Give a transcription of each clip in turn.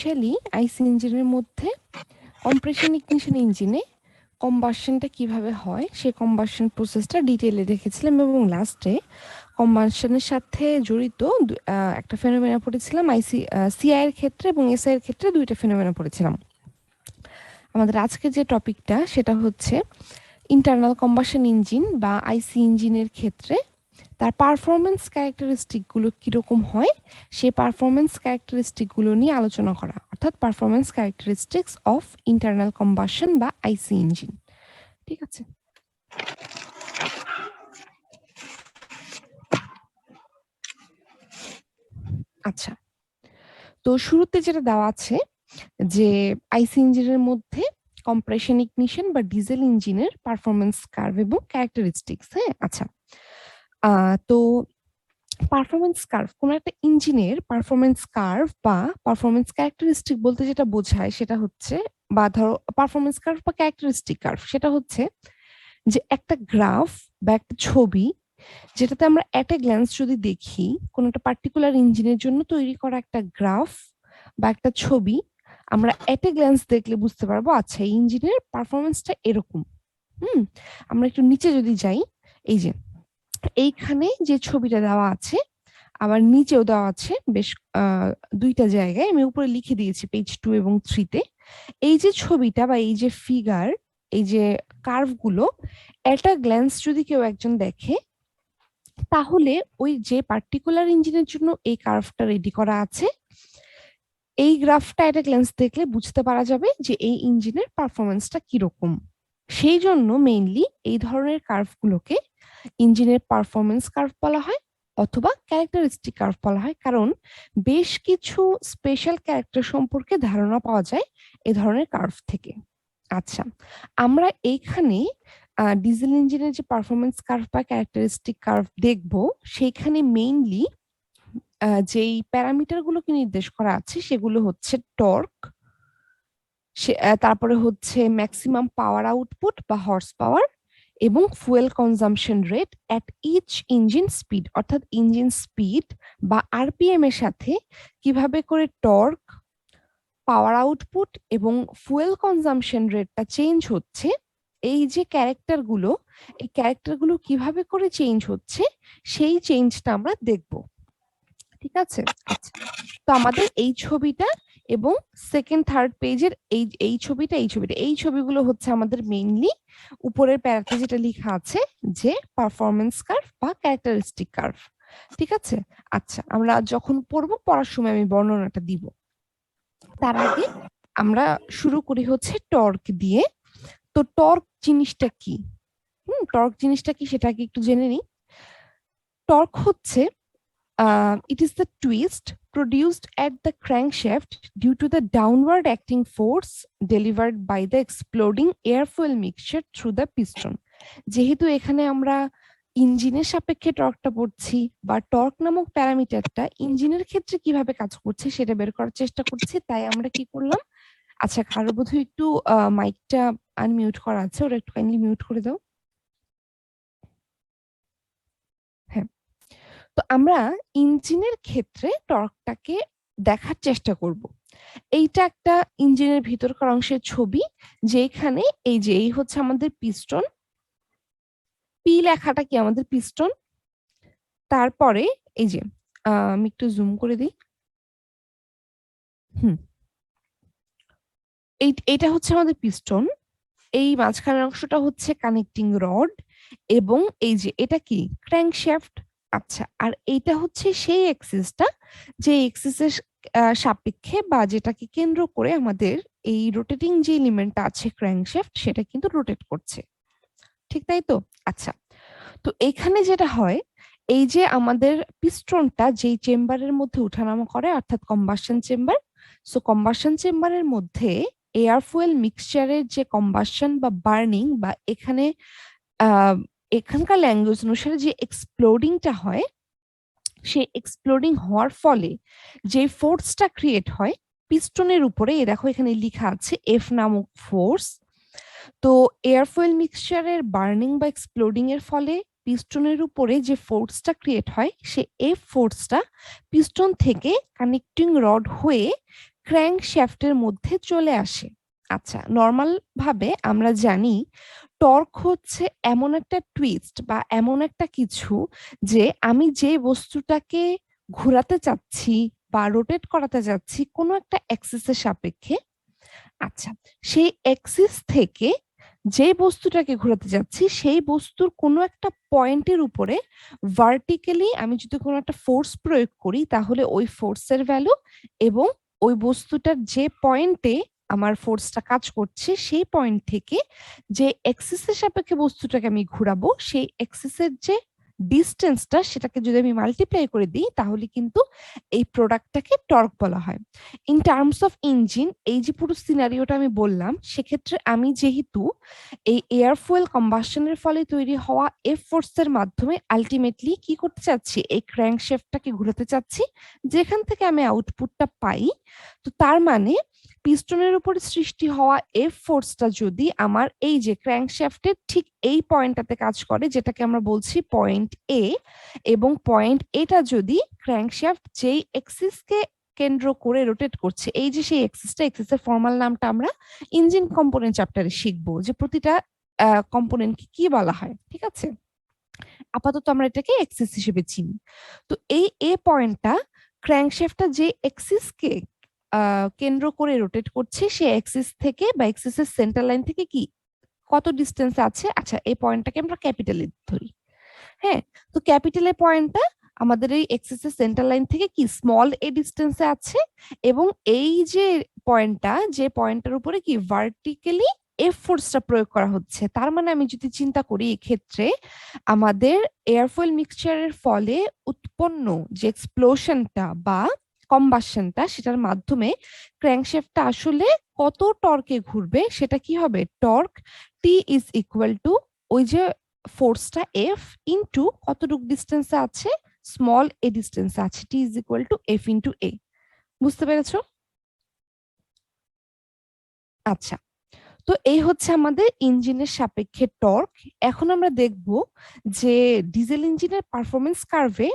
Specially আইসি ইঞ্জিনের মধ্যে compression ignition ইঞ্জিনে কম্বাসশনটা কিভাবে হয় সেই কম্বাসশন প্রসেসটা ডিটেইলে দেখেছিলাম এবং লাস্টে কম্বাসশনের সাথে জড়িত একটা ফেনোমেনা পড়েছিলাম সিআই এর ক্ষেত্রে এবং এসআই এর ক্ষেত্রে দুইটা ফেনোমেনা পড়েছিলাম। আমাদের আজকে যে টপিকটা সেটা হচ্ছে ইন্টারনাল কম্বাসশন ইঞ্জিন বা আইসি ইঞ্জিনের ক্ষেত্রে তার পারফরমেন্স ক্যারেক্টারিস্টিকগুলো কীরকম হয় সেই পারফরমেন্স ক্যারেক্টারিস্টিকগুলো নিয়ে আলোচনা করা, অর্থাৎ পারফরমেন্স ক্যারেক্টারিস্টিক্স অফ ইন্টারনাল কম্বাসশন বা আইসি ইঞ্জিন। ঠিক আছে, আচ্ছা, তো শুরুতে যেটা দেওয়া আছে যে আইসি ইঞ্জিনের মধ্যে কম্প্রেশন ইগনিশন বা ডিজেল ইঞ্জিনের পারফরমেন্স কার্ভ এবং ক্যারেক্টারিস্টিক্স। হ্যাঁ, আচ্ছা, তো পারফরমেন্স কার্ভ কোনো একটা ইঞ্জিনের পারফরমেন্স কার্ভ বা পারফরমেন্স ক্যারেক্টারিস্টিক বলতে যেটা বোঝায় সেটা হচ্ছে, বা ধরো পারফরমেন্স কার্ভ বা ক্যারেক্টারিস্টিক কার্ভ সেটা হচ্ছে যে একটা গ্রাফ বা একটা ছবি যেটাতে আমরা অ্যাট এ গ্ল্যান্স যদি দেখি কোনো একটা পার্টিকুলার ইঞ্জিনের জন্য তৈরি করা একটা গ্রাফ বা একটা ছবি আমরা অ্যাট এ গ্ল্যান্স দেখলে বুঝতে পারবো আচ্ছা এই ইঞ্জিনের পারফরমেন্সটা এরকম। আমরা একটু নিচে যদি যাই, এই যে এইখানে যে ছবিটা দেওয়া আছে আবার নিচেও দেওয়া আছে বেশ দুইটা জায়গায়, আমি উপরে লিখে দিয়েছি পেজ 2 এবং 3-তে। এই যে ছবিটা বা এই যে ফিগার, এই যে কার্ভগুলো এট আ গ্ল্যান্স যদি কেউ একজন দেখে তাহলে ওই যে পার্টিকুলার ইঞ্জিনের জন্য এই কার্ভটা রেডি করা আছে এই গ্রাফটা এট আ গ্ল্যান্স দেখলে বুঝতে পারা যাবে যে এই ইঞ্জিনের পারফরমেন্সটা কিরকম। সেই জন্য মেইনলি এই ধরনের কার্ভগুলোকে ইঞ্জিনের পারফরমেন্স কার্ভ বলা হয় অথবা ক্যারেক্টারিস্টিক কার্ভ বলা হয়, কারণ বেশ কিছু স্পেশাল ক্যারেক্টার সম্পর্কে ধারণা পাওয়া যায় এই ধরনের কার্ভ থেকে। আচ্ছা, আমরা এইখানে ডিজেল ইঞ্জিনের যে পারফরমেন্স কার্ভ বা ক্যারেক্টারিস্টিক কার্ভ দেখব সেইখানে মেইনলি যেই প্যারামিটারগুলোকে নির্দেশ করা আছে সেগুলো হচ্ছে টর্ক, তারপরে হচ্ছে ম্যাক্সিমাম পাওয়ার আউটপুট বা হর্স পাওয়ার এবং fuel consumption rate at each engine speed, অর্থাৎ ইঞ্জিন স্পিড বা আরপিএম এর সাথে কিভাবে করে টর্ক, পাওয়ার আউটপুট এবং ফুয়েল কনজাম্পশন রেটটা চেঞ্জ হচ্ছে, এই যে ক্যারেক্টারগুলো এই ক্যারেক্টারগুলো কিভাবে করে চেঞ্জ হচ্ছে সেই চেঞ্জটা আমরা দেখব। ঠিক আছে, আচ্ছা, তো আমাদের এই ছবিটা এবং সেকেন্ড থার্ড পেজের এই ছবিটা এই ছবিগুলো হচ্ছে আমাদের মেইনলি উপরের প্যারাতে যেটা লেখা আছে যে পারফরমেন্স কার্ভ বা ক্যারেক্টারিস্টিক কার্ভ। ঠিক আছে, আচ্ছা, আমরা যখন পড়ার সময় আমি বর্ণনাটা দিব। তার আগে আমরা শুরু করি হচ্ছে টর্ক দিয়ে। তো টর্ক জিনিসটা কি? টর্ক জিনিসটা কি সেটা কি একটু জেনে নিই। টর্ক হচ্ছে it is the twist produced at the crankshaft due to the downward acting force delivered by the exploding airfoil mixture through the piston. যেহেতু এখানে আমরা ইঞ্জিনের সাপেক্ষে টর্কটা পড়ছি বা টর্ক নামক প্যারামিটারটা ইঞ্জিনের ক্ষেত্রে কিভাবে কাজ করছে সেটা বের করার চেষ্টা করছি, তাই আমরা কি করলাম, আচ্ছা কারো বোধহয় একটু মাইকটা আনমিউট করা আছে, ওরা একটু কাইন্ডলি মিউট করে দাও। হ্যাঁ, তো আমরা ইঞ্জিনের ক্ষেত্রে টর্কটাকে দেখার চেষ্টা করব। এইটা একটা ইঞ্জিনের ভিতরকার অংশের ছবি, যেখানে এই হচ্ছে আমাদের পিস্টন, পি লেখাটা কি আমাদের পিস্টন, তারপরে এই যে আমি একটু জুম করে দিই। এইটা হচ্ছে আমাদের পিস্টন, এই মাঝখানের অংশটা হচ্ছে কানেক্টিং রড এবং এই যে এটা কি ক্র্যাঙ্কশ্যাফট। আচ্ছা, আর এইটা হচ্ছে সেই এক্সিসটা যে এক্সিসের সাপেক্ষে বা যেটাকে কেন্দ্র করে আমাদের এই রোটেটিং যে এলিমেন্টটা আছে ক্র্যাঙ্কশ্যাফট সেটা কিন্তু রোটেট করছে। ঠিক তাই তো? আচ্ছা, তো এখানে যেটা হয় এই যে আমাদের পিস্টনটা যেই চেম্বারের মধ্যে উঠানামা করে অর্থাৎ কম্বাসশন চেম্বার, সো কম্বাসশন চেম্বারের মধ্যে এয়ার ফুয়েল মিক্সচারের যে কম্বাসশন বা বার্নিং বা এখানকার ল্যাঙ্গুয়েজ অনুসারে যে এক্সপ্লোডিংটা হয়, সেই এক্সপ্লোডিং হওয়ার ফলে যে ফোর্সটা ক্রিয়েট হয় পিস্টনের উপরে, দেখো এখানে লেখা আছে এফ নামক ফোর্স। তো এয়ার ফুয়েল মিক্সচারের বার্নিং বা এক্সপ্লোডিং এর ফলে পিস্টনের উপরে যে ফোর্সটা ক্রিয়েট হয় সে এফ ফোর্সটা পিস্টন থেকে কানেক্টিং রড হয়ে ক্র্যাঙ্ক শ্যাফটের মধ্যে চলে আসে। আচ্ছা, নর্মাল ভাবে আমরা জানি টর্ক হচ্ছে এমন একটা টুইস্ট বা এমন একটা কিছু যে আমি যে বস্তুটাকে ঘোরাতে চাচ্ছি বা রোটেট করাতে চাচ্ছি কোনো একটা অ্যাক্সিসের সাপেক্ষে, আচ্ছা, সেই অ্যাক্সিস থেকে যে বস্তুটাকে ঘোরাতে যাচ্ছি সেই বস্তুর কোনো একটা পয়েন্টের উপরে ভার্টিক্যালি আমি যদি কোনো একটা ফোর্স প্রয়োগ করি তাহলে ওই ফোর্সের ভ্যালু এবং ওই বস্তুটার যে পয়েন্টে আমার ফোর্সটা কাজ করছে সেই পয়েন্ট থেকে যে এক্সিসের সাপেক্ষে বস্তুটাকে আমি ঘুরাবো সেই এক্সিসের যে ডিস্টেন্সটা সেটাকে যদি আমি মাল্টিপ্লাই করে দিই তাহলে কিন্তু এই প্রোডাক্টটাকে টর্ক বলা হয়। ইন টার্মস অফ ইঞ্জিন এই যে পুরো সিনারিওটা আমি বললাম সেক্ষেত্রে আমি যেহেতু এই এয়ার ফুয়েল কম্বাসনের ফলে তৈরি হওয়া এফ ফোর্সের মাধ্যমে আলটিমেটলি কি করতে চাচ্ছি এই ক্র্যাঙ্কশ্যাফটটাকে ঘোরাতে চাচ্ছি যেখান থেকে আমি আউটপুটটা পাই, তো তার মানে পিস্টনের উপর সৃষ্টি হওয়া এফ ফোর্সটা যদি আমার এই যে ক্র্যাঙ্কশ্যাফটের ঠিক এই পয়েন্টটাতে কাজ করে যেটাকে আমরা বলছি পয়েন্ট এ, এবং পয়েন্ট এটা যদি ক্র্যাঙ্কশ্যাফট যেই এক্সিসকে কেন্দ্র করে রোটেট করছে এই যে সেই এক্সিসটা, এক্সিসের ফর্মাল নামটা আমরা ইঞ্জিন কম্পোনেন্ট চ্যাপ্টারে শিখবো যে প্রতিটা কম্পোনেন্টকে কি বলা হয়, ঠিক আছে? আপাতত আমরা এটাকে এক্সিস হিসেবে চিনি। তো এই এ পয়েন্টটা ক্র্যাঙ্কশ্যাফটটা যে এক্সিসকে কেন্দ্র করে রোটেট করছে সেই এক্সিস থেকে বা এক্সিসের সেন্টার লাইন থেকে কি কত ডিস্টেন্স আছে, আচ্ছা এই পয়েন্টটাকে আমরা ক্যাপিটালে ধরি। হ্যাঁ, তো ক্যাপিটাল এ পয়েন্টটা আমাদের এই এক্সিসের সেন্টার লাইন থেকে কি স্মল এ ডিস্টেন্সে আছে এবং এই যে পয়েন্টটা যে পয়েন্টের উপরে কি ভার্টিক্যালি এফ ফোর্সটা প্রয়োগ করা হচ্ছে, তার মানে আমি যদি চিন্তা করি এক্ষেত্রে আমাদের এয়ারফয়েল মিক্সচারের ফলে উৎপন্ন যে এক্সপ্লোশনটা বা কম্বাসনটা সেটার মাধ্যমে ক্র্যাঙ্কশ্যাফটটা আসলে কত টর্কে ঘুরবে সেটা কি হবে, torque T is equal two ওই যে ফোর্সটা এফ ইনটু কতটুকু ডিস্টেন্সে আছে স্মল এ ডিস্টেন্সে আছে, T is equal to F into A. বুঝতে পেরেছো? আচ্ছা, তো এই হচ্ছে আমাদের ইঞ্জিনের সাপেক্ষে টর্ক। এখন আমরা দেখব যে ডিজেল ইঞ্জিনের পারফরমেন্স কার্ভে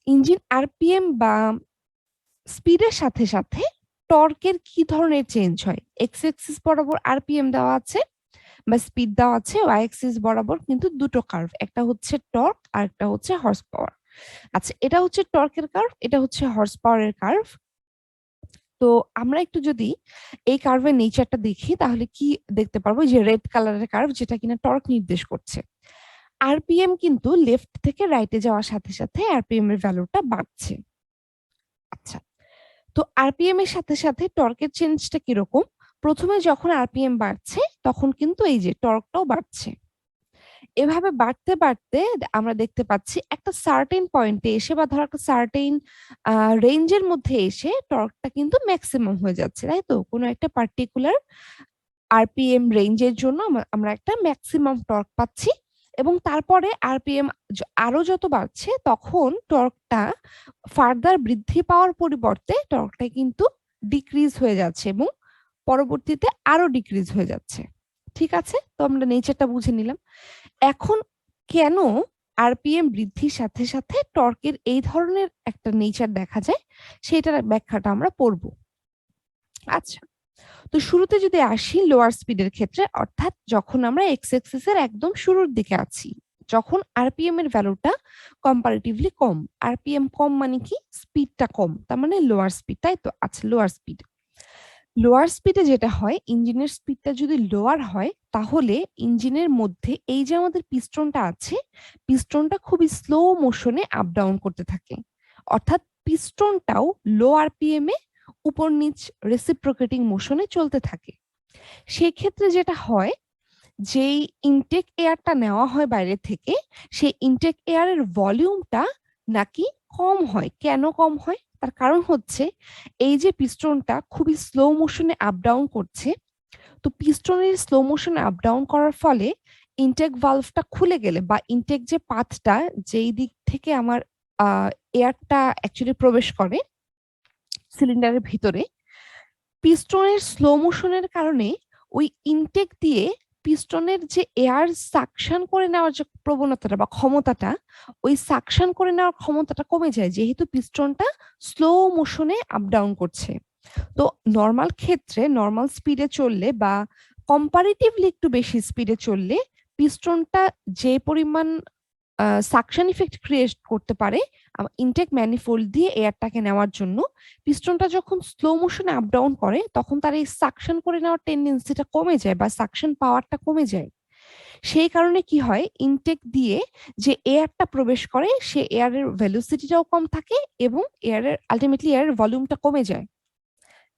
ইঞ্জিন আরপিএম বা স্পিডের সাথে সাথে টর্কের কি ধরনের চেঞ্জ হয়। এক্স এক্সিস বরাবর আরপিএম দেওয়া আছে বা স্পিড দেওয়া আছে, ওয়াই এক্সিস বরাবর কিন্তু দুটো কার্ভ, একটা হচ্ছে টর্ক আর একটা হচ্ছে হর্স পাওয়ার। আচ্ছা, এটা হচ্ছে টর্কের কার্ভ, এটা হচ্ছে হর্স পাওয়ারের কার্ভ। তো আমরা একটু যদি এই কার্ভের নেচারটা দেখি তাহলে কি দেখতে পারবো, যে রেড কালারের কার্ভ যেটা কিনা টর্ক নির্দেশ করছে। আরপিএম কিন্তু লেফট থেকে রাইটে যাওয়ার সাথে সাথে আরপিএম এর ভ্যালুটা বাড়ছে। আচ্ছা, তো আরপিএম এর সাথে সাথে টর্কের চেঞ্জটা কিরকম, প্রথমে যখন আরপিএম বাড়ছে তখন কিন্তু এই যে টর্কটাও বাড়ছে। এভাবে বাড়তে বাড়তে আমরা দেখতে পাচ্ছি একটা সার্টেন পয়েন্টে এসে বা ধরো একটা সার্টেন রেঞ্জের মধ্যে এসে টর্কটা কিন্তু ম্যাক্সিমাম হয়ে যাচ্ছে, তাই তো? কোনো একটা পার্টিকুলার আরপিএম রেঞ্জের জন্য আমরা একটা ম্যাক্সিমাম টর্ক পাচ্ছি এবং তারপরে আরপিএম আরো যত বাড়ছে তখন টর্কটা ফার্দার বৃদ্ধি পাওয়ার পরিবর্তে টর্কটা কিন্তু ডিক্রিজ হয়ে যাচ্ছে এবং পরবর্তীতে আরো ডিক্রিজ হয়ে যাচ্ছে। ঠিক আছে, তো আমরা নেচারটা বুঝে নিলাম। এখন কেন আরপিএম বৃদ্ধির সাথে সাথে টর্কের এই ধরনের একটা নেচার দেখা যায় সেটার ব্যাখ্যাটা আমরা পড়ব। আচ্ছা, তো শুরুতে যদি আসি লোয়ার স্পিডের ক্ষেত্রে, অর্থাৎ যখন আমরা এক্স এক্সিস এর একদম শুরুর দিকে আছি, যখন আরপিএম এর ভ্যালুটা কম্পারেটিভলি কম। আরপিএম কম মানে কি, স্পিডটা কম, তার মানে লোয়ার স্পিড, তাই তো? আচ্ছা, লোয়ার স্পিড, লোয়ার স্পিডে যেটা হয় ইঞ্জিনের স্পিডটা যদি লোয়ার হয় তাহলে ইঞ্জিনের মধ্যে এই যে আমাদের পিস্টনটা আছে পিস্টনটা খুবই স্লো মোশনে আপ ডাউন করতে থাকে, অর্থাৎ পিস্টনটাও লো আরপিএম এ উপর নিচ রেসিপ্রোকেটিং মোশনে চলতে থাকে। সেক্ষেত্রে যেটা হয়, যেই ইনটেক এয়ারটা নেওয়া হয় বাইরে থেকে সেই ইনটেক এয়ারের ভলিউমটা নাকি কম হয়। কেন কম হয়? তার কারণ হচ্ছে এই যে পিস্টনটা খুবই স্লো মোশনে আপ ডাউন করছে, তো পিস্টনের স্লো মোশনে আপ ডাউন করার ফলে ইনটেক ভালভটা খুলে গেলে বা ইনটেক যে পাথটা যেই দিক থেকে আমার এয়ারটা অ্যাকচুয়ালি প্রবেশ করে সিলিন্ডারের ভিতরে, পিস্টনের স্লো মোশনের কারণে ওই ইনটেক দিয়ে পিস্টনের যে এয়ার সাকশন করে নেওয়ার যে প্রবণতাটা বা ক্ষমতাটা, ওই সাকশন করে নেওয়ার ক্ষমতাটা কমে যায় যেহেতু পিস্টনটা স্লো মোশনে আপ ডাউন করছে। তো নর্মাল ক্ষেত্রে নর্মাল স্পিডে চললে বা কম্পারেটিভলি একটু বেশি স্পিডে চললে পিস্টনটা যে পরিমাণ সাকশন ইফেক্ট ক্রিয়েট করতে পারে ইনটেক ম্যানিফোল্ড দিয়ে এয়ারটাকে নেওয়ার জন্য, পিস্টনটা যখন স্লো মোশনে আপ ডাউন করে তখন তার এই সাকশন করে নেওয়ার টেন্ডেন্সিটা কমে যায় বা সাকশন পাওয়ারটা কমে যায়। সেই কারণে কি হয়, ইনটেক দিয়ে যে এয়ারটা প্রবেশ করে সে এয়ারের ভেলোসিটিটাও কম থাকে এবং এয়ারের আলটিমেটলি এয়ারের ভলিউমটা কমে যায়।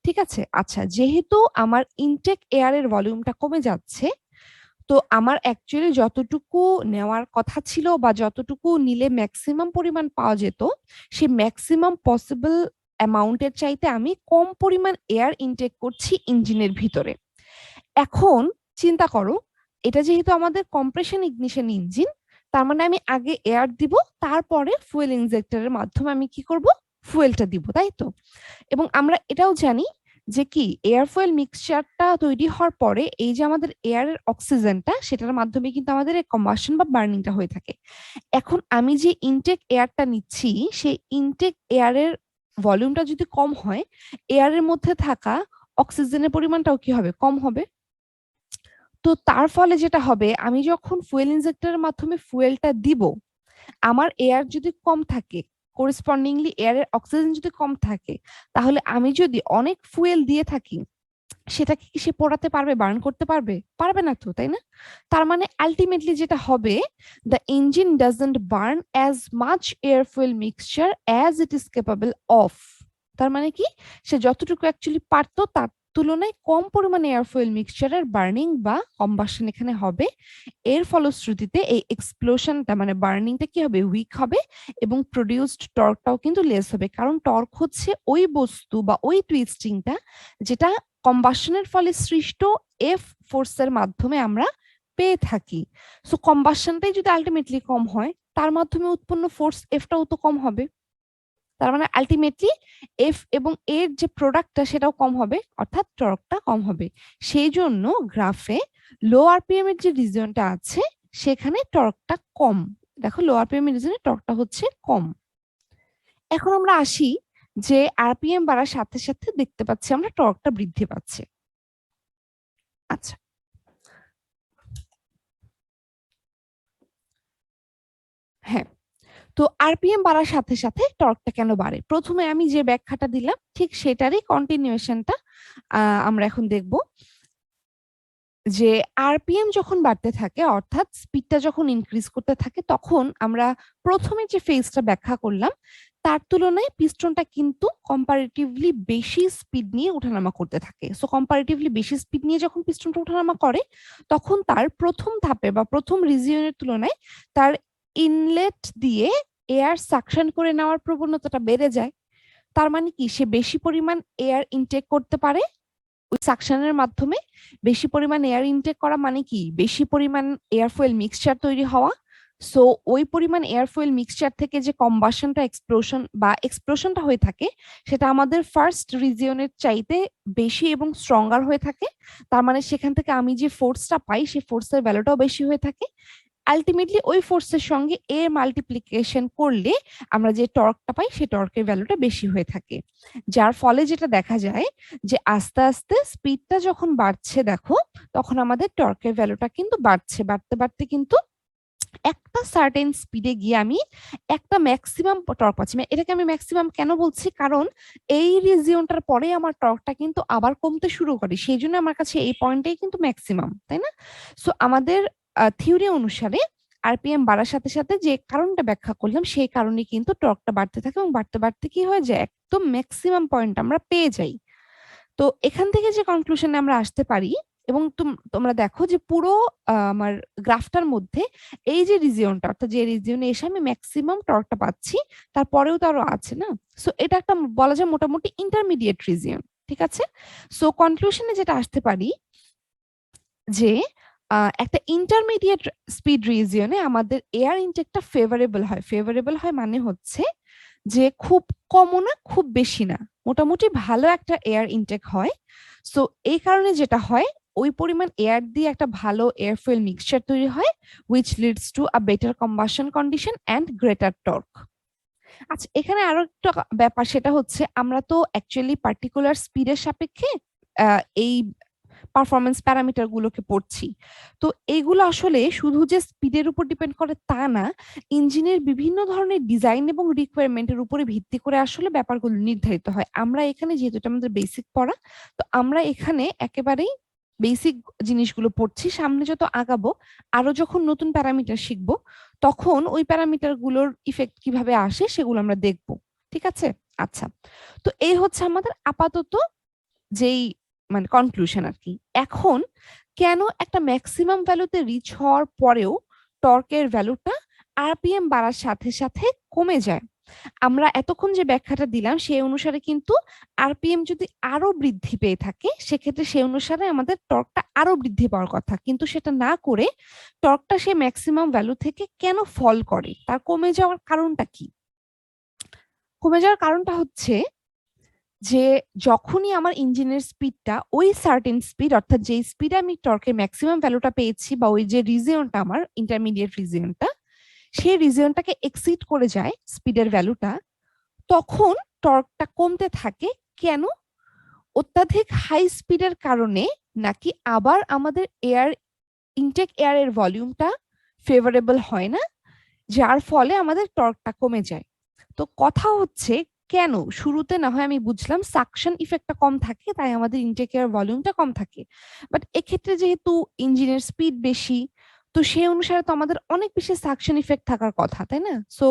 ঠিক আছে, আচ্ছা, যেহেতু আমার ইনটেক এয়ারের ভলিউমটা কমে যাচ্ছে, তো আমার অ্যাকচুয়ালি যতটুকু নেওয়ার কথা ছিল বা যতটুকু নিলে ম্যাক্সিমাম পরিমাণ পাওয়া যেত, সে ম্যাক্সিমাম পসিবল অ্যামাউন্টের চাইতে আমি কম পরিমাণ এয়ার ইনটেক করছি ইঞ্জিনের ভিতরে। এখন চিন্তা করো, এটা যেহেতু আমাদের কম্প্রেশন ইগনিশন ইঞ্জিন, তার মানে আমি আগে এয়ার দিব, তারপরে ফুয়েল ইনজেক্টরের মাধ্যমে আমি কি করব, ফুয়েলটা দিব, তাই তো? এবং আমরা এটাও জানি যে কি এয়ার ফুয়েল মিক্সচারটা তৈরি হওয়ার পরে এই যে আমাদের এয়ারের অক্সিজেনটা, সেটার মাধ্যমে কিন্তু আমাদের কম্বাসন বা বার্নিংটা হয়ে থাকে। এখন আমি যে ইনটেক এয়ারটা নিচ্ছি, সেই ইনটেক এয়ারের ভলিউমটা যদি কম হয়, এয়ারের মধ্যে থাকা অক্সিজেনের পরিমাণটাও কি হবে, কম হবে। তো তার ফলে যেটা হবে, আমি যখন ফুয়েল ইনজেক্টরের মাধ্যমে ফুয়েলটা দিব, আমার এয়ার যদি কম থাকে, করেসপন্ডিংলি এয়ারের অক্সিজেন যদি কম থাকে, তাহলে আমি যদি অনেক ফুয়েল দিয়ে থাকি, সেটাকে কি সে পোড়াতে পারবে, বার্ন করতে পারবে? পারবে না তো, তাই না? তার মানে আলটিমেটলি যেটা হবে, the engine doesn't burn as much air fuel mixture as it is capable of. তার মানে কি, সে যতটুকু অ্যাকচুয়ালি পারতো তার তুলনায় কম পরিমাণে এয়ার ফুয়েল মিক্সচারের বার্নিং বা কম্বাসন এখানে হবে। এর ফলশ্রুতিতে এই এক্সপ্লোশনটা মানে বার্নিংটা কি হবে, উইক হবে এবং প্রডিউসড টর্কটাও কিন্তু লেস হবে, কারণ টর্ক হচ্ছে ওই বস্তু বা ওই টুইস্টিংটা যেটা কম্বাসনের ফলে সৃষ্ট এফ ফোর্সের মাধ্যমে আমরা পেয়ে থাকি। সো কম্বাসনটাই যদি আলটিমেটলি কম হয়, তার মাধ্যমে উৎপন্ন ফোর্স এফটাও তো কম হবে। তার মানে আলটিমেটলি এফ এবং এর যে প্রোডাক্টটা সেটাও কম হবে, অর্থাৎ টর্কটা কম হবে। সেই জন্য গ্রাফে লো আরপিএম এর যে রিজনটা আছে সেখানে টর্কটা কম। দেখো, লো আরপিএম এর রিজনে টর্কটা হচ্ছে কম। এখন আমরা আসি যে আরপিএম বাড়ার সাথে সাথে দেখতে পাচ্ছি আমরা টর্কটা বৃদ্ধি পাচ্ছে। আচ্ছা, হ্যাঁ, তো আরপিএম বাড়ার সাথে সাথে টর্কটা কেন বাড়ে, প্রথমে আমি যে ব্যাখ্যাটা দিলাম ঠিক সেটারই কন্টিনিউয়েশনটা আমরা এখন দেখব। যে আরপিএম যখন বাড়তে থাকে, অর্থাৎ স্পিডটা যখন ইনক্রিজ করতে থাকে, তখন আমরা প্রথমে যে ফেজটা ব্যাখ্যা করলাম তার তুলনায় পিস্টনটা কিন্তু কম্পারেটিভলি বেশি স্পিড নিয়ে ওঠানামা করতে থাকে। সো কম্পারেটিভলি বেশি স্পিড নিয়ে যখন পিস্টনটা ওঠানামা করে, তখন তার প্রথম ধাপে বা প্রথম রিজিয়নের তুলনায় তার ইনলেট দিয়ে এয়ার সাকশন করে নেওয়ার প্রবণতাটা বেড়ে যায়। তার মানে কি, সে বেশি পরিমাণ এয়ার ইনটেক করতে পারে ওই সাকশনের মাধ্যমে। বেশি পরিমাণ এয়ার ইনটেক করা মানে কি, বেশি পরিমাণ এয়ার ফুয়েল মিক্সচার তৈরি হওয়া। সো ওই পরিমাণ এয়ার ফুয়েল মিক্সচার থেকে যে কম্বাসনটা এক্সপ্লোশনটা হয়ে থাকে, সেটা আমাদের ফার্স্ট রিজিয়নের চাইতে বেশি এবং স্ট্রঙ্গার হয়ে থাকে। তার মানে সেখান থেকে আমি যে ফোর্সটা পাই, সেই ফোর্সের ভ্যালুটাও বেশি হয়ে থাকে। আলটিমেটলি ওই ফোর্সের সঙ্গে এর মাল্টিপ্লিকেশন করলে আমরা যে টর্কটা পাই, সেই টর্কের ভ্যালুটা বেশি হয়ে থাকে। যার ফলে যেটা দেখা যায় যে আস্তে আস্তে স্পিডটা যখন বাড়ছে, দেখো, তখন আমাদের টর্কের ভ্যালুটা কিন্তু বাড়তে বাড়তে কিন্তু একটা সার্টেন স্পিডে গিয়ে আমি একটা ম্যাক্সিমাম টর্ক পাচ্ছি। এটাকে আমি ম্যাক্সিমাম কেন বলছি, কারণ এই রিজিয়নটার পরে আমার টর্কটা কিন্তু আবার কমতে শুরু করে, সেই জন্য আমার কাছে এই পয়েন্টটাই কিন্তু ম্যাক্সিমাম, তাই না? সো আমাদের থিওরি অনুসারে আরপিএম বাড়ার সাথে সাথে যে কারণটা ব্যাখ্যা করলাম, সেই কারণে কিন্তু টর্কটা বাড়তে থাকে এবং বাড়তে বাড়তে কি হয়ে যায়, একদম ম্যাক্সিমাম পয়েন্ট আমরা পেয়ে যাই। তো এখান থেকে যে কনক্লুশনে আমরা আসতে পারি, এবং তোমরা দেখো যে পুরো আমার গ্রাফটার মধ্যে এই যে রিজিয়নটা, অর্থাৎ যে রিজিয়নে এসে আমি ম্যাক্সিমাম টর্কটা পাচ্ছি, তারপরেও তো আরো আছে না। সো এটা একটা বলা যায় মোটামুটি ইন্টারমিডিয়েট রিজিয়ন, ঠিক আছে? সো কনক্লুশনে যেটা আসতে পারি যে একটা ইন্টারমিডিয়েট স্পিড রিজিয়নে আমাদের এয়ার ইনটেকটা ফেভারেবল হয় মানে হচ্ছে যে খুব কমও না খুব বেশি না, মোটামুটি ভালো একটা এয়ার ইনটেক হয়। সো এই কারণে যেটা হয়, ওই পরিমাণ এয়ার দিয়ে একটা ভালো এয়ার ফুয়েল মিক্সচার তৈরি হয়, which leads to a better combustion condition and greater torque. আচ্ছা, এখানে আরো একটা ব্যাপার, সেটা হচ্ছে আমরা তো অ্যাকচুয়ালি পার্টিকুলার স্পিডের সাপেক্ষে এই পারফরমেন্স প্যারামিটার গুলোকে পড়ছি। তো এইগুলো আসলে শুধু যে স্পিডের উপর ডিপেন্ড করে তা না, ইঞ্জিনের বিভিন্ন ধরনের ডিজাইন এবং রিকোয়ারমেন্টের উপরে ভিত্তি করে আসলে ব্যাপারগুলো নির্ধারিত হয়। আমরা এখানে যেহেতু এটা আমাদের বেসিক পড়া, তো আমরা এখানে একেবারেই বেসিক জিনিসগুলো পড়ছি। সামনে যত আগাবো, আরো যখন নতুন প্যারামিটার শিখবো, তখন ওই প্যারামিটার গুলোর ইফেক্ট কিভাবে আসে সেগুলো আমরা দেখব। ঠিক আছে? আচ্ছা, তো এই হচ্ছে আমাদের আপাতত যেই মানে কনক্লুশন আর কি। এখন কেন একটা ম্যাক্সিমাম ভ্যালুতে রিচ হওয়ার পরেও টর্কের ভ্যালুটা আরপিএম বাড়ার সাথে সাথে কমে যায়? আমরা এতক্ষণ যে ব্যাখ্যাটা দিলাম সেই অনুসারে কিন্তু আরপিএম যদি আরো বৃদ্ধি পেয়ে থাকে, সেক্ষেত্রে সেই অনুসারে আমাদের টর্কটা আরো বৃদ্ধি পাওয়ার কথা, কিন্তু সেটা না করে টর্কটা সে ম্যাক্সিমাম ভ্যালু থেকে কেন ফল করে, তার কমে যাওয়ার কারণটা কি? কমে যাওয়ার কারণটা হচ্ছে যে যখনই আমার ইঞ্জিনের স্পিডটা ওই সার্টেন স্পিড, অর্থাৎ যে স্পিডে আমি টর্কের ম্যাক্সিমাম ভ্যালুটা পেয়েছি, বা ওই যে রিজিয়নটা আমার ইন্টারমিডিয়েট রিজিয়নটা, সেই রিজিয়নটাকে এক্সিড করে যায় স্পিডের ভ্যালুটা, তখন টর্কটা কমতে থাকে। কেন? অত্যাধিক হাই স্পিডের কারণে, নাকি আবার আমাদের ইনটেক এয়ারের ভলিউমটা ফেভারেবল হয় না, যার ফলে আমাদের টর্কটা কমে যায়? তো কথা হচ্ছে, কেন শুরুতে না হয় আমি বুঝলাম সাকশন ইফেক্টটা কম থাকে তাই আমাদের ইনটেক এয়ার ভলিউমটা কম থাকে, বাট এক্ষেত্রে যেহেতু ইঞ্জিনের স্পিড বেশি, তো সেই অনুসারে তো আমাদের অনেক বেশি সাকশন ইফেক্ট থাকার কথা, তাই না? সো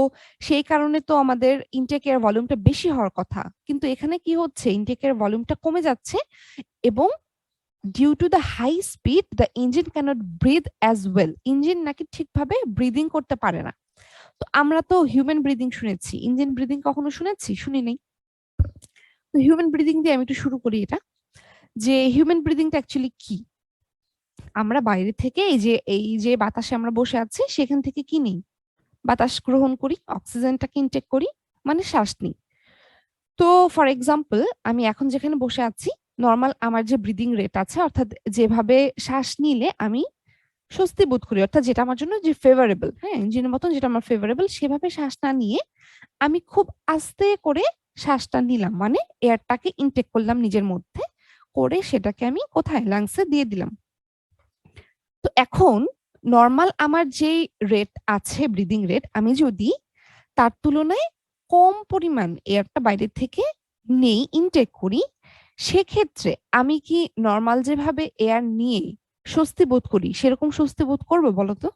সেই কারণে তো আমাদের ইনটেক এয়ার ভলিউমটা বেশি হওয়ার কথা, কিন্তু এখানে কি হচ্ছে, ইনটেক এয়ার ভলিউমটা কমে যাচ্ছে, এবং due to the high speed the engine can't breathe as well, engine নাকি ঠিকভাবে ব্রিদিং করতে পারে না। তো আমরা তো হিউম্যান ব্রিদিং শুনেছি, ইঞ্জিন ব্রিদিং কখনো শুনেছি? শুনি নাই। তো হিউম্যান ব্রিদিং দিয়ে আমি একটু শুরু করি এটা, যে হিউম্যান ব্রিদিংটা অ্যাকচুয়ালি কি। আমরা বাইরে থেকে এই যে বাতাসে আমরা বসে আছি, সেখান থেকে কি নেই? বাতাস গ্রহণ করি, অক্সিজেনটাকে ইনটেক করি, মানে শ্বাস নিই। তো ফর এক্সাম্পল, আমি এখন যেখানে বসে আছি, নর্মাল আমার যে ব্রিদিং রেট আছে, অর্থাৎ যেভাবে শ্বাস নিলে আমি স্বস্তি বোধ করি, অর্থাৎ যেটা আমার জন্য যে ফেভারেবল, হ্যাঁ, ইঞ্জিনের মতন যেটা আমার ফেভারেবল, সেভাবে শ্বাস না নিয়ে আমি খুব আস্তে করে শ্বাসটা নিলাম, মানে এয়ারটাকে ইনটেক করলাম নিজের মধ্যে, করে সেটাকে আমি কোথায়, লাংসে দিয়ে দিলাম। তো এখন নর্মাল আমার যে রেট আছে, ব্রিদিং রেট, আমি যদি তার তুলনায় কম পরিমাণ এয়ারটা বাইরে থেকে নেই, ইনটেক করি, সেক্ষেত্রে আমি কি নর্মাল যেভাবে এয়ার নিয়ে স্বস্তি বোধ করি সেরকম স্বস্তি বোধ করবো, বলতো?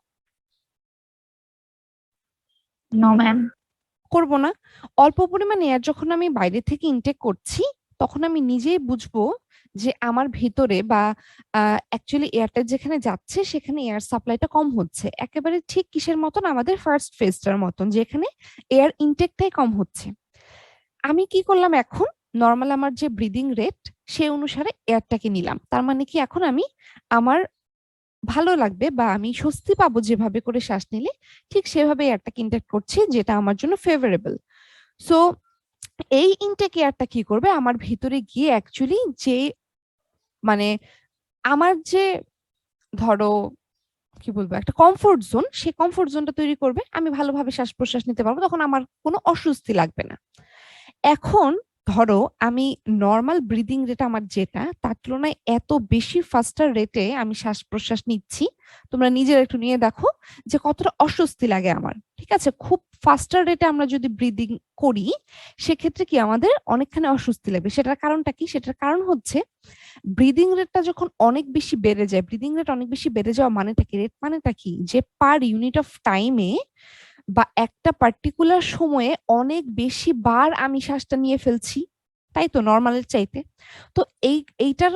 No ma'am. করব না। অল্প পরিমাণ এয়ার যখন আমি বাইরে থেকে ইনটেক করছি, তখন আমি নিজেই বুঝবো যে আমার ভেতরে বা অ্যাকচুয়ালি এয়ারটা যেখানে যাচ্ছে সেখানে এয়ার সাপ্লাইটা কম হচ্ছে, একেবারে ঠিক কিসের মতন, আমাদের ফার্স্ট ফেজটার মতন, যেখানে এয়ার ইনটেকটাই কম হচ্ছে। আমি কি করলাম, এখন নর্মাল আমার যে ব্রিদিং রেট সেই অনুসারে এয়ারটাকে নিলাম, তার মানে কি এখন আমি আমার ভালো লাগবে বা আমি স্বস্তি পাবো যেভাবে করে শ্বাস নিলে, ঠিক সেভাবে এয়ারটাকে ইনটেক করছি, যেটা আমার জন্য ফেভারেবল। সো এই ইনটেক এয়ারটা কি করবে, আমার ভিতরে গিয়ে অ্যাকচুয়ালি যে মানে আমার যে, ধরো কি বলবো, একটা কমফোর্ট জোন, সেই কমফোর্ট জোনটা তৈরি করবে, আমি ভালোভাবে শ্বাস প্রশ্বাস নিতে পারবো, তখন আমার কোনো অস্বস্তি লাগবে না। এখন ধরো আমি নর্মাল ব্রিদিং রেট আমার যেটা, তার তুলনায় এত বেশি ফাস্টার রেটে আমি শ্বাস প্রশ্বাস নিচ্ছি, তোমরা নিজের একটু নিয়ে দেখো যে কতটা অস্বস্তি লাগে আমার। ঠিক আছে, খুব ফাস্টার রেটে আমরা যদি ব্রিদিং করি, সেক্ষেত্রে কি আমাদের অনেকখানি অস্বস্তি লাগবে। সেটার কারণটা কি? সেটার কারণ হচ্ছে ব্রিদিং রেটটা যখন অনেক বেশি বেড়ে যায়, ব্রিদিং রেট অনেক বেশি বেড়ে যাওয়া মানেটা কি, রেট মানেটা কি, যে পার ইউনিট অফ টাইমে বা একটা পার্টিকুলার সময়ে অনেক বেশি বার আমি শ্বাসটা নিয়ে ফেলছি, তাই তো, নর্মালের চাইতে। তো এইটার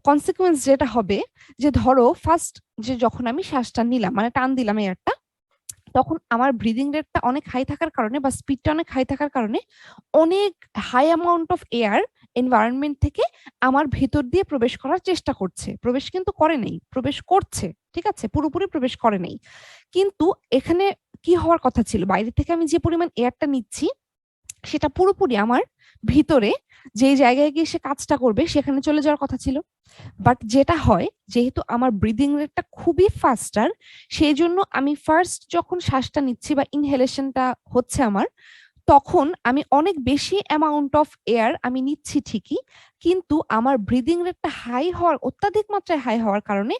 কনসিকুয়েন্স যেটা হবে, যে ধরো ফার্স্ট যে যখন আমি শ্বাসটা নিলাম, মানে টান দিলাম এয়ারটা, তখন আমার ব্রিদিং রেটটা অনেক হাই থাকার কারণে বা স্পিডটা অনেক হাই থাকার কারণে অনেক high amount of air environment থেকে আমার ভেতর দিয়ে প্রবেশ করার চেষ্টা করছে, প্রবেশ কিন্তু করে নেই, প্রবেশ করছে, ঠিক আছে, পুরোপুরি প্রবেশ করে নেই। কিন্তু এখানে কি হওয়ার কথা ছিল, বাইরে থেকে আমি যে পরিমাণ এয়ারটা নিচ্ছি, সেটা পুরোপুরি আমার ভিতরে যে জায়গায় গিয়ে সে কাজটা করবে সেখানে চলে যাওয়ার কথা ছিল। বাট যেটা হয়, যেহেতু আমার ব্রিদিং রেটটা খুবই ফাস্টার, সেই জন্য আমি ফার্স্ট যখন শ্বাসটা নিচ্ছি বা ইনহেলেশনটা হচ্ছে আমার, তখন আমি অনেক বেশি অ্যামাউন্ট অফ এয়ার আমি নিচ্ছি ঠিকই, কিন্তু আমার ব্রিদিং রেটটা হাই হওয়ার, অত্যাধিক মাত্রায় হাই হওয়ার কারণে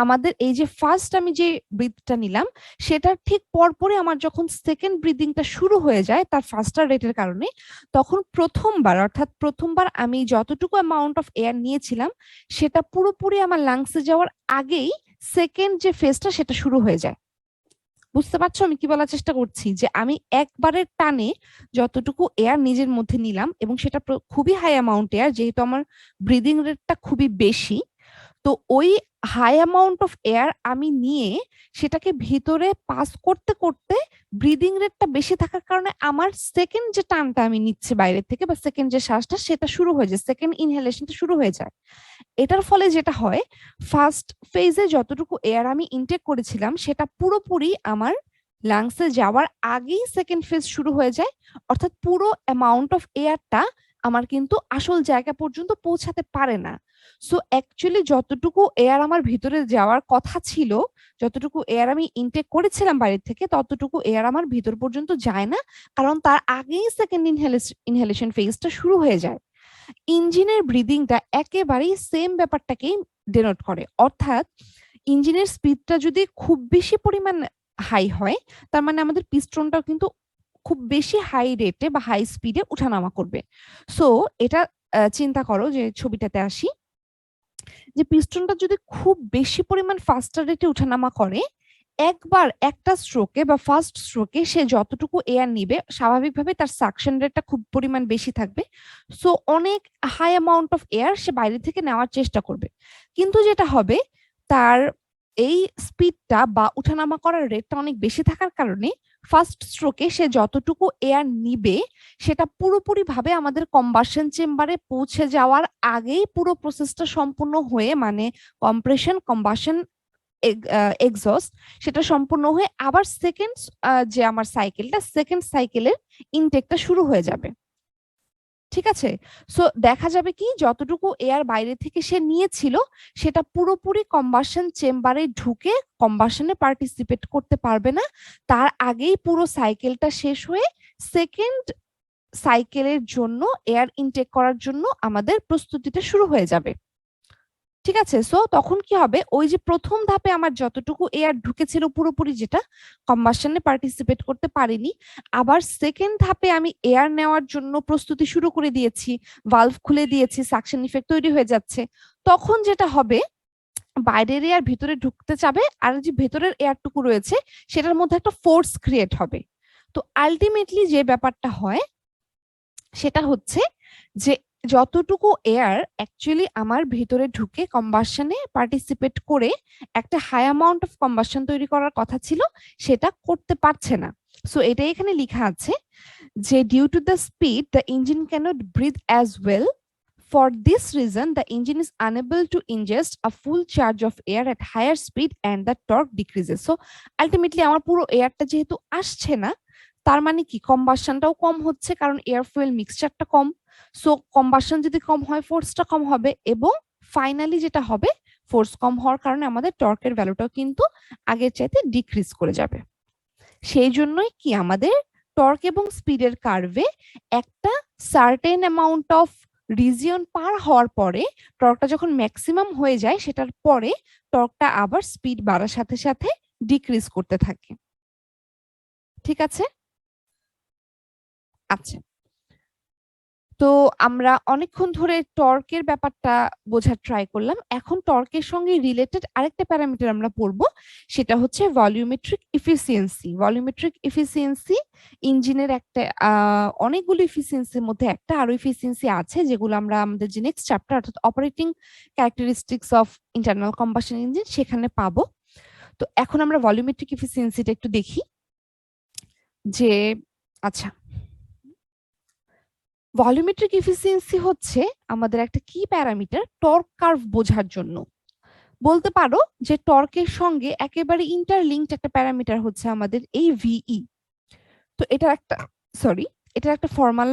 আমাদের এই যে ফার্স্ট আমি যে ব্রিথটা নিলাম সেটার ঠিক পরপরই আমার যখন সেকেন্ড ব্রিদিংটা শুরু হয়ে যায় তার ফাস্টার রেটের কারণে, তখন প্রথমবার আমি যতটুকু অ্যামাউন্ট অফ এয়ার নিয়েছিলাম সেটা পুরোপুরি আমার লাংসে যাওয়ার আগেই সেকেন্ড যে ফেজটা সেটা শুরু হয়ে যায়। বুঝতে পারছো আমি কি বলার চেষ্টা করছি? যে আমি একবারের টানে যতটুকু এয়ার নিজের মধ্যে নিলাম এবং সেটা খুবই হাই অ্যামাউন্ট এয়ার, যেহেতু আমার ব্রিদিং রেটটা খুবই বেশি, তো ওই হাই অ্যামাউন্ট অফ এয়ার আমি নিয়ে সেটাকে ভিতরে পাস করতে করতে ব্রিদিং রেটটা বেশি থাকার কারণে আমার সেকেন্ড যে টানটা আমি নিচ্ছি বাইরে থেকে বা সেকেন্ড যে শ্বাসটা সেটা শুরু হয়ে যায়, সেকেন্ড ইনহেলেশনটা শুরু হয়ে যায়। এটার ফলে যেটা হয়, ফার্স্ট ফেজে যতটুকু এয়ার আমি ইনটেক করেছিলাম সেটা পুরোপুরি আমার লাংসে যাওয়ার আগেই সেকেন্ড ফেজ শুরু হয়ে যায়, অর্থাৎ পুরো অ্যামাউন্ট অফ এয়ারটা আমার কিন্তু আসল জায়গা পর্যন্ত পৌঁছাতে পারে না। সো অ্যাকচুয়ালি যতটুকু এয়ার আমার ভিতরে যাওয়ার কথা ছিল, যতটুকু এয়ার আমি ইনটেক করেছিলাম বাইরে থেকে, ততটুকু এয়ার আমার ভিতর পর্যন্ত যায় না, কারণ তার আগেই সেকেন্ড ইনহেলেশন ফেজটা শুরু হয়ে যায়। ইঞ্জিনের ব্রিদিংটা একেবারেই সেম ব্যাপারটাকেই ডেনোট করে, অর্থাৎ ইঞ্জিনের স্পিডটা যদি খুব বেশি পরিমাণ হাই হয় তার মানে আমাদের পিস্টনটাও কিন্তু খুব বেশি হাই রেটে বা হাই স্পিডে উঠানামা করবে। সো এটা চিন্তা করো, যে ছবিটাতে আসি, যে পিস্টনটা যদি খুব বেশি পরিমাণ ফাস্টার রেটে উঠানামা করে, একবার একটা স্ট্রোকে বা ফার্স্ট স্ট্রোকে সে যতটুকু এয়ার নিবে স্বাভাবিকভাবে তার সাকশন রেটটা খুব পরিমাণ বেশি থাকবে, সো অনেক হাই অ্যামাউন্ট অফ এয়ার সে বাইরে থেকে নেওয়ার চেষ্টা করবে। কিন্তু যেটা হবে, তার এই স্পিডটা বা উঠানামা করার রেটটা অনেক বেশি থাকার কারণে ফার্স্ট স্ট্রোকে সে যতটুকু এয়ার নিবে সেটা পুরোপুরি ভাবে আমাদের কম্বাসন চেম্বারে পৌঁছে যাওয়ার আগেই পুরো প্রসেসটা সম্পূর্ণ হয়ে, মানে কম্প্রেশন, কম্বাসন, এক্সস্ট, সেটা সম্পূর্ণ হয়ে আবার সেকেন্ড যে আমার সাইকেলটা, সেকেন্ড সাইকেলের ইনটেকটা শুরু হয়ে যাবে। ঠিক আছে? সো দেখা যাবে কি, যতটুকু এয়ার বাইরে থেকে সে নিয়েছিল সেটা পুরোপুরি কম্বাসন চেম্বারে ঢুকে কম্বাসনে পার্টিসিপেট করতে পারবে না, তার আগেই পুরো সাইকেলটা শেষ হয়ে সেকেন্ড সাইকেলের জন্য এয়ার ইনটেক করার জন্য আমাদের প্রস্তুতিটা শুরু হয়ে যাবে। ঠিক আছে? সো তখন কি হবে, ওই যে প্রথম ধাপে আমার যতটুকু এয়ার ঢুকেছিল পুরোপুরি, যেটা কম্বাসনে পার্টিসিপেট করতে পারিনি, আবার সেকেন্ড ধাপে আমি এয়ার নেওয়ার জন্য প্রস্তুতি শুরু করে দিয়েছি, ভালভ খুলে দিয়েছি, সাকশন ইফেক্ট তৈরি হয়ে যাচ্ছে, তখন যেটা হবে, বাইরের এয়ার ভিতরে ঢুকতে চাবে আর যে ভেতরের এয়ারটুকু রয়েছে সেটার মধ্যে একটা ফোর্স ক্রিয়েট হবে। তো আলটিমেটলি যে ব্যাপারটা হয় সেটা হচ্ছে যে যতটুকু এয়ার অ্যাকচুয়ালি আমার ভিতরে ঢুকে কম্বাসনে পার্টিসিপেট করে একটা হাই অ্যামাউন্ট অফ কম্বাসন তৈরি করার কথা ছিল সেটা করতে পারছে না। সো এটাই এখানে লেখা আছে যে due to the speed the engine can't breathe as well. For this reason, the engine is unable to ingest a full charge of air at higher speed and the torque decreases. So ultimately আমার পুরো এয়ারটা যেহেতু আসছে না, তার মানে কি কম্বাসনটাও কম হচ্ছে, কারণ এয়ার ফুয়েল মিক্সচারটা কম। সো কম্বাসন যদি কম হয় ফোর্সটা কম হবে, এবং ফাইনালি যেটা হবে, ফোর্স কম হওয়ার কারণে আমাদের টর্কের ভ্যালুটাও কিন্তু আগের চাইতে ডিক্রিজ করে যাবে। সেই জন্যই কি আমাদের টর্ক এবং স্পিডের কার্ভে একটা সার্টেন অ্যামাউন্ট অফ রিজিয়ন পার হওয়ার পরে, টর্কটা যখন ম্যাক্সিমাম হয়ে যায় সেটার পরে টর্কটা আবার স্পিড বাড়ার সাথে সাথে ডিক্রিজ করতে থাকে। ঠিক আছে? আচ্ছা, তো আমরা অনেকক্ষণ ধরে টর্কের ব্যাপারটা বোঝার ট্রাই করলাম, এখন টর্কের সঙ্গে রিলেটেড আরেকটা প্যারামিটার আমরা পড়বো, সেটা হচ্ছে ভলিউমেট্রিক ইফিসিয়েন্সি। ভলিউমেট্রিক ইফিসিয়েন্সি ইঞ্জিনের একটা অনেকগুলো ইফিসিয়েন্সির মধ্যে একটা আরো ইফিসিয়েন্সি আছে, যেগুলো আমরা আমাদের যে নেক্সট চ্যাপ্টার অর্থাৎ operating characteristics of internal combustion engine সেখানে পাবো। তো এখন আমরা ভলিউমেট্রিক ইফিসিয়েন্সিটা একটু দেখি যে, আচ্ছা, ভলিউমেট্রিক এফিসিয়েন্সি হচ্ছে আমাদের একটা কি প্যারামিটার টর্ক কার্ভ বোঝার জন্য। বলতে পারো যে টর্কের সঙ্গে একেবারে ইন্টারলিঙ্কড একটা প্যারামিটার হচ্ছে আমাদের এই ভিই। তো এটার একটা ফর্মাল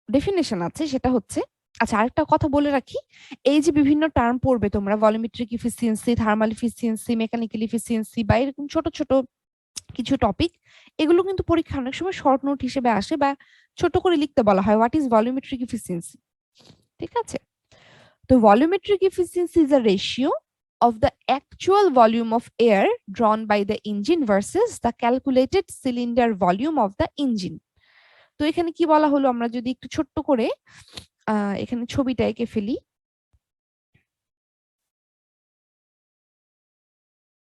ডেফিনেশন আছে, সেটা হচ্ছে, আচ্ছা আরেকটা কথা বলে রাখি, এই যে বিভিন্ন টার্ম পড়বে তোমরা, volumetric efficiency, thermal efficiency, mechanical efficiency বা এরকম ছোট ছোট কিছু টপিক, এগুলো কিন্তু পরীক্ষা অনেক সময় শর্ট নোট হিসেবে আসে বা ছোট করে লিখতে বলা হয়, হোয়াট ইজ ভলিউমেট্রিক এফিসিয়েন্সি। ঠিক আছে, তো volumetric efficiency is a ratio of the actual volume of air drawn by the engine versus the calculated cylinder volume of the engine। তো এখানে কি বলা হলো, আমরা যদি একটু ছোট্ট করে এখানে ছবিটা এঁকে ফেলি,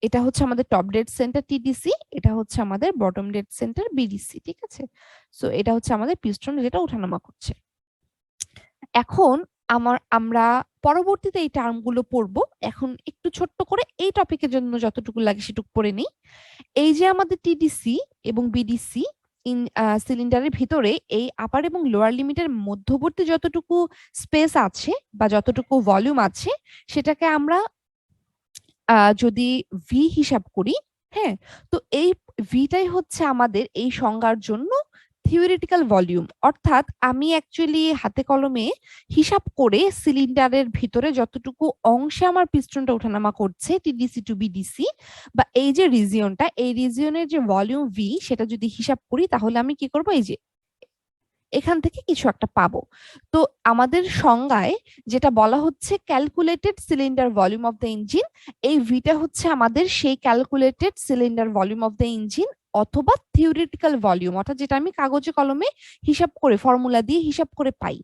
এটা হচ্ছে আমাদের টপ ডেড সেন্টার টিডিসি, এটা হচ্ছে আমাদের বটম ডেড সেন্টার বিডিসি। ঠিক আছে, সো এটা হচ্ছে আমাদের পিস্টন যেটা ওঠানামা করছে। এখন আমরা পরবর্তীতে এই টার্মগুলো পড়বো, এখন একটু ছোট্ট করে এই টপিকের জন্য যতটুকু লাগে সেটুকু পড়ে নিই। এই যে আমাদের টিডিসি এবং বিডিসি সিলিন্ডারের ভিতরে এই আপার এবং লোয়ার লিমিটের মধ্যবর্তী যতটুকু স্পেস আছে বা যতটুকু ভলিউম আছে, সেটাকে আমরা যদি ভি হিসাব করি, হ্যাঁ, তো এই ভিটাই হচ্ছে আমাদের এই সংজ্ঞার জন্য থিওরিটিক্যাল ভলিউম। অর্থাৎ আমি অ্যাকচুয়ালি হাতে কলমে হিসাব করে সিলিন্ডারের ভিতরে যতটুকু অংশে আমার পিস্টনটা ওঠানামা করছে টিডিসি টু বিডিসি, বা এই যে রিজিয়নটা, এই রিজিয়নের যে ভলিউম ভি সেটা যদি হিসাব করি, তাহলে আমি কি করব, এই যে এখান থেকে কিছু একটা পাবো। তো আমাদের সংজ্ঞায় যেটা বলা হচ্ছে calculated cylinder volume of the engine, এই ভিটা হচ্ছে আমাদের সেই calculated cylinder volume of the engine অথবা থিওরিটিক্যাল ভলিউম, অর্থাৎ যেটা আমি কাগজে কলমে হিসাব করে ফর্মুলা দিয়ে হিসাব করে পাই।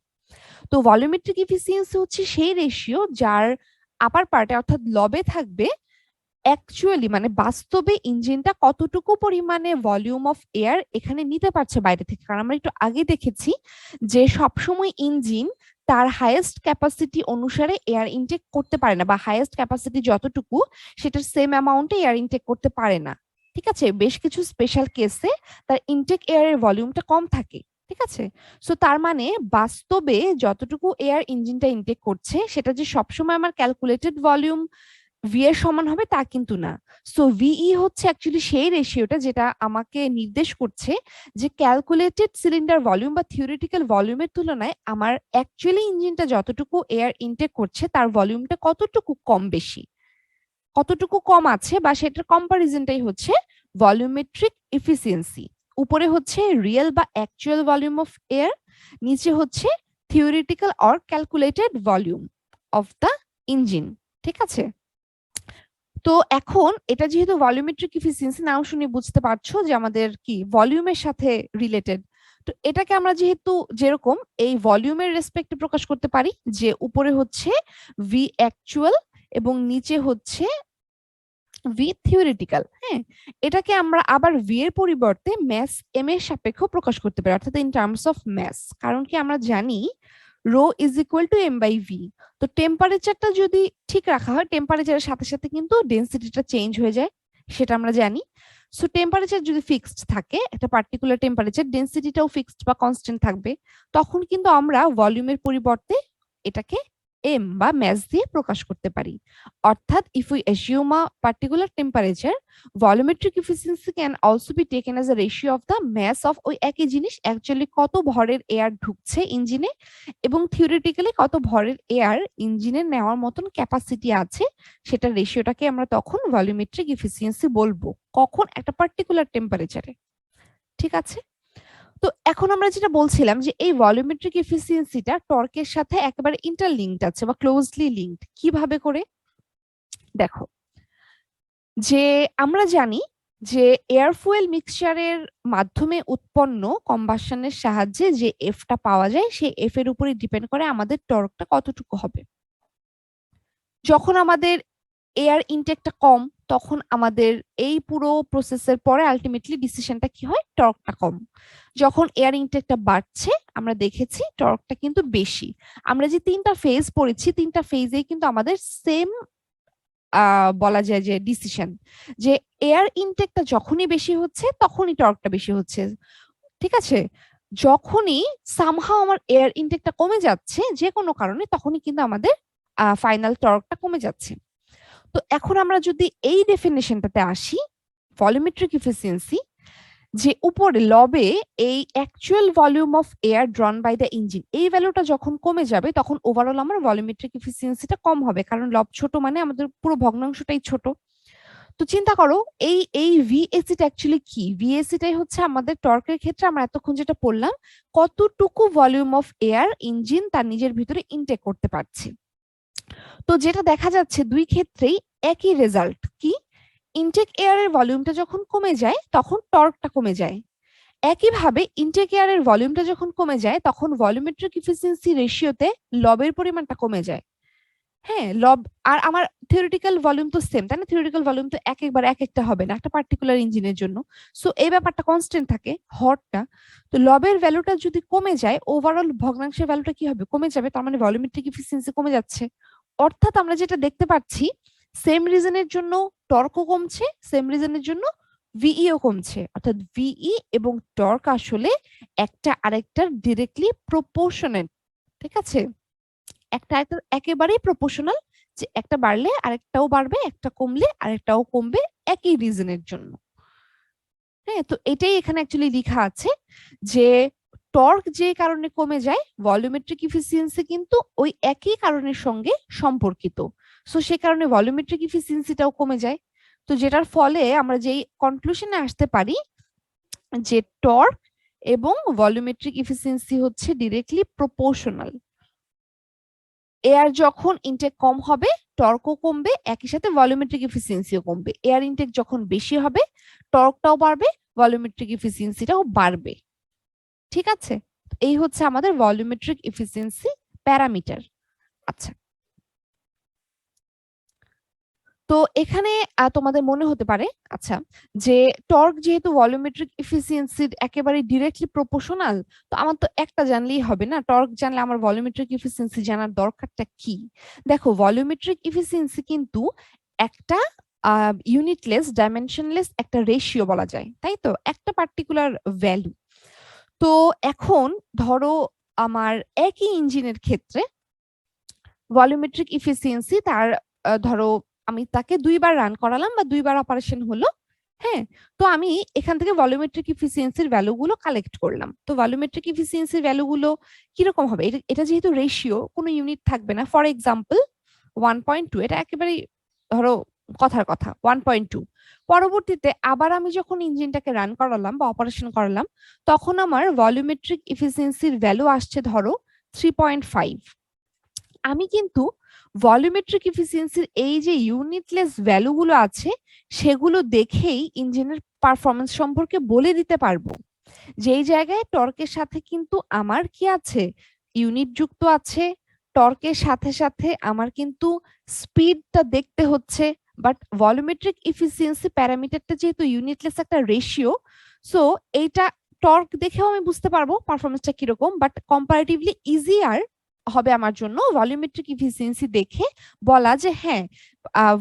তো ভলিউমেট্রিক এফিসিয়েন্সি হচ্ছে সেই রেশিও যার আপার পার্টে অর্থাৎ লবে থাকবে অ্যাকচুয়ালি মানে বাস্তবে ইঞ্জিনটা কতটুকু পরিমাণে ভলিউম অফ এয়ার এখানে নিতে পারছে বাইরে থেকে। কারণ আমরা একটু আগে দেখেছি যে সবসময় ইঞ্জিন তার হাইয়েস্ট ক্যাপাসিটি অনুসারে এয়ার ইনটেক করতে পারে না, বা হাইয়েস্ট ক্যাপাসিটি যতটুকু সেটার সেম অ্যামাউন্টে এয়ার ইনটেক করতে পারে না। ঠিক আছে, বেশ কিছু স্পেশাল কেসে তার ইনটেক এয়ারের ভলিউমটা কম থাকে। ঠিক আছে, সো তার মানে বাস্তবে যতটুকু এয়ার ইঞ্জিনটা ইনটেক করছে সেটা যে সবসময় আমার ক্যালকুলেটেড ভলিউম ভি এর সমান হবে তা কিন্তু না। সো ভিই হচ্ছে অ্যাকচুয়ালি সেই রেশিওটা যেটা আমাকে নির্দেশ করছে যে ক্যালকুলেটেড সিলিন্ডার ভলিউম বা থিওরিটিক্যাল ভলিউমের তুলনায় আমার অ্যাকচুয়ালি ইঞ্জিনটা যতটুকু এয়ার ইনটেক করছে তার ভলিউমটা কতটুকু কম বেশি, কতটুকু কম আছে, বা সেটার কম্পারিজনটাই হচ্ছে ভলিউমেট্রিক এফিসিয়েন্সি। উপরে হচ্ছে রিয়েল বা অ্যাকচুয়াল ভলিউম অফ এয়ার, নিচে হচ্ছে theoretical or calculated volume of the engine. ঠিক আছে, তো এখন এটা যেহেতু ভলিউমেট্রিক এফিসিয়েন্সি, নাম শুনে বুঝতে পারছো যে আমাদের কি ভলিউমের সাথে রিলেটেড। তো এটাকে আমরা যেহেতু যেরকম এই ভলিউমের রেসপেক্টে প্রকাশ করতে পারি, যে উপরে হচ্ছে ভি অ্যাকচুয়াল এবং নিচে হচ্ছে ভি থিওরিটিক্যাল। হ্যাঁ, এটাকে আমরা আবার ভি এর পরিবর্তে ম্যাস এম এর সাপেক্ষ প্রকাশ করতে পারি, অর্থাৎ ইন টার্মস অফ ম্যাস। কারণ কি আমরা জানি rho is equal to m by v. তো টেম্পারেচারটা যদি ঠিক রাখা হয়, টেম্পারেচারের সাথে সাথে কিন্তু ডেন্সিটিটা চেঞ্জ হয়ে যায়, সেটা আমরা জানি। সো টেম্পারেচার যদি ফিক্সড থাকে, একটা পার্টিকুলার টেম্পারেচার, ডেন্সিটিটাও ফিক্সড বা কনস্ট্যান্ট থাকবে, তখন কিন্তু আমরা ভলিউমের পরিবর্তে এটাকে এম বা ম্যাস দিয়ে প্রকাশ করতে পারি। অর্থাৎ if we assume a particular temperature, volumetric efficiency can also be taken as a ratio of the mass of ওই একই জিনিস অ্যাকচুয়ালি কত ভরের এয়ার ঢুকছে ইঞ্জিনে, এবং থিওরিটিক্যালি কত ভরের এয়ার ইঞ্জিনের নেওয়ার মতন ক্যাপাসিটি আছে, সেটার রেশিওটাকে আমরা তখন ভলিউমেট্রিক এফিসিয়েন্সি বলবো, কখন একটা পার্টিকুলার টেম্পারেচারে। ঠিক আছে, তো এখন আমরা যেটা বলছিলাম যে এই ভলিউমেট্রিক এফিসিয়েন্সিটা টর্কের সাথে একেবারে ইন্টারলিঙ্কড আছে বা ক্লোজলি লিঙ্কড। কিভাবে করে দেখো, যে আমরা জানি যে এয়ার ফুয়েল মিক্সচারের মাধ্যমে উৎপন্ন কম্বাসনের সাহায্যে যে এফটা পাওয়া যায়, সেই এফ এর উপরে ডিপেন্ড করে আমাদের টর্কটা কতটুকু হবে। যখন আমাদের এয়ার ইনটেকটা কম, তখন আমাদের এই পুরো প্রসেসের পরে আলটিমেটলি ডিসিশনটা কি হয়, টর্কটা কম। যখন এয়ার ইনটেকটা বাড়ছে, আমরা দেখেছি টর্কটা কিন্তু বেশি। আমরা যে তিনটা ফেজ পড়েছি, তিনটা ফেজেই কিন্তু আমাদের সেম বলা যায় যে ডিসিশন, যে এয়ার ইনটেকটা যখনই বেশি হচ্ছে তখনই টর্কটা বেশি হচ্ছে। ঠিক আছে, যখনই সামহাও আমার এয়ার ইনটেকটা কমে যাচ্ছে যে কোনো কারণে, তখনই কিন্তু আমাদের ফাইনাল টর্কটা কমে যাচ্ছে। তো এখন আমরা যদি এই ডেফিনেশনটাতে আসি, ভলিউমেট্রিক এফিসিয়েন্সি, যে উপরে লবে এই actual volume of air drawn by the engine, এই ভ্যালুটা যখন কমে যাবে তখন ওভারঅল আমার ভলিউমেট্রিক এফিসিয়েন্সিটা কম হবে, কারণ লব ছোট মানে আমাদের পুরো ভগ্নাংশটাই ছোট। তো চিন্তা করো এই ভিএসিটা অ্যাকচুয়ালি কি? ভিএসিটাই হচ্ছে আমাদের টর্কের ক্ষেত্রে আমরা এতক্ষণ যেটা পড়লাম, কতটুকু ভলিউম অফ এয়ার ইঞ্জিন তার নিজের ভিতরে ইনটেক করতে পারছে। তো যেটা দেখা যাচ্ছে দুই ক্ষেত্রেই একই রেজাল্ট কি, ইনটেক এয়ারের ভলিউমটা যখন কমে যায় তখন টর্কটা কমে যায়। একইভাবে ইনটেক এয়ারের ভলিউমটা যখন কমে যায় তখন ভলিউমেট্রিক এফিসিয়েন্সি রেশিওতে লবের পরিমাণটা কমে যায়। হ্যাঁ, লব আর আমার থিওরিটিক্যাল ভলিউম তো সেম, তাই না? থিওরিটিক্যাল ভলিউম তো একবার এক একটা হবে না একটা পার্টিকুলার ইঞ্জিনের জন্য। সো এই ব্যাপারটা কনস্ট্যান্ট থাকে হরটা। তো লবের ভ্যালুটা যদি কমে যায়, ওভারঅল ভগ্নাংশের ভ্যালুটা কি হবে? কমে যাবে, তার মানে ভলিউমেট্রিক এফিসিয়েন্সি কমে যাচ্ছে। অর্থাৎ আমরা যেটা দেখতে পাচ্ছি, সেম রিজনের জন্য টর্কও কমছে, সেম রিজনের জন্য ভিইও কমছে। অর্থাৎ ভিই এবং টর্ক আসলে একটা আরেকটার ডিরেক্টলি প্রপোর্শনেট। ঠিক আছে, একটা আরেকটার একেবারেই প্রপোর্শনাল, যে একটা বাড়লে আরেকটাও বাড়বে, একটা কমলে আরেকটাও কমবে, একই রিজনের জন্য। হ্যাঁ, তো এটাই এখানে অ্যাকচুয়ালি লেখা আছে যে টর্ক যে কারণে কমে যায়, ভলিউমেট্রিক এফিসিয়েন্সি কিন্তু ওই একই কারণের সঙ্গে সম্পর্কিত। সো সে কারণে ভলিউমেট্রিক এফিসিয়েন্সিটাও কমে যায়। তো যেটার ফলে আমরা যেই কনক্লুশনে আসতে পারি যে টর্ক এবং ভলিউমেট্রিক এফিসিয়েন্সি হচ্ছে ডিরেক্টলি প্রপোর্শনাল। এয়ার যখন ইনটেক কম হবে টর্কও কমবে, একই সাথে ভলিউমেট্রিক এফিসিয়েন্সিও কমবে। এয়ার ইনটেক যখন বেশি হবে টর্কটাও বাড়বে, ভলিউমেট্রিক এফিসিয়েন্সিটাও বাড়বে। ঠিক আছে, এই হচ্ছে আমাদের ভলিউমেট্রিক এফিসিয়েন্সি প্যারামিটার। আচ্ছা, তো এখানে তোমাদের মনে হতে পারে আচ্ছা যে টর্ক যেহেতু ভলিউমেট্রিক এফিসিয়েন্সির একেবারে ডিরেক্টলি প্রপোর্শনাল, তো আমার তো একটা জানলেই হবে না, টর্ক জানলে আমার ভলিউমেট্রিক এফিসিয়েন্সি জানার দরকারটা কি? দেখো, ভলিউমেট্রিক এফিসিয়েন্সি কিন্তু একটা ইউনিটলেস ডাইমেনশনলেস একটা রেশিও বলা যায়, তাই তো? একটা পার্টিকুলার ভ্যালু। তো এখন ধরো আমার একই ইঞ্জিনের ক্ষেত্রে ভলিউমেট্রিক এফিসিয়েন্সি তার ধরো আমি তাকে দুইবার রান করালাম বা দুইবার অপারেশন হলো। হ্যাঁ, তো আমি এখান থেকে ভলিউমেট্রিক এফিসিয়েন্সির ভ্যালুগুলো কালেক্ট করলাম। তো ভলিউমেট্রিক এফিসিয়েন্সির ভ্যালুগুলো কিরকম হবে? এটা যেহেতু রেশিও, কোনো ইউনিট থাকবে না। ফর এক্সাম্পল 1.2, এটা একেবারেই ধরো কথার কথা 1.2। পরবর্তীতে আবার আমি যখন ইঞ্জিনটাকে রান করালাম বা অপারেশন করালাম, তখন আমার ভলিউমেট্রিক এফিসিয়েন্সির ভ্যালু আসছে ধরো 3.5। আমি কিন্তু ভলিউমেট্রিক এফিসিয়েন্সির এই যে ইউনিটলেস ভ্যালুগুলো আছে সেগুলো দেখেই ইঞ্জিনের পারফরমেন্স সম্পর্কে বলে দিতে পারবো। যেই জায়গায় টর্কের সাথে কিন্তু আমার কি আছে, ইউনিট যুক্ত আছে, টর্কের সাথে সাথে আমার কিন্তু স্পিডটা দেখতে হচ্ছে। বাট ভলিউমেট্রিক এফিসিয়েন্সি প্যারামিটারটা যেহেতু ইউনিটলেস একটা রেশিও, সো এইটা টর্ক দেখেও আমি বুঝতে পারবো পারফরমেন্সটা কিরকম। বাট কম্পারেটিভলি ইজিয়ার হবে আমার জন্য ভলিউমেট্রিক এফিসিয়েন্সি দেখে বলা যে হ্যাঁ,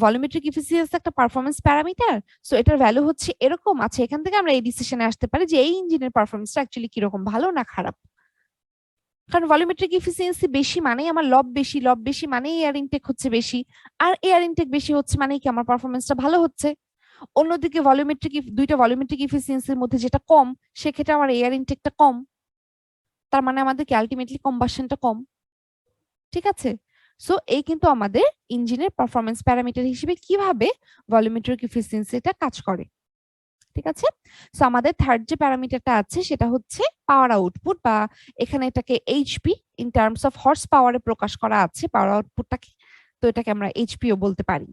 ভলিউমেট্রিক এফিসিয়েন্সি একটা পারফরমেন্স প্যারামিটার, সো এটার ভ্যালু হচ্ছে এরকম। আছে, এখান থেকে আমরা এই ডিসিশনে আসতে পারি যে এই ইঞ্জিনের পারফরমেন্সটা অ্যাকচুয়ালি কিরকম, ভালো না খারাপ। কারণ ভলিউমেট্রিক এফিসিয়েন্সি বেশি মানেই আমার লব বেশি, লব বেশি মানেই এয়ার ইনটেক হচ্ছে বেশি, আর এয়ার ইনটেক বেশি হচ্ছে মানেই কি আমার পারফরমেন্সটা ভালো হচ্ছে। অন্যদিকে দুইটা ভলিউমেট্রিক এফিসিয়েন্সির মধ্যে যেটা কম, সেক্ষেত্রে আমার এয়ার ইনটেকটা কম, তার মানে আমাদের কি আলটিমেটলি কম্বাসনটা কম। ঠিক আছে, সো এই কিন্তু আমাদের ইঞ্জিনের পারফরমেন্স প্যারামিটার হিসেবে কিভাবে ভলিউমেট্রিক এফিসিয়েন্সিটা কাজ করে। ঠিক আছে, সো আমাদের থার্ড যে প্যারামিটারটা আছে সেটা হচ্ছে পাওয়ার আউটপুট, বা এখানে এটাকে HP in terms of horse পাওয়ারে প্রকাশ করা আছে পাওয়ার আউটপুটটাকে। তো এটাকে আমরা এইচপিও বলতে পারি।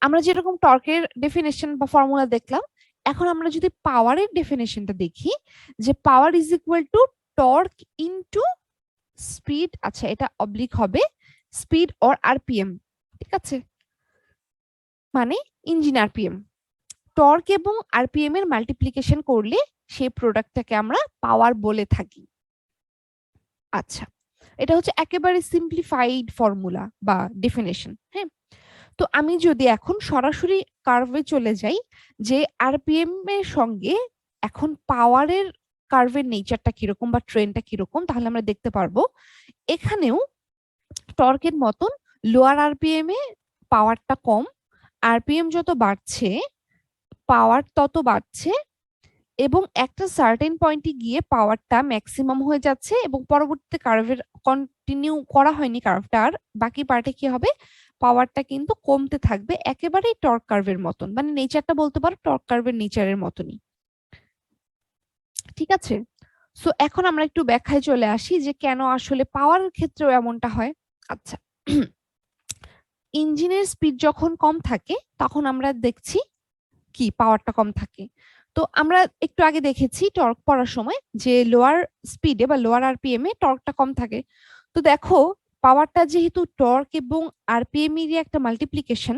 আমরা যেরকম টর্কের ডেফিনেশন বা ফর্মুলা দেখলাম, এখন আমরা যদি পাওয়ারের ডেফিনেশনটা দেখি, যে power is equal two torque into speed. আচ্ছা, এটা অবলিক হবে স্পিড অর আরপিএম। ঠিক আছে, মানে ইঞ্জিন আরপিএম। টর্ক এবং আরপিএম এর মাল্টিপ্লিকেশন করলে সেই প্রোডাক্টটাকে আমরা পাওয়ার বলে থাকি। আচ্ছা, এটা হচ্ছে একেবারে সিম্পলিফাইড ফর্মুলা বা ডেফিনেশন। হ্যাঁ, তো আমি যদি এখন সরাসরি কার্ভে চলে যাই যে আরপিএম এর সঙ্গে এখন পাওয়ারের কার্ভের নেচারটা কিরকম বা ট্রেনটা কিরকম, তাহলে আমরা দেখতে পারবো এখানেও টর্কের মতন লোয়ার আরপিএম এ পাওয়ারটা কম, আরপিএম যত বাড়ছে পাওয়ার তত বাড়ছে, এবং একটা সার্টেন পয়েন্টে গিয়ে পাওয়ারটা ম্যাক্সিমাম হয়ে যাচ্ছে এবং পরবর্তীতে কার্ভের কন্টিনিউ করা হয়নি কার্ভটা, আর বাকি পার্টে কি হবে, পাওয়ারটা কিন্তু কমতে থাকবে, একেবারেই টর্ক কার্ভের মতন, মানে নেচারটা বলতে পারো টর্ক কার্ভের নেচারের মতনই। ঠিক আছে, সো এখন আমরা একটু ব্যাখ্যায় চলে আসি যে কেন আসলে পাওয়ারের ক্ষেত্রেও এমনটা হয়। আচ্ছা, ইঞ্জিনের স্পিড যখন কম থাকে তখন আমরা দেখছি কি পাওয়ারটা কম থাকে। তো আমরা একটু আগে দেখেছি টর্ক পড়ার সময় যে লোয়ার স্পিডে বা লোয়ার আরপিএম এ টর্কটা কম থাকে। তো দেখো পাওয়ারটা যেহেতু টর্ক এবং আরপিএম এর একটা মাল্টিপ্লিকেশন,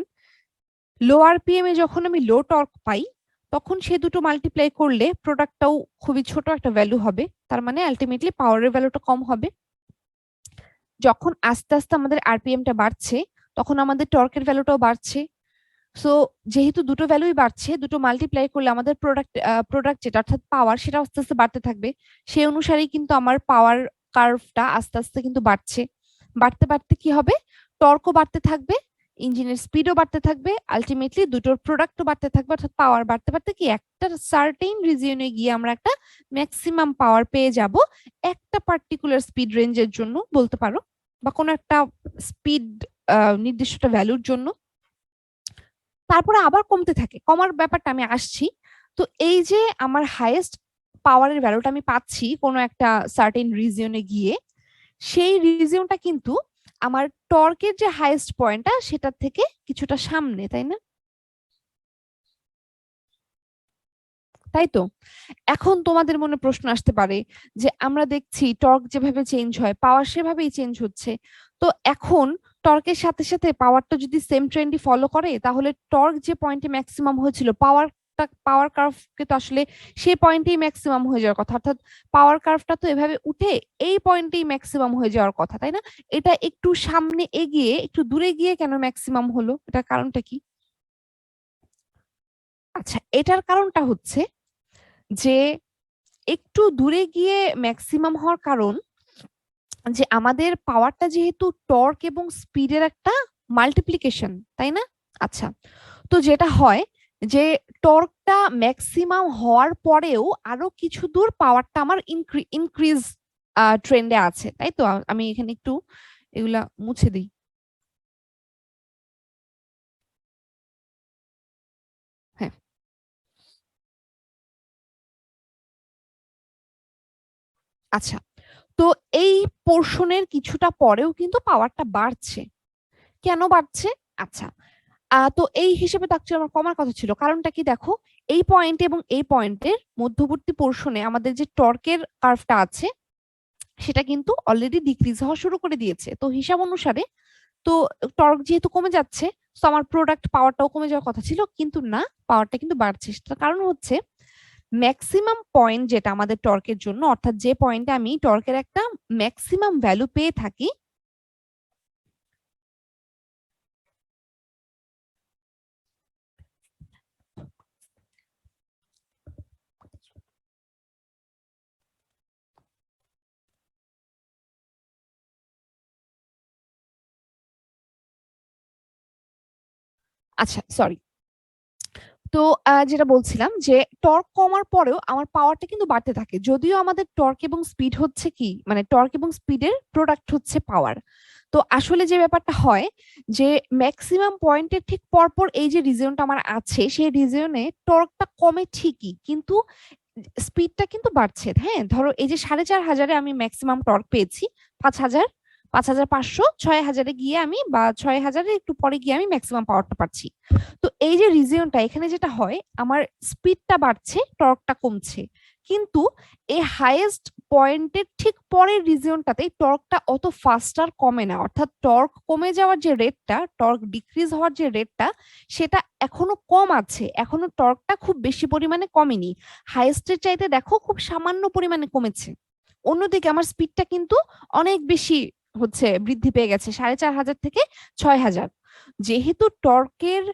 লো আরপিএম এ যখন আমি লো টর্ক পাই তখন সে দুটো মাল্টিপ্লাই করলে প্রোডাক্টটাও খুবই ছোট একটা ভ্যালু হবে, তার মানে আলটিমেটলি পাওয়ারের ভ্যালুটা কম হবে। যখন আস্তে আস্তে আমাদের আরপিএমটা বাড়ছে তখন আমাদের টর্কের ভ্যালুটাও বাড়ছে। সো যেহেতু দুটো ভ্যালুই বাড়ছে, দুটো মাল্টিপ্লাই করলে আমাদের প্রোডাক্ট যেটা অর্থাৎ পাওয়ার সেটা আস্তে আস্তে বাড়তে থাকবে। সেই অনুসারেই কিন্তু আমার পাওয়ার কার্ভটা আস্তে আস্তে কিন্তু বাড়ছে। বাড়তে বাড়তে কি হবে, টর্কও বাড়তে থাকবে, ইঞ্জিনের স্পিডও বাড়তে থাকবে, আলটিমেটলি দুটোর প্রোডাক্টও বাড়তে থাকবে, অর্থাৎ পাওয়ার বাড়তে বাড়তে কি একটা সার্টেন রিজিয়নে গিয়ে আমরা একটা ম্যাক্সিমাম পাওয়ার পেয়ে যাব একটা পার্টিকুলার স্পিড রেঞ্জের জন্য বলতে পারো, বা কোনো একটা স্পিড নির্দিষ্ট ভ্যালুর জন্য। তারপরে আবার কমতে থাকে, কমার ব্যাপারটা আমি আসছি। তো এই যে আমার হাইয়েস্ট পাওয়ারের ভ্যালুটা আমি পাচ্ছি কোনো একটা সার্টেন রিজিয়নে গিয়ে, সেই রিজিয়নটা কিন্তু আমার টর্কের যে হাইয়েস্ট পয়েন্টটা সেটা থেকে কিছুটা সামনে, তাই না? তাই তো। এখন তোমাদের মনে প্রশ্ন আসতে পারে যে আমরা দেখছি টর্ক যেভাবে চেঞ্জ হয় পাওয়ার সেভাবেই চেঞ্জ হচ্ছে, তো এখন টর্কের সাথে সাথে পাওয়ারটা যদি সেম ট্রেন্ডই ফলো করে তাহলে টর্ক যে পয়েন্টে ম্যাক্সিমাম হয়েছিল পাওয়ার কার্ভকে তো আসলে সেই পয়েন্টেই ম্যাক্সিমাম হয়ে যাওয়ার কথা, অর্থাৎ পাওয়ার কার্ভটা তো এভাবে উঠে এই পয়েন্টেই ম্যাক্সিমাম হয়ে যাওয়ার কথা, তাই না? এটা একটু সামনে এগিয়ে একটু দূরে গিয়ে কেন ম্যাক্সিমাম হলো, এটার কারণটা কি? আচ্ছা, এটার কারণটা হচ্ছে যে একটু দূরে গিয়ে ম্যাক্সিমাম হওয়ার কারণ যে আমাদের পাওয়ারটা যেহেতু টর্ক এবং স্পিডের একটা মাল্টিপ্লিকেশন, তাই না? আচ্ছা, তো যেটা হয় যে টর্কটা ম্যাক্সিমাম হওয়ার পরেও আরো কিছু দূর পাওয়ারটা আমার ইনক্রিজ ট্রেন্ডে আছে, তাই তো। আমি এখানে একটু এগুলা মুছে দিই। হ্যাঁ, আচ্ছা, তো এই পোর্শনের কিছুটা পরেও কিন্তু পাওয়ারটা বাড়ছে। কেন বাড়ছে? আচ্ছা, তো এই হিসেবে তো অ্যাকচুয়ালি আমার কমার কথা ছিল, কারণটা কি দেখো, এই পয়েন্ট এবং এই পয়েন্টের মধ্যবর্তী পোর্শনে আমাদের যে টর্কের কার্ভটা আছে সেটা কিন্তু অলরেডি ডিক্রিজ হওয়া শুরু করে দিয়েছে। তো হিসাব অনুসারে তো টর্ক যেহেতু কমে যাচ্ছে, তো আমার প্রোডাক্ট পাওয়ারটাও কমে যাওয়ার কথা ছিল, কিন্তু না, পাওয়ারটা কিন্তু বাড়ছে। সেটার কারণ হচ্ছে ম্যাক্সিমাম পয়েন্ট যেটা আমাদের টর্কের জন্য, অর্থাৎ যে পয়েন্টে আমি টর্কের একটা ম্যাক্সিমাম ভ্যালু পেয়ে থাকি, আচ্ছা সরি, তো যেটা বলছিলাম যে টর্ক কমার পরেও আমার পাওয়ারটা কিন্তু বাড়তে থাকে, যদিও আমাদের টর্ক এবং স্পিড হচ্ছে কি, মানে টর্ক এবং স্পিডের প্রোডাক্ট হচ্ছে পাওয়ার। তো আসলে যে ব্যাপারটা হয় যে ম্যাক্সিমাম পয়েন্টের ঠিক পরপর এই যে রিজিয়নটা আমার আছে সেই রিজিয়নে টর্কটা কমে ঠিকই, কিন্তু স্পিডটা কিন্তু বাড়ছে। হ্যাঁ, ধরো এই যে 4500 আমি ম্যাক্সিমাম টর্ক পেয়েছি, 5000, 5500, 6000-এ গিয়ে আমি, বা 6000-এর একটু পরে গিয়ে আমি ম্যাক্সিমাম পাওয়ারটা পাচ্ছি। তো এই যে রিজিয়নটা এখানে যেটা হয়, আমার স্পিডটা বাড়ছে টর্কটা কমছে, কিন্তু এই হাইয়েস্ট পয়েন্টের ঠিক পরের রিজিয়নটাতে টর্কটা অত ফাস্টার কমে না, অর্থাৎ টর্ক কমে যাওয়ার যে রেটটা, টর্ক ডিক্রিজ হওয়ার যে রেটটা, সেটা এখনো কম আছে, এখনো টর্কটা খুব বেশি পরিমাণে কমেনি। হাইয়েস্টের চাইতে দেখো খুব সামান্য পরিমাণে কমেছে। অন্যদিকে আমার স্পিডটা কিন্তু অনেক বেশি হচ্ছে বৃদ্ধি পেয়ে গেছে, 4500 থেকে 6000। যেহেতু টর্কের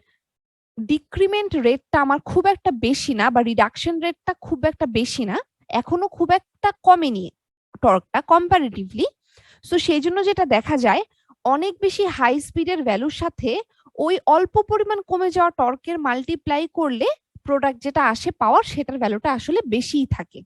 ডিক্রিমেন্ট রেটটা আমার খুব একটা বেশি না, বা রিডাকশন রেটটা খুব একটা বেশি না, এখনো খুব একটা কমেনি টর্কটা কম্পারেটিভলি। সো সেই জন্য যেটা দেখা যায়, অনেক বেশি হাই স্পিডের ভ্যালুর সাথে ওই অল্প পরিমাণ কমে যাওয়া টর্কের মাল্টিপ্লাই করলে প্রোডাক্ট যেটা আসে পাওয়ার সেটার ভ্যালুটা আসলে বেশিই থাকে।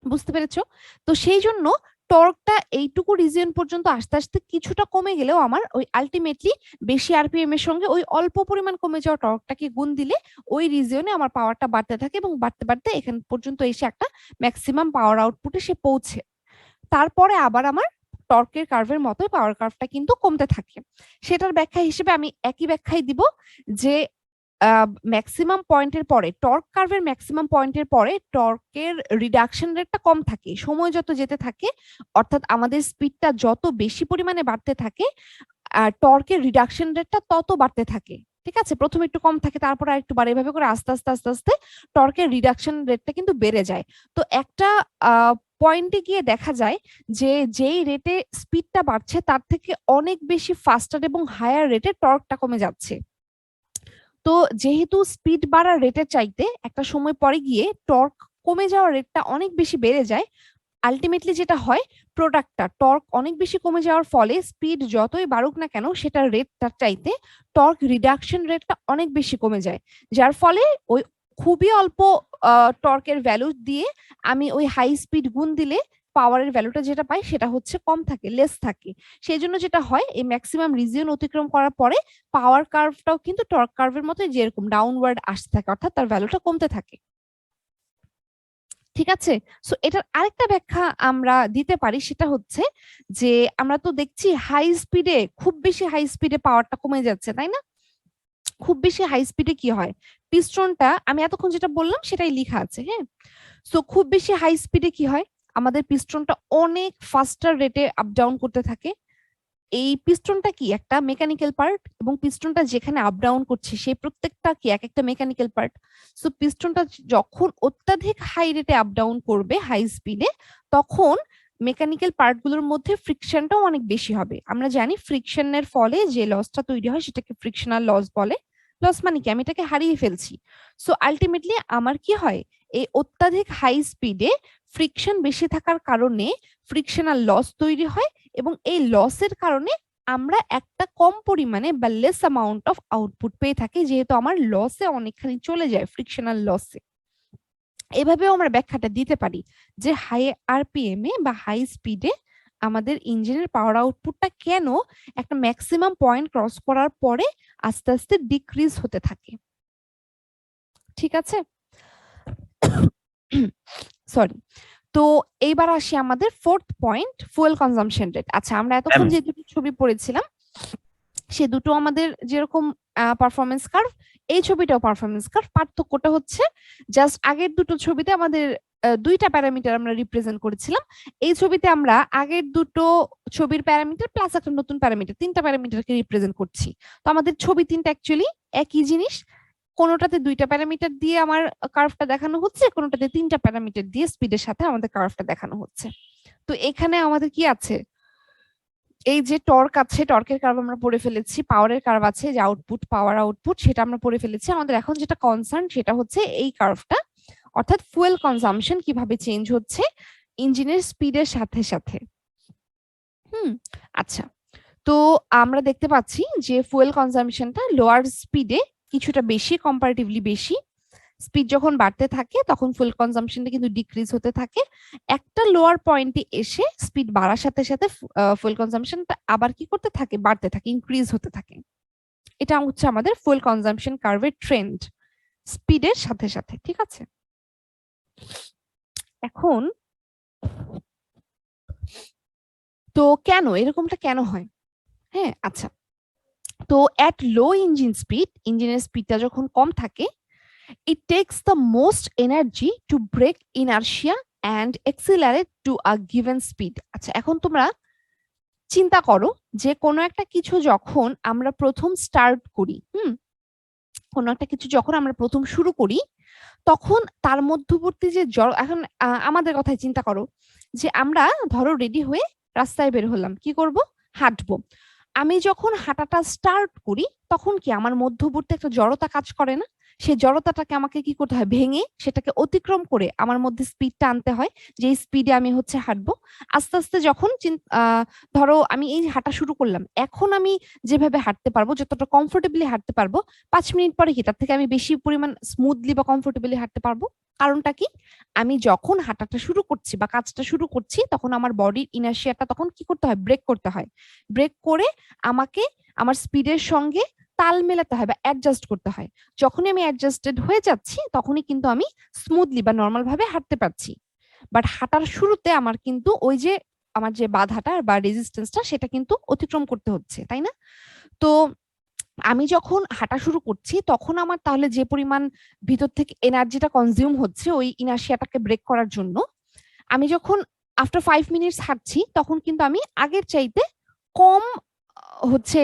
বুঝতে পেরেছো? তো সেই জন্য টর্কটা এইটুকু রিজিয়ন পর্যন্ত আস্তে আস্তে কিছুটা কমে গেলেও আমার ওই আলটিমেটলি বেশি আরপিএম এর সঙ্গে ওই অল্প পরিমাণ কমে যাওয়া টর্কটাকে গুণ দিলে ওই রিজিয়নে আমার পাওয়ারটা বাড়তে থাকে এবং বাড়তে বাড়তে এখান পর্যন্ত এসে একটা ম্যাক্সিমাম পাওয়ার আউটপুটে সে পৌঁছে। তারপরে আবার আমার টর্কের কার্ভের মতোই পাওয়ার কার্ভটা কিন্তু কমতে থাকে। সেটার ব্যাখ্যা হিসেবে আমি একই ব্যাখ্যাই দিব যে ম্যাক্সিমাম পয়েন্টের পরে টর্ক কার্ভের ম্যাক্সিমাম পয়েন্টের পরে টর্কের রিডাকশন রেটটা কম থাকে, সময় যত যেতে থাকে অর্থাৎ আমাদের স্পিডটা যত বেশি পরিমাণে বাড়তে থাকে টর্কের রিডাকশন রেটটা তত বাড়তে থাকে। ঠিক আছে, প্রথমে একটু কম থাকে তারপর আর একটু বাড়ে, এভাবে করে আস্তে আস্তে আস্তে আস্তে টর্কের রিডাকশন রেটটা কিন্তু বেড়ে যায়। তো একটা পয়েন্টে গিয়ে দেখা যায় যে যেই রেটে স্পিডটা বাড়ছে তার থেকে অনেক বেশি ফাস্টার এবং হায়ার রেটে টর্কটা কমে যাচ্ছে। তো যেহেতু স্পিড বাড়ার রেটের চাইতে একটা সময় পরে গিয়ে টর্ক কমে যাওয়ার রেটটা অনেক বেশি বেড়ে যায়, আলটিমেটলি যেটা হয় প্রোডাক্টটা টর্ক অনেক বেশি কমে যাওয়ার ফলে স্পিড যতই বাড়ুক না কেন সেটার রেটটার চাইতে টর্ক রিডাকশন রেটটা অনেক বেশি কমে যায়, যার ফলে ওই খুবই অল্প টর্কের ভ্যালু দিয়ে আমি ওই হাই স্পিড গুণ দিলে পাওয়ারের ভ্যালুটা যেটা পাই সেটা হচ্ছে কম থাকে, লেস থাকে। সেই জন্য যেটা হয় এই ম্যাক্সিমাম রিজিয়ন অতিক্রম করার পরে পাওয়ার কার্ভটাও কিন্তু টর্ক কার্ভের মতো যেরকম ডাউনওয়ার্ড আসতে থাকে, অর্থাৎ তার ভ্যালুটা কমতে থাকে। ঠিক আছে, সো এটার আরেকটা ব্যাখ্যা আমরা দিতে পারি, সেটা হচ্ছে যে আমরা তো দেখছি হাই স্পিডে, খুব বেশি হাই স্পিডে পাওয়ারটা কমে যাচ্ছে, তাই না? খুব বেশি হাই স্পিডে কি হয়, পিস্টনটা আমি এতক্ষণ যেটা বললাম সেটাই লেখা আছে, হ্যাঁ। সো খুব বেশি হাই স্পিডে কি হয়, আমাদের পিস্টনটা অনেক ফাস্টার রেটে আপ ডাউন করতে থাকে। এই পিস্টনটা কি একটা মেকানিক্যাল পার্ট, এবং পিস্টনটা যেখানে আপ ডাউন করছে সেই প্রত্যেকটা কি এক একটা মেকানিক্যাল পার্ট। সো পিস্টনটা যখন অত্যাধিক হাই রেটে আপ ডাউন করবে হাই স্পিডে, তখন মেকানিক্যাল পার্টগুলোর মধ্যে ফ্রিকশনটাও অনেক বেশি হবে। আমরা জানি ফ্রিকশনের ফলে যে লসটা তৈরি হয় সেটাকে ফ্রিকশনাল লস বলে। লস মানে কি, আমি এটাকে হারিয়ে ফেলছি। সো আলটিমেটলি আমার কি হয়, এই অত্যাধিক হাই স্পিডে ফ্রিকশন বেশি থাকার কারণে ফ্রিকশনাল লস তৈরি হয়, এবং এই লসের কারণে আমরা একটা কম পরিমাণে বা লেস অ্যামাউন্ট অফ আউটপুট পেয়ে থাকি, যেহেতু আমার লসে অনেকখানি চলে যায় ফ্রিকশনাল লসে। এভাবেও আমরা ব্যাখ্যাটা দিতে পারি যে হাই আরপিএম এ বা হাই স্পিডে আমাদের ইঞ্জিনের পাওয়ার আউটপুটটা কেন একটা ম্যাক্সিমাম পয়েন্ট ক্রস করার পরে আস্তে আস্তে ডিক্রিজ হতে থাকে। ঠিক আছে, সরি। তো এইবার আসি আমাদের fourth point, fuel consumption rate. আচ্ছা, আমরা এতক্ষণ যে দুটো ছবি পড়েছিলাম সে দুটো আমাদের যেরকম পারফরমেন্স কার্ভ, এই ছবিটাও পারফরমেন্স কার্ভ। পার্থক্যটা হচ্ছে জাস্ট আগের দুটো ছবিতে আমাদের দুইটা প্যারামিটার আমরা রিপ্রেজেন্ট করেছিলাম, এই ছবিতে আমরা আগের দুটো ছবির প্যারামিটার প্লাস একটা নতুন প্যারামিটার, তিনটা প্যারামিটারকে রিপ্রেজেন্ট করছি। তো আমাদের ছবি তিনটা অ্যাকচুয়ালি একই জিনিস, কোনোটাতে দুইটা প্যারামিটার দিয়ে আমার কার্ভটা দেখানো হচ্ছে, কোনোটাতে তিনটা প্যারামিটার দিয়ে স্পিডের সাথে আমাদের কার্ভটা দেখানো হচ্ছে। তো এখানে আমাদের কি আছে, এই যে টর্ক আছে, টর্কের কার্ভ আমরা পড়ে ফেলেছি, পাওয়ারের কার্ভ আছে যে আউটপুট পাওয়ার আউটপুট, সেটা আমরা পড়ে ফেলেছি। আমাদের এখন যেটা কনসার্ন সেটা হচ্ছে এই কার্ভটা, অর্থাৎ ফুয়েল কনজাম্পশন কিভাবে চেঞ্জ হচ্ছে ইঞ্জিনের স্পিডের সাথে সাথে। আচ্ছা, তো আমরা দেখতে পাচ্ছি যে ফুয়েল কনজাম্পশনটা লোয়ার স্পিডে কিছুটা বেশি, কম্পারেটিভলি বেশি। স্পিড যখন বাড়তে থাকে তখন ফুয়েল কনজাম্পশনটা কিন্তু ডিক্রিজ হতে থাকে। একটা লোয়ার পয়েন্টে এসে স্পিড বাড়ার সাথে সাথে ফুয়েল কনজাম্পশনটা আবার কি করতে থাকে, বাড়তে থাকে, ইনক্রিজ হতে থাকে। এটা হচ্ছে আমাদের ফুয়েল কনজাম্পশন কার্ভের ট্রেন্ড স্পিডের সাথে সাথে। ঠিক আছে, এখন তো কেন এরকমটা কেন হয়, হ্যাঁ আচ্ছা, তো অ্যাট লো ইঞ্জিন স্পিড, ইঞ্জিনের স্পিডটা যখন কম থাকে, it takes the most energy to break inertia and accelerate to a given speed. আচ্ছা, এখন তোমরা চিন্তা করো যে কোনো একটা কিছু যখন আমরা প্রথম স্টার্ট করি, কোনো একটা কিছু যখন আমরা প্রথম শুরু করি, তখন তার মধ্যবর্তী যে এখন আমাদের কথাই চিন্তা করো যে আমরা ধরো রেডি হয়ে রাস্তায় বের হলাম, কি করব, হাঁটবো। আমি যখন হাঁটাটা স্টার্ট করি তখন কি আমার মধ্যবর্তী একটা জড়তা কাজ করে না, সেই জড়তাটাকে আমাকে কি করতে হয়, ভেঙে সেটাকে অতিক্রম করে আমার মধ্যে স্পিডটা আনতে হয়, যে স্পিডে আমি হচ্ছে হাঁটবো। আস্তে আস্তে যখন ধরো আমি এই হাঁটা শুরু করলাম, এখন আমি যেভাবে হাঁটতে পারবো, যতটা কমফোর্টেবলি হাঁটতে পারবো, 5 মিনিট পরে কি তার থেকে আমি বেশি পরিমাণ স্মুথলি বা কমফোর্টেবলি হাঁটতে পারবো? কারণটা কি, আমি যখন হাঁটাটা শুরু করছি বা কাজটা শুরু করছি তখন আমার বডির ইনার্শিয়াটা তখন কি করতে হয়, ব্রেক করতে হয়। ব্রেক করে আমাকে আমার স্পিডের সঙ্গে তাল মেলাতে হয় বা অ্যাডজাস্ট করতে হয়। যখনই আমি অ্যাডজাস্টেড হয়ে যাচ্ছি তখনই কিন্তু আমি স্মুথলি বা নর্মাল ভাবে হাঁটতে পারছি। বাট হাঁটার শুরুতে আমার কিন্তু ওই যে আমার যে বাধাটা বা রেজিস্ট্যান্সটা সেটা কিন্তু অতিক্রম করতে হচ্ছে, তাই না? তো আমি যখন হাঁটা শুরু করছি তখন আমার তাহলে যে পরিমাণ ভিতর থেকে এনার্জিটা কনজিউম হচ্ছে ওই ইনার্শিয়াটাকে ব্রেক করার জন্য, আমি যখন আফটার 5 মিনিটস হাঁটছি তখন কিন্তু আমি আগের চাইতে কম হচ্ছে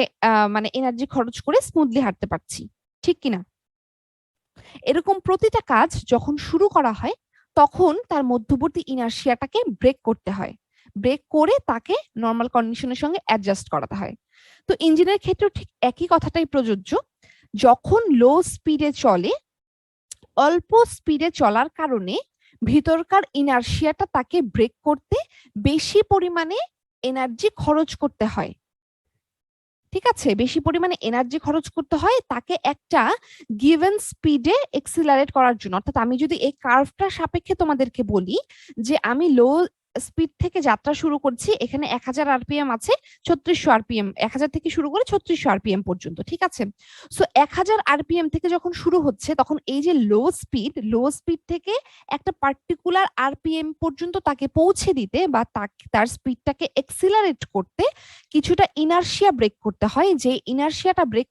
মানে এনার্জি খরচ করে স্মুথলি হাঁটতে পারছি, ঠিক কিনা? এরকম প্রতিটা কাজ যখন শুরু করা হয় তখন তার মধ্যবর্তী ইনার্শিয়াটাকে ব্রেক করতে হয়, ব্রেক করে তাকে নর্মাল কন্ডিশনের সঙ্গে অ্যাডজাস্ট করাতে হয়। তো ইঞ্জিনের ক্ষেত্রেও ঠিক একই কথাটাই প্রযোজ্য। যখন লো স্পিডে চলে, অল্প স্পিডে চলার কারণে ভিতরকার ইনার্শিয়াটা তাকে ব্রেক করতে বেশি পরিমাণে এনার্জি খরচ করতে হয়। ঠিক আছে, বেশি পরিমাণে এনার্জি খরচ করতে হয় তাকে একটা গিভেন স্পিডে এক্সিলারেট করার জন্য। অর্থাৎ আমি যদি এই কার্ভটার সাপেক্ষে তোমাদেরকে বলি যে আমি লো স্পিড থেকে যাত্রা শুরু করছি, এখানে 1000 আরপিএম আছে, 3600 আরপিএম, 1000 থেকে শুরু করে 3600 আরপিএম পর্যন্ত, ঠিক আছে? সো 1000 আরপিএম থেকে যখন শুরু হচ্ছে তখন এই যে লো স্পিড থেকে একটা পার্টিকুলার আরপিএম পর্যন্ত তাকে পৌঁছে দিতে বা তার স্পিডটাকে এক্সিলারেট করতে কিছুটা ইনার্শিয়া ব্রেক করতে হয়, যে ইনার্শিয়াটা ব্রেক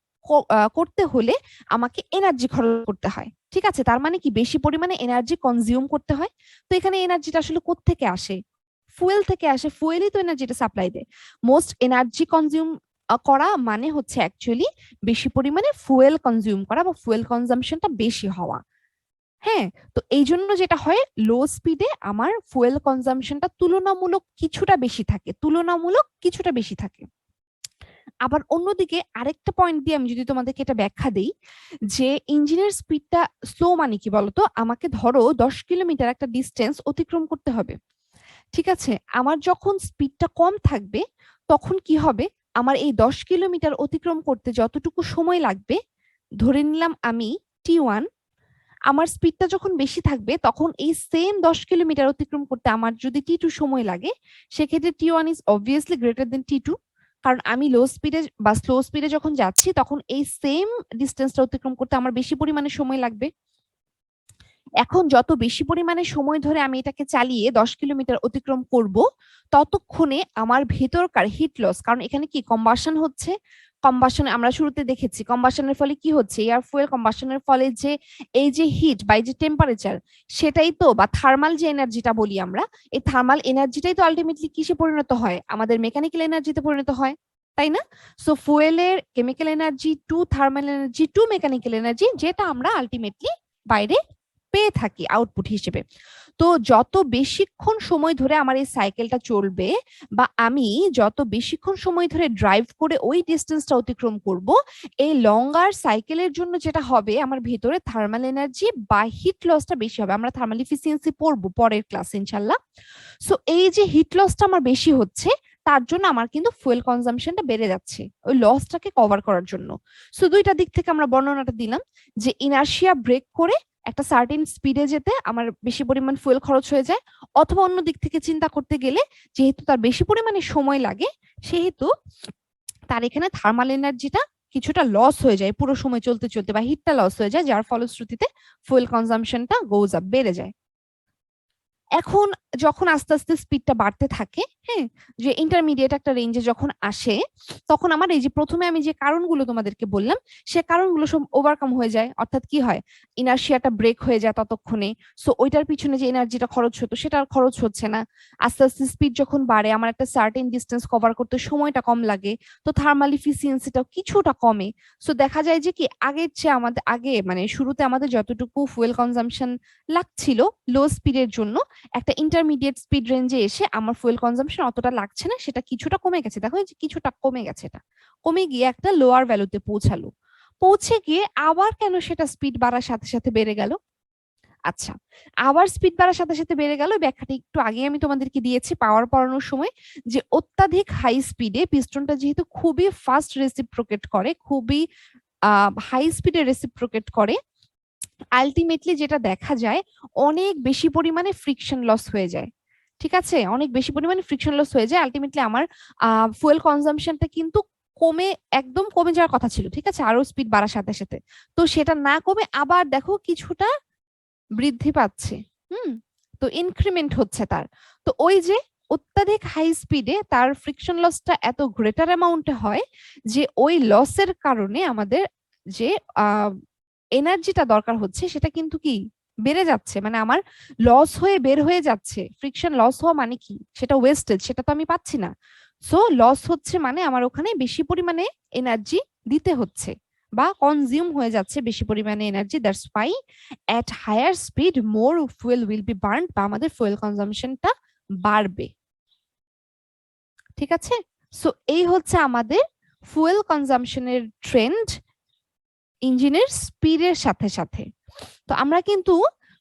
করতে হলে আমাকে এনার্জি খরচ করতে হয়। ঠিক আছে, তার মানে কি বেশি পরিমাণে এনার্জি কনজিউম করতে হয়। তো এখানে এনার্জিটা আসলে কোত্থেকে আসে? ফুয়েল থেকে আসে, ফুয়েলই তো এনার্জিটা সাপ্লাই দেয়। মোস্ট এনার্জি কনজিউম করা মানে হচ্ছে অ্যাকচুয়ালি বেশি পরিমাণে ফুয়েল কনজিউম করা বা ফুয়েল কনজাম্পশনটা বেশি হওয়া। হ্যাঁ, তো এই জন্য যেটা হয়, লো স্পিডে আমার ফুয়েল কনজাম্পশনটা তুলনামূলক কিছুটা বেশি থাকে। আবার অন্যদিকে আরেকটা পয়েন্ট দিয়ে আমি যদি তোমাদেরকে এটা ব্যাখ্যা দেই যে ইঞ্জিনের স্পিডটা স্লো মানে কি বলতো, আমাকে ধরো 10 কিলোমিটার একটা ডিস্টেন্স অতিক্রম করতে হবে। ঠিক আছে, আমার যখন স্পিডটা কম থাকবে তখন কি হবে, আমার এই 10 কিলোমিটার অতিক্রম করতে যতটুকু সময় লাগবে, ধরে নিলাম আমি T1, আমার স্পিডটা যখন বেশি থাকবে তখন এই সেম 10 কিলোমিটার অতিক্রম করতে আমার যদি T2 সময় লাগে, সেক্ষেত্রে T1 is obviously greater than T2, কারণ আমি লো স্পিডে বা স্লো স্পিডে যখন যাচ্ছি তখন এই সেম ডিস্টেন্সটা অতিক্রম করতে আমার বেশি পরিমাণে সময় লাগবে। এখন যত বেশি পরিমাণে সময় ধরে আমি এটাকে চালিয়ে 10 কিলোমিটার অতিক্রম করব, ততক্ষণে আমার ভেতরকার হিট লস, কারণ এখানে কি কম্বাসন হচ্ছে, কম্বাসনে আমরা শুরুতে দেখেছি কম্বাসনের ফলে কি হচ্ছে, এয়ার ফুয়েল কম্বাসনের ফলে যে এই যে হিট বা এই যে টেম্পারেচার, সেটাই তো, বা থার্মাল যে এনার্জিটা বলি আমরা, এই থার্মাল এনার্জিটাই তো আলটিমেটলি কিসে পরিণত হয়, আমাদের মেকানিক্যাল এনার্জিতে পরিণত হয়, তাই না? সো ফুয়েলের chemical energy to thermal energy to mechanical energy, যেটা আমরা আলটিমেটলি বাইরে পেয়ে থাকি আউটপুট হিসেবে। তো যত বেশিক্ষণ সময় ধরে আমার এই সাইকেলটা চলবে বা আমি যত বেশিক্ষণ সময় ধরে ড্রাইভ করে ওই ডিস্টেন্সটা অতিক্রম করব, এই লঙ্গার সাইকেলের জন্য যেটা হবে, আমার ভেতরে থার্মাল এনার্জি বা হিট লসটা বেশি হবে। আমরা থার্মাল এফিসিয়েন্সি পড়বো পরের ক্লাসে ইনশাল্লাহ। সো এই যে হিট লসটা আমার বেশি হচ্ছে, তার জন্য আমার কিন্তু ফুয়েল কনজাম্পশনটা বেড়ে যাচ্ছে ওই লসটাকে কভার করার জন্য। সো দুইটা দিক থেকে আমরা বর্ণনাটা দিলাম যে ইনার্শিয়া ব্রেক করে একটা সার্টেন স্পিডে যেতে আমার বেশি পরিমাণ ফুয়েল খরচ হয়ে যায়, অথবা অন্য দিক থেকে চিন্তা করতে গেলে যেহেতু তার বেশি পরিমাণে সময় লাগে, সেহেতু তার এখানে থার্মাল এনার্জিটা কিছুটা লস হয়ে যায় পুরো সময় চলতে চলতে, বা হিটটা লস হয়ে যায়, যার ফলশ্রুতিতে ফুয়েল কনজাম্পশনটা গোজ আপ, বেড়ে যায়। এখন যখন আস্তে আস্তে স্পিডটা বাড়তে থাকে, হ্যাঁ, যে ইন্টারমিডিয়েট একটা রেঞ্জে যখন আসে, তখন আমার এই যে প্রথমে আমি যে কারণগুলো তোমাদেরকে বললাম, সে কারণগুলো সব ওভারকাম হয়ে যায়। অর্থাৎ কি হয়, ইনার্শিয়াটা ব্রেক হয়ে যায় ততক্ষণে, সো ওইটার পিছনে যে এনার্জিটা খরচ হতো সেটা আর খরচ হচ্ছে না। আস্তে আস্তে স্পিড যখন বাড়ে, আমার একটা সার্টেন ডিস্টেন্স কভার করতে সময়টা কম লাগে, তো থার্মাল ইফিসিয়েন্সিটাও কিছুটা কমে। সো দেখা যায় যে কি, আগের চেয়ে আমাদের আগে মানে শুরুতে আমাদের যতটুকু ফুয়েল কনজাম্পশন লাগছিল লো স্পিডের জন্য, একটা ইন্টারমিডিয়েট স্পিড রেঞ্জে এসে আমার ফুয়েল কনজাম্পশন অতটা লাগছে না, সেটা কিছুটা কমে গেছে। দেখো এই যে কিছুটা কমে গেছে, এটা কমে গিয়ে একটা লোয়ার ভ্যালুতে পৌঁছালো। পৌঁছে গিয়ে আবার কেন সেটা স্পিড বাড়ার সাথে সাথে বেড়ে গেল? আচ্ছা, আবার স্পিড বাড়ার সাথে সাথে বেড়ে গেল, ব্যাখ্যাটা একটু আগে আমি তোমাদেরকে দিয়েছি পাওয়ার পড়ানোর সময়, যে অত্যাধিক হাই স্পিডে পিস্টনটা যেহেতু খুবই ফাস্ট রেসিপ্রোকেট করে, খুবই হাই স্পিডে রেসিপ্রোকেট করে, আলটিমেটলি যেটা দেখা যায় অনেক বেশি পরিমাণে ফ্রিকশন লস হয়ে যায়। ঠিক আছে, অনেক বেশি পরিমাণে ফ্রিকশন লস হয়ে যায়। আলটিমেটলি আমার ফুয়েল কনজাম্পশনটা কিন্তু একদম কমে যাওয়ার কথা ছিল, ঠিক আছে, আরো স্পিড বাড়ার সাথে সাথে। তো সেটা না কমে আবার দেখো কিছুটা বৃদ্ধি পাচ্ছে। তো ইনক্রিমেন্ট হচ্ছে তার। তো ওই যে অত্যাধিক হাই স্পিডে তার ফ্রিকশন লসটা এত গ্রেটার অ্যামাউন্টে হয় যে ওই লসের কারণে আমাদের যে এনার্জিটা দরকার হচ্ছে সেটা কিন্তু কি বেড়ে যাচ্ছে, মানে আমার লস হয়ে বের হয়ে যাচ্ছে। ফ্রিকশন লস হওয়া মানে কি, সেটা ওয়েস্টেজ, সেটা তো আমি পাচ্ছি না। সো লস হচ্ছে মানে আমার ওখানে বেশি পরিমাণে এনার্জি দিতে হচ্ছে বা কনজিউম হয়ে যাচ্ছে বেশি পরিমাণে energy. That's why at higher speed more fuel will be burn, বা আমাদের ফুয়েল কনজাম্পশনটা বাড়বে। ঠিক আছে, সো এই হচ্ছে আমাদের ফুয়েল কনজাম্পশনের ট্রেন্ড ইঞ্জিনের স্পিডের সাথে সাথে। তো আমরা কিন্তু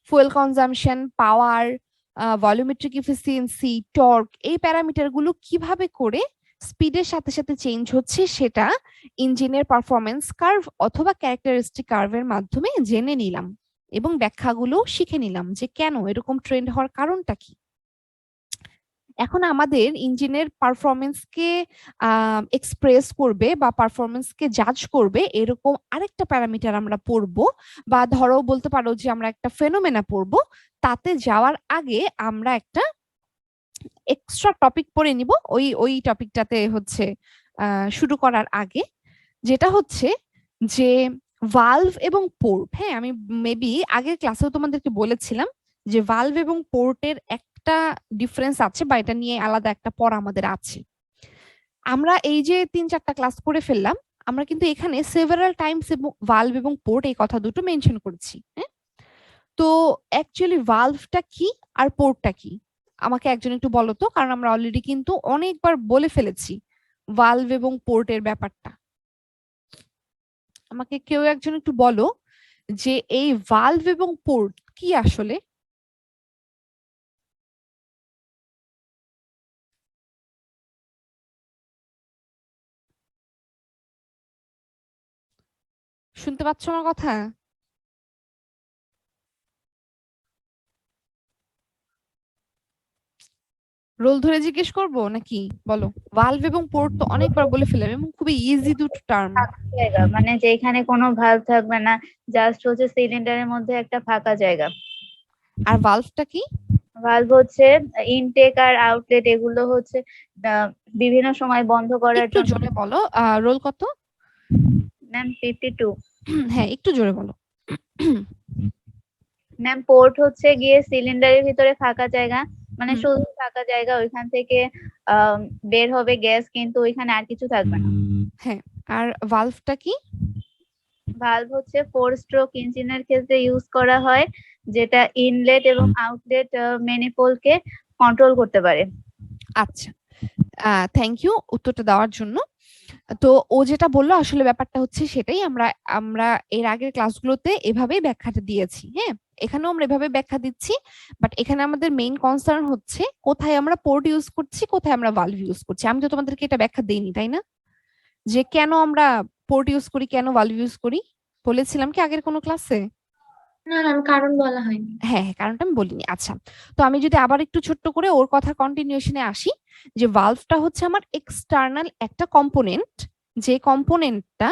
ফুয়েল কনজাম্পশন, পাওয়ার, ভলিউমেট্রিক এফিসিয়েন্সি, টর্ক, এই প্যারামিটার গুলো কিভাবে করে স্পিডের সাথে সাথে চেঞ্জ হচ্ছে সেটা ইঞ্জিনের পারফরমেন্স কার্ভ অথবা ক্যারেক্টারিস্টিক কার্ভের মাধ্যমে জেনে নিলাম এবং ব্যাখ্যাগুলো শিখে নিলাম যে কেন এরকম ট্রেন্ড হওয়ার কারণটা কি। এখন আমাদের ইঞ্জিনের পারফরমেন্সকে এক্সপ্রেস করবে বা পারফরমেন্সকে জাজ করবে এরকম আরেকটা প্যারামিটার আমরা পড়বো, বা ধরো বলতে পারো যে আমরা একটা ফেনোমেনা পড়বো। তাতে যাওয়ার আগে আমরা একটা এক্সট্রা টপিক পড়ে নিব ওই ওই টপিকটাতে হচ্ছে শুরু করার আগে, যেটা হচ্ছে যে ভালভ এবং পোর্ট। হ্যাঁ, আমি মেবি আগের ক্লাসেও তোমাদেরকে বলেছিলাম যে ভালভ এবং পোর্টের একটা ডিফারেন্স আছে বা এটা নিয়ে আলাদা একটা পড়া আমাদের আছে। আমরা এই যে 3-4টা ক্লাস করে ফেললাম, আমরা কিন্তু এখানে সেভারাল টাইমস এবং ভালভ এবং পোর্ট এই কথা দুটো মেনশন করেছি। হ্যাঁ, তো অ্যাকচুয়ালি ভালভটা কি আর পোর্টটা কি আমাকে একজন একটু বলো তো, কারণ আমরা অলরেডি কিন্তু অনেকবার বলে ফেলেছি ভালভ এবং পোর্টের ব্যাপারটা। আমাকে কেউ একজন একটু বলো যে এই ভালভ এবং পোর্ট কি আসলে। শুনতে পাচ্ছ আমার কথা? রোল ধরে জিজ্ঞেস করবো নাকি? বলো। ভালভ এবং পোর্ট তো অনেকবার বলে ফেললাম এবং খুবই ইজি দুটো টার্ম। জায়গা মানে যেখানে কোনো ভালভ থাকবে না, জাস্ট হচ্ছে সিলিন্ডারের মধ্যে একটা ফাঁকা জায়গা। আর ভালভটা কি? ভালভ হচ্ছে ইনটেক আর আউটলেট, এগুলো হচ্ছে বিভিন্ন সময় বন্ধ করার একটু জন্য। জোরে বলো। রোল কত? ম্যাম 52। হ্যাঁ, একটু জোরে বলো। ম্যাম পোর্ট হচ্ছে গিয়ে সিলিন্ডারের ভিতরে ফাঁকা জায়গা, মানে হুম। শুধু ফাঁকা জায়গা, ওইখান থেকে বের হবে গ্যাস, কিন্তু ওইখানে আর কিছু থাকবে না। হ্যাঁ, আর ভালভটা কি? ভালভ হচ্ছে 4 স্ট্রোক ইঞ্জিনের ক্ষেত্রে ইউজ করা হয়, যেটা ইনলেট এবং আউটলেট ম্যানিফোল্ডকে কন্ট্রোল করতে পারে। আচ্ছা, থ্যাংক ইউ উত্তরটা দেওয়ার জন্য। তো ও যেটা বললো আসলে ব্যাপারটা হচ্ছে সেটাই, আমরা আমরা এর আগের ক্লাসগুলোতে এভাবেই ব্যাখ্যাটা দিয়েছি। হ্যাঁ, এখানেও আমরা এভাবে ব্যাখ্যা দিচ্ছি, বাট এখানে আমাদের মেইন কনসার্ন হচ্ছে কোথায় আমরা পোর্ট ইউজ করছি, কোথায় আমরা ভালভ ইউজ করছি। আমি তো তোমাদেরকে এটা ব্যাখ্যা দেইনি, তাই না, যে কেন আমরা পোর্ট ইউজ করি, কেন ভালভ ইউজ করি? বলেছিলাম কি আগের কোনো ক্লাসে? না না, কারণ বলা হয়নি। হ্যাঁ হ্যাঁ, কারণটা আমি বলিনি। আচ্ছা, তো আমি যদি আবার একটু ছোট্ট করে ওর কথা কন্টিনিউশনে আসি, যে ভালভটা হচ্ছে আমার এক্সটার্নাল একটা কম্পোনেন্ট, যে কম্পোনেন্টটা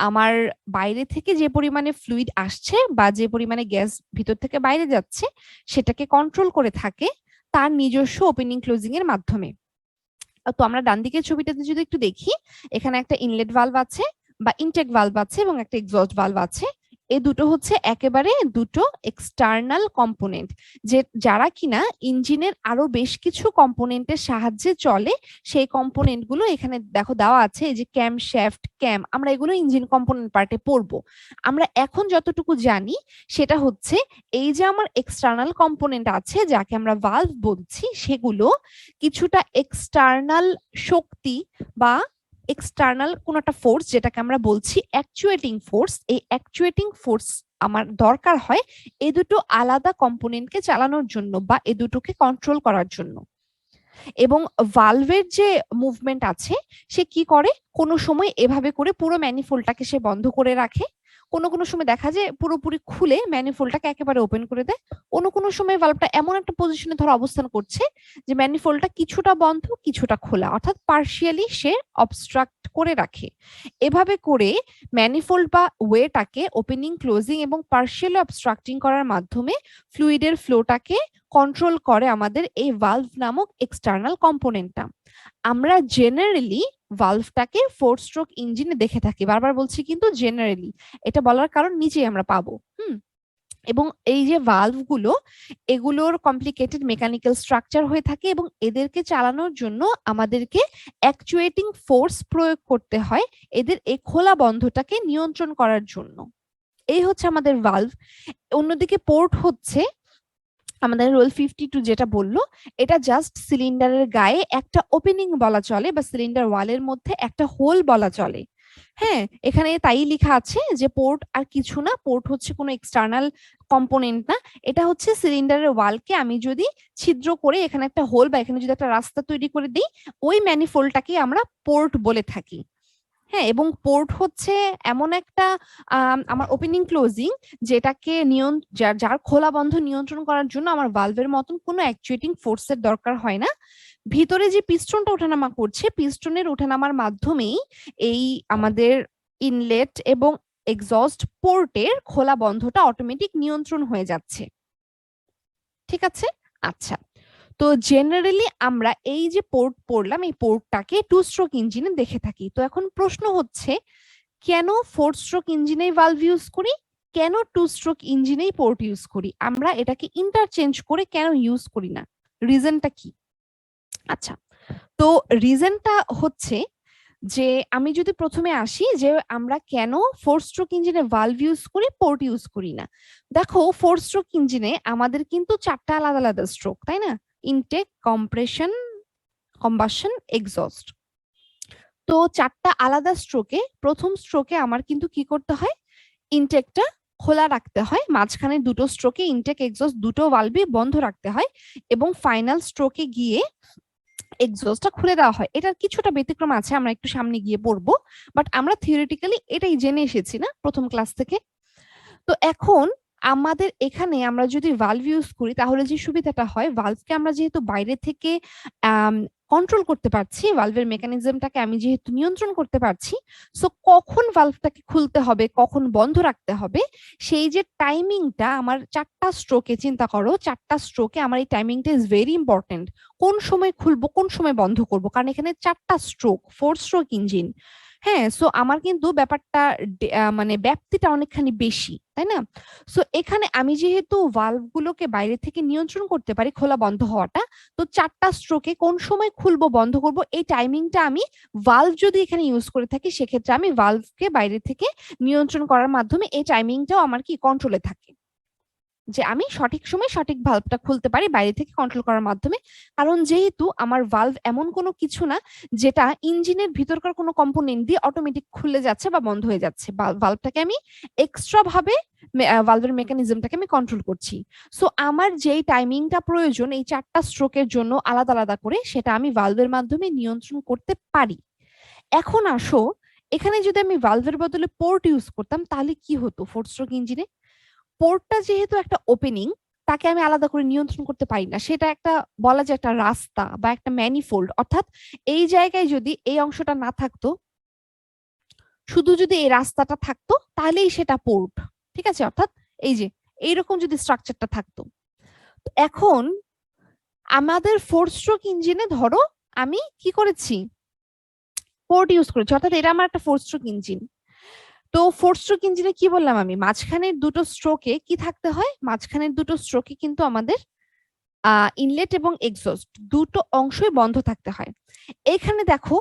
আমার বাইরে থেকে যে পরিমাণে ফ্লুইড আসছে বা যে পরিমাণে গ্যাস ভিতর থেকে বাইরে যাচ্ছে সেটাকে কন্ট্রোল করে থাকে তার নিজস্ব ওপেনিং ক্লোজিং এর মাধ্যমে। তো আমরা ডান দিকের ছবিটাতে যদি একটু দেখি, এখানে একটা ইনলেট ভালভ আছে বা ইনটেক ভালভ আছে এবং একটা এক্সস্ট ভালভ আছে। এই দুটো হচ্ছে একেবারে দুটো এক্সটার্নাল কম্পোনেন্ট, যে যারা কিনা ইঞ্জিনের আরো বেশ কিছু কম্পোনেন্টের সাহায্যে চলে। সেই কম্পোনেন্ট গুলো এখানে দেখো দেওয়া আছে, এই যে ক্যাম শ্যাফট, ক্যাম, আমরা এগুলো ইঞ্জিন কম্পোনেন্ট পার্টে পড়বো। আমরা এখন যতটুকু জানি সেটা হচ্ছে এই যে আমার এক্সটার্নাল কম্পোনেন্ট আছে যাকে আমরা ভালভ বলছি, সেগুলো কিছুটা এক্সটার্নাল শক্তি বা এক্সটার্নাল কোন একটা ফোর্স, যেটাকে আমরা বলছি অ্যাকচুয়েটিং ফোর্স, এই অ্যাকচুয়েটিং ফোর্স আমার দরকার হয় এই দুটো আলাদা কম্পোনেন্টকে চালানোর জন্য বা এই দুটোকে কন্ট্রোল করার জন্য। এবং ভালভের যে মুভমেন্ট আছে সে কি করে, কোনো সময় এভাবে করে পুরো ম্যানিফোল্ডটাকে সে বন্ধ করে রাখে, কোনো সময় দেখা যায় পুরোপুরি খুলে ম্যানিফোল্ডটাকে একেবারে ওপেন করে দেয়, কোনো সময় ভালভটা এমন একটা পজিশনে ধর অবস্থান করছে যে ম্যানিফোল্ডটা কিছুটা বন্ধ কিছুটা খোলা, অর্থাৎ পার্শিয়ালি সে অবস্ট্রাক্ট করে রাখে। এভাবে করে ম্যানিফোল্ড বা ওয়েটাকে ওপেনিং ক্লোজিং এবং পার্শিয়ালি অবস্ট্রাক্টিং করার মাধ্যমে ফ্লুইডের ফ্লোটাকে কন্ট্রোল করে আমাদের এই ভালভ নামক এক্সটার্নাল কম্পোনেন্টটা। আমরা জেনারেলি ভালভটাকে 4 স্ট্রোক ইঞ্জিনে দেখে থাকি, বারবার বলছি কিন্তু জেনারেলি, এটা বলার কারণ নিচেই আমরা পাবো। এবং এই যে ভালভ গুলো, এগুলোর কমপ্লিকেটেড মেকানিক্যাল স্ট্রাকচার হয়ে থাকে এবং এদেরকে চালানোর জন্য আমাদেরকে অ্যাকচুয়েটিং ফোর্স প্রয়োগ করতে হয় এদের এই খোলা বন্ধটাকে নিয়ন্ত্রণ করার জন্য। এই হচ্ছে আমাদের ভালভ। অন্যদিকে পোর্ট হচ্ছে আমাদের রোল 52 যেটা বললো, এটা জাস্ট সিলিন্ডারের গায়ে একটা ওপেনিং বলা চলে বা সিলিন্ডার ওয়ালের মধ্যে একটা হোল বলা চলে। হ্যাঁ, এখানে তাই লেখা আছে যে পোর্ট আর কিছু না, পোর্ট হচ্ছে কোনো এক্সটার্নাল কম্পোনেন্ট না, এটা হচ্ছে সিলিন্ডারের ওয়ালকে আমি যদি ছিদ্র করে এখানে একটা হোল বা এখানে যদি একটা রাস্তা তৈরি করে দিই, ওই ম্যানিফোল্ডটাকে আমরা পোর্ট বলে থাকি। হ্যাঁ, এবং পোর্ট হচ্ছে এমন একটা আমার ওপেনিং ক্লোজিং যেটাকে যার খোলা বন্ধ নিয়ন্ত্রণ করার জন্য আমার ভালভের মতন কোনো অ্যাকচুয়েটিং ফোর্সের দরকার হয় না। ভিতরে যে পিস্টনটা ওঠানামা করছে, পিস্টনের ওঠানামার মাধ্যমেই এই আমাদের ইনলেট এবং এক্সস্ট পোর্টের খোলা বন্ধটা অটোমেটিক নিয়ন্ত্রণ হয়ে যাচ্ছে। ঠিক আছে, আচ্ছা। তো জেনারেলি আমরা এই যে পোর্ট পড়লাম, এই পোর্টটাকে 2 স্ট্রোক ইঞ্জিনে দেখে থাকি। তো এখন প্রশ্ন হচ্ছে, কেন 4 স্ট্রোক ইঞ্জিনেই ভালভ ইউজ করি, কেন 2 স্ট্রোক ইঞ্জিনেই পোর্ট ইউজ করি, আমরা এটাকে ইন্টারচেঞ্জ করে কেন ইউজ করি না, রিজনটা কি? আচ্ছা, তো রিজনটা হচ্ছে যে আমি যদি প্রথমে আসি যে আমরা কেন 4 স্ট্রোক ইঞ্জিনে ভালভ ইউজ করি, পোর্ট ইউজ করি না। দেখো, 4 স্ট্রোক ইঞ্জিনে আমাদের কিন্তু 4টা আলাদা আলাদা স্ট্রোক, তাই না? Intake, compression, combustion, exhaust. তো 4টা আলাদা স্ট্রোকে প্রথম স্ট্রোকে আমার কিন্তু কি করতে হয়, ইনটেকটা খোলা রাখতে হয়, মাঝখানে দুটো স্ট্রোকে ইনটেক এক্সস্ট দুটো ভালভই বন্ধ রাখতে হয়, এবং ফাইনাল স্ট্রোকে গিয়ে এক্সস্টটা খুলে দেওয়া হয়। এটার কিছুটা ব্যতিক্রম আছে, আমরা একটু সামনে গিয়ে পড়বো, বাট আমরা থিওরিটিক্যালি এটাই জেনে এসেছি না প্রথম ক্লাস থেকে। তো এখন আমাদের এখানে আমরা যদি ভালভ ইউজ করি তাহলে যে সুবিধাটা হয়, ভালভকে আমরা যেহেতু বাইরে থেকে কন্ট্রোল করতে পারছি, ভালভের মেকানিজমটাকে আমি যেহেতু নিয়ন্ত্রণ করতে পারছি, সো কখন ভালভটাকে খুলতে হবে কখন বন্ধ রাখতে হবে সেই যে টাইমিংটা আমার 4টা স্ট্রোকে, চিন্তা করো 4টা স্ট্রোকে আমার এই টাইমিংটা ইজ ভেরি ইম্পর্টেন্ট। কোন সময় খুলবো কোন সময় বন্ধ করব, কারণ এখানে 4টা স্ট্রোক, 4 স্ট্রোক ইঞ্জিন। হ্যাঁ, সো আমার কিন্তু ব্যাপারটা মানে ব্যাপ্তিটা অনেকখানি বেশি, তাই না? সো এখানে আমি যেহেতু ভালভ গুলোকে বাইরে থেকে নিয়ন্ত্রণ করতে পারি খোলা বন্ধ হওয়াটা, তো 4টা স্ট্রোকে কোন সময় খুলবো বন্ধ করব এই টাইমিংটা আমি ভালভ যদি এখানে ইউজ করে থাকি, সেক্ষেত্রে আমি ভালভকে বাইরে থেকে নিয়ন্ত্রণ করার মাধ্যমে এই টাইমিংটাও আমার কি কন্ট্রোলে থাকে, যে আমি সঠিক সময় সঠিক ভালভটা খুলতে পারি বাইরে থেকে কন্ট্রোল করার মাধ্যমে। কারণ যেহেতু আমার ভালভ এমন কোনো কিছু না যেটা ইঞ্জিনের ভিতরকার কোনো কম্পোনেন্ট দিয়ে অটোমেটিক খুলে যাচ্ছে বা বন্ধ হয়ে যাচ্ছে, ভালভটাকে আমি এক্সট্রা ভাবে ভালভের মেকানিজমটাকে আমি কন্ট্রোল করছি। সো আমার যেই টাইমিংটা প্রয়োজন এই 4টা স্ট্রোকের জন্য আলাদা আলাদা করে, সেটা আমি ভালভের মাধ্যমে নিয়ন্ত্রণ করতে পারি। এখন আসো, এখানে যদি আমি ভালভের বদলে পোর্ট ইউজ করতাম তাহলে কি হতো? 4 স্ট্রোক ইঞ্জিনে পোর্টটা যেহেতু একটা ওপেনিং, তাকে আমি আলাদা করে নিয়ন্ত্রণ করতে পারি না, সেটা একটা বলা যায় একটা রাস্তা বা একটা ম্যানিফোল্ড, অর্থাৎ এই জায়গায় যদি এই অংশটা না থাকতো, শুধু যদি এই রাস্তাটা থাকতো তাহলেই সেটা পোর্ট। ঠিক আছে, অর্থাৎ এই যে এইরকম যদি স্ট্রাকচারটা থাকতো। এখন আমাদের 4 স্ট্রোক ইঞ্জিনে ধরো আমি কি করেছি, পোর্ট ইউজ করেছি, অর্থাৎ এটা আমার একটা 4 স্ট্রোক ইঞ্জিন। তো 4 স্ট্রোক ইঞ্জিনে কি বললাম আমি, মাঝখানের দুটো স্ট্রোকে কি থাকতে হয়, মাঝখানের দুটো স্ট্রোকে কিন্তু আমাদের ইনলেট এবং এক্সস্ট দুটো অংশই বন্ধ থাকতে হয়। এখানে দেখো,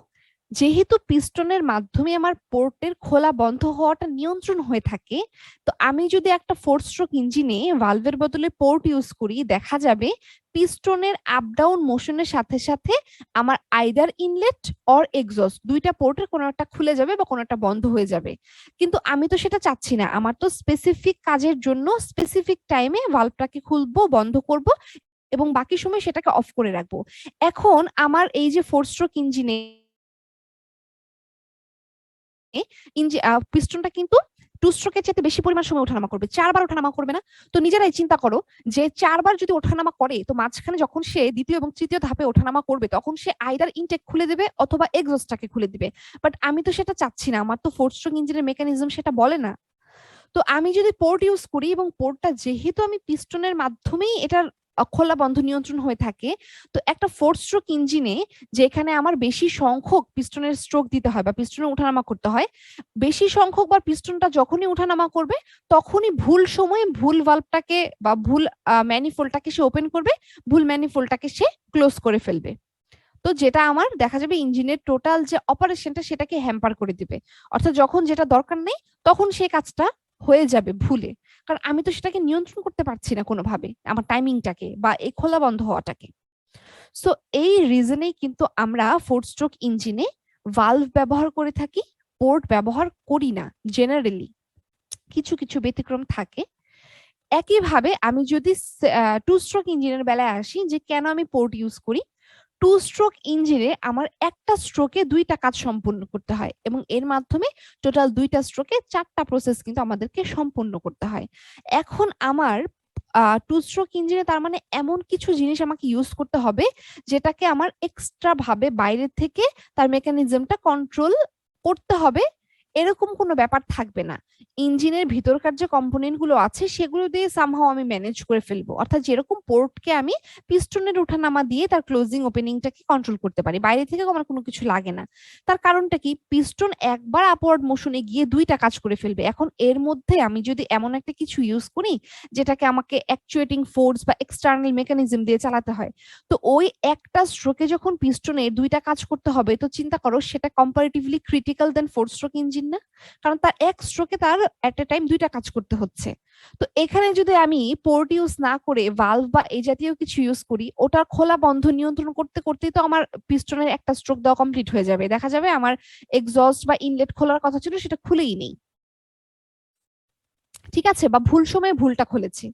যেহেতু পিস্টনের মাধ্যমে আমার পোর্টের খোলা বন্ধ হওয়াটা নিয়ন্ত্রণ হয়ে থাকে, তো আমি যদি একটা 4 স্ট্রোক ইঞ্জিনে ভালভের বদলে পোর্ট ইউজ করি, দেখা যাবে পিস্টনের আপ ডাউন মোশনের সাথে সাথে আমার আইদার ইনলেট অর এক্সস্ট দুইটা পোর্টের কোনো একটা খুলে যাবে বা কোনো একটা বন্ধ হয়ে যাবে। কিন্তু আমি তো সেটা চাচ্ছি না, আমার তো স্পেসিফিক কাজের জন্য স্পেসিফিক টাইমে ভালভটাকে খুলবো বন্ধ করব এবং বাকি সময় সেটাকে অফ করে রাখবো। এখন আমার এই যে 4 স্ট্রোক ইঞ্জিনে পিস্টনটা কিন্তু টু স্ট্রোকের চাইতে বেশি পরিমাণ সময় ওঠানামা করবে, 4 বার ওঠানামা করবে না? তো নিজেরাই চিন্তা করো যে 4 বার যদি ওঠানামা করে, তো মাঝখানে যখন সে দ্বিতীয় এবং তৃতীয় ধাপে ওঠানামা করবে তখন সে আইদার ইনটেক খুলে দেবে অথবা এক্সস্টটাকে খুলে দিবে। বাট আমি তো সেটা চাচ্ছি না, আমার তো 4 স্ট্রোক ইঞ্জিনের মেকানিজম সেটা বলে না। তো আমি যদি পোর্ট ইউজ করি এবং পোর্টটা যেহেতু আমি পিস্টনের মাধ্যমেই এটার খোলা বন্ধ নিয়ন্ত্রণ হয়ে থাকে, তো একটা 4 স্ট্রোক ইঞ্জিনে যেখানে আমার বেশি সংখ্যক পিস্টনের স্ট্রোক দিতে হয় বা পিস্টনের ওঠানামা করতে হয়, বেশি সংখ্যক বা পিস্টনটা যখনই ওঠানামা করবে তখনই ভুল সময়ে ভুল ভালভটাকে বা ভুল ম্যানিফোল্ডটাকে সে ওপেন করবে, ভুল ম্যানিফোল্ডটাকে সে ক্লোজ করে ফেলবে। তো যেটা আমার দেখা যাবে ইঞ্জিনের টোটাল যে অপারেশনটা সেটাকে হ্যাম্পার করে দিবে। অর্থাৎ যখন যেটা দরকার নেই তখন সেই কাজটা হয়ে যাবে ভুলে, কারণ আমি তো সেটাকে নিয়ন্ত্রণ করতে পারছি না কোনোভাবে, আমার টাইমিংটাকে বা এই খোলা বন্ধ হওয়াটাকে। সো এই রিজনেই কিন্তু আমরা 4 স্ট্রোক ইঞ্জিনে ভালভ ব্যবহার করে থাকি, পোর্ট ব্যবহার করি না জেনারেলি। কিছু কিছু ব্যতিক্রম থাকে। একইভাবে আমি যদি 2 স্ট্রোক ইঞ্জিনের বেলায় আসি, যে কেন আমি পোর্ট ইউজ করি, 2 স্ট্রোক ইঞ্জিনে আমার একটা স্ট্রোকে 2টা কাজ সম্পূর্ণ করতে হয় এবং এর মাধ্যমে টোটাল 2টা স্ট্রোকে 4টা প্রসেস কিন্তু আমাদেরকে সম্পূর্ণ করতে হয়। এখন আমার 2 স্ট্রোক ইঞ্জিনে তার মানে এমন কিছু জিনিস আমাকে ইউজ করতে হবে যেটাকে আমার এক্সট্রা ভাবে বাইরে থেকে তার মেকানিজমটা কন্ট্রোল করতে হবে, এরকম কোনো ব্যাপার থাকবে না। ইঞ্জিনের ভিতরকার যে কম্পোনেন্ট গুলো আছে সেগুলো দিয়ে সামহাও আমি ম্যানেজ করে ফেলবো। অর্থাৎ যেরকম পোর্টকে আমি পিস্টনের ওঠানামা দিয়ে তার ক্লোজিং ওপেনিংটাকে কন্ট্রোল করতে পারি, বাইরে থেকে আমার কোনো কিছু লাগে না। তার কারণটা কি, পিস্টন একবার আপওয়ার্ড মোশনে গিয়ে 2টা কাজ করে ফেলবে। এখন এর মধ্যে আমি যদি এমন একটা কিছু ইউজ করি যেটাকে আমাকে অ্যাকচুয়েটিং ফোর্স বা এক্সটার্নাল মেকানিজম দিয়ে চালাতে হয়, তো ওই একটা স্ট্রোকে যখন পিস্টনের 2টা কাজ করতে হবে, তো চিন্তা করো সেটা কম্পারেটিভলি ক্রিটিক্যাল দেন 4 স্ট্রোক ইঞ্জিন না? কারণ তার এক স্ট্রোকে তার এট এ টাইম 2টা কাজ করতে হচ্ছে। তো এখানে যদি আমি পোর্ট ইউজ না করে ভালভ বা এই জাতীয় কিছু ইউজ করি, ওটার খোলা বন্ধ নিয়ন্ত্রণ করতে করতেই তো আমার পিস্টনের একটা স্ট্রোক দেওয়া কমপ্লিট হয়ে যাবে। দেখা যাবে আমার এক্সস্ট বা ইনলেট খোলার কথা ছিল সেটা খুলেই নেই, ঠিক আছে, বা ভুল সময়ে ভুলটা খুলেছি।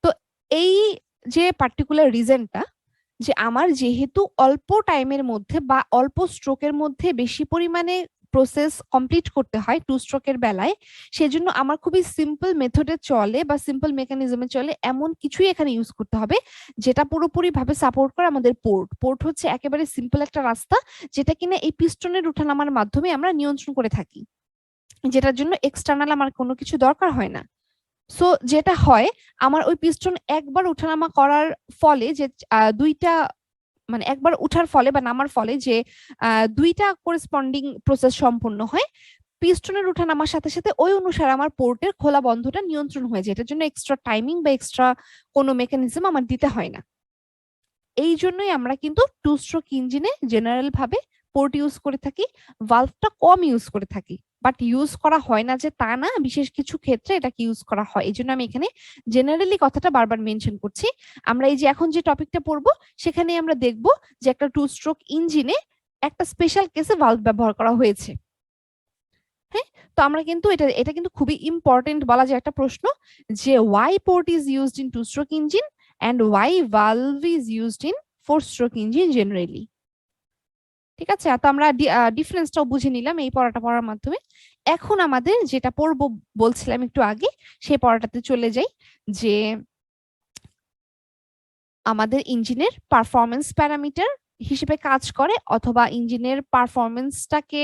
তো এই যে পার্টিকুলার রিজনটা, যে আমার যেহেতু অল্প টাইমের মধ্যে বা অল্প স্ট্রোকের মধ্যে বেশি পরিমাণে প্রসেস কমপ্লিট করতে হয় 2 স্ট্রোকের বেলায়, সেজন্য আমার খুবই সিম্পল মেথডে চলে বা সিম্পল মেকানিজমে চলে এমন কিছুই এখানে ইউজ করতে হবে যেটা পুরোপুরি ভাবে সাপোর্ট করে আমাদের পোর্ট। পোর্ট হচ্ছে একেবারে সিম্পল একটা রাস্তা যেটা কিনা এই পিস্টনের ওঠানামার মাধ্যমে আমরা নিয়ন্ত্রণ করে থাকি, যেটার জন্য এক্সটার্নাল আমার কোনো কিছু দরকার হয় না। সো যেটা হয়, আমার ওই পিস্টন একবার ওঠানামা করার ফলে যে 2টা মানে একবার উঠার ফলে বা নামার ফলে যে 2টা করেসপন্ডিং প্রসেস সম্পূর্ণ হয়, পিস্টনের ওঠানামার সাথে সাথে ওই অনুসারে আমার পোর্টের খোলা বন্ধটা নিয়ন্ত্রণ হয়ে যায়। এটার জন্য এক্সট্রা টাইমিং বা এক্সট্রা কোনো মেকানিজম আমার দিতে হয় না। এই জন্যই আমরা কিন্তু 2 স্ট্রোক ইঞ্জিনে জেনারেল ভাবে পোর্ট ইউজ করে থাকি, ভালভটা কম ইউজ করে থাকি। বাট ইউজ করা হয় না যে তা না, বিশেষ কিছু ক্ষেত্রে এটাকে ইউজ করা হয়। এই জন্য আমি এখানে জেনারেলি কথাটা বারবার মেনশন করছি। আমরা এই যে এখন যে টপিকটা পড়বো সেখানে আমরা দেখব যে একটা 2 স্ট্রোক ইঞ্জিনে একটা স্পেশাল কেসে ভালভ ব্যবহার করা হয়েছে। হ্যাঁ, তো আমরা কিন্তু এটা এটা কিন্তু খুবই ইম্পর্টেন্ট বলা যায় একটা প্রশ্ন, যে why port is used in 2 stroke engine and why valve is used in 4 stroke engine generally. ঠিক আছে, তো আমরা ডিফারেন্সটাও বুঝে নিলাম এই পড়াটা পড়ার মাধ্যমে। এখন আমাদের যেটা পড়বো বলছিলাম একটু আগে, সেই পড়াটাতে চলে যাই, যে আমাদের ইঞ্জিনের পারফরমেন্স প্যারামিটার হিসেবে কাজ করে অথবা ইঞ্জিনের পারফরমেন্সটাকে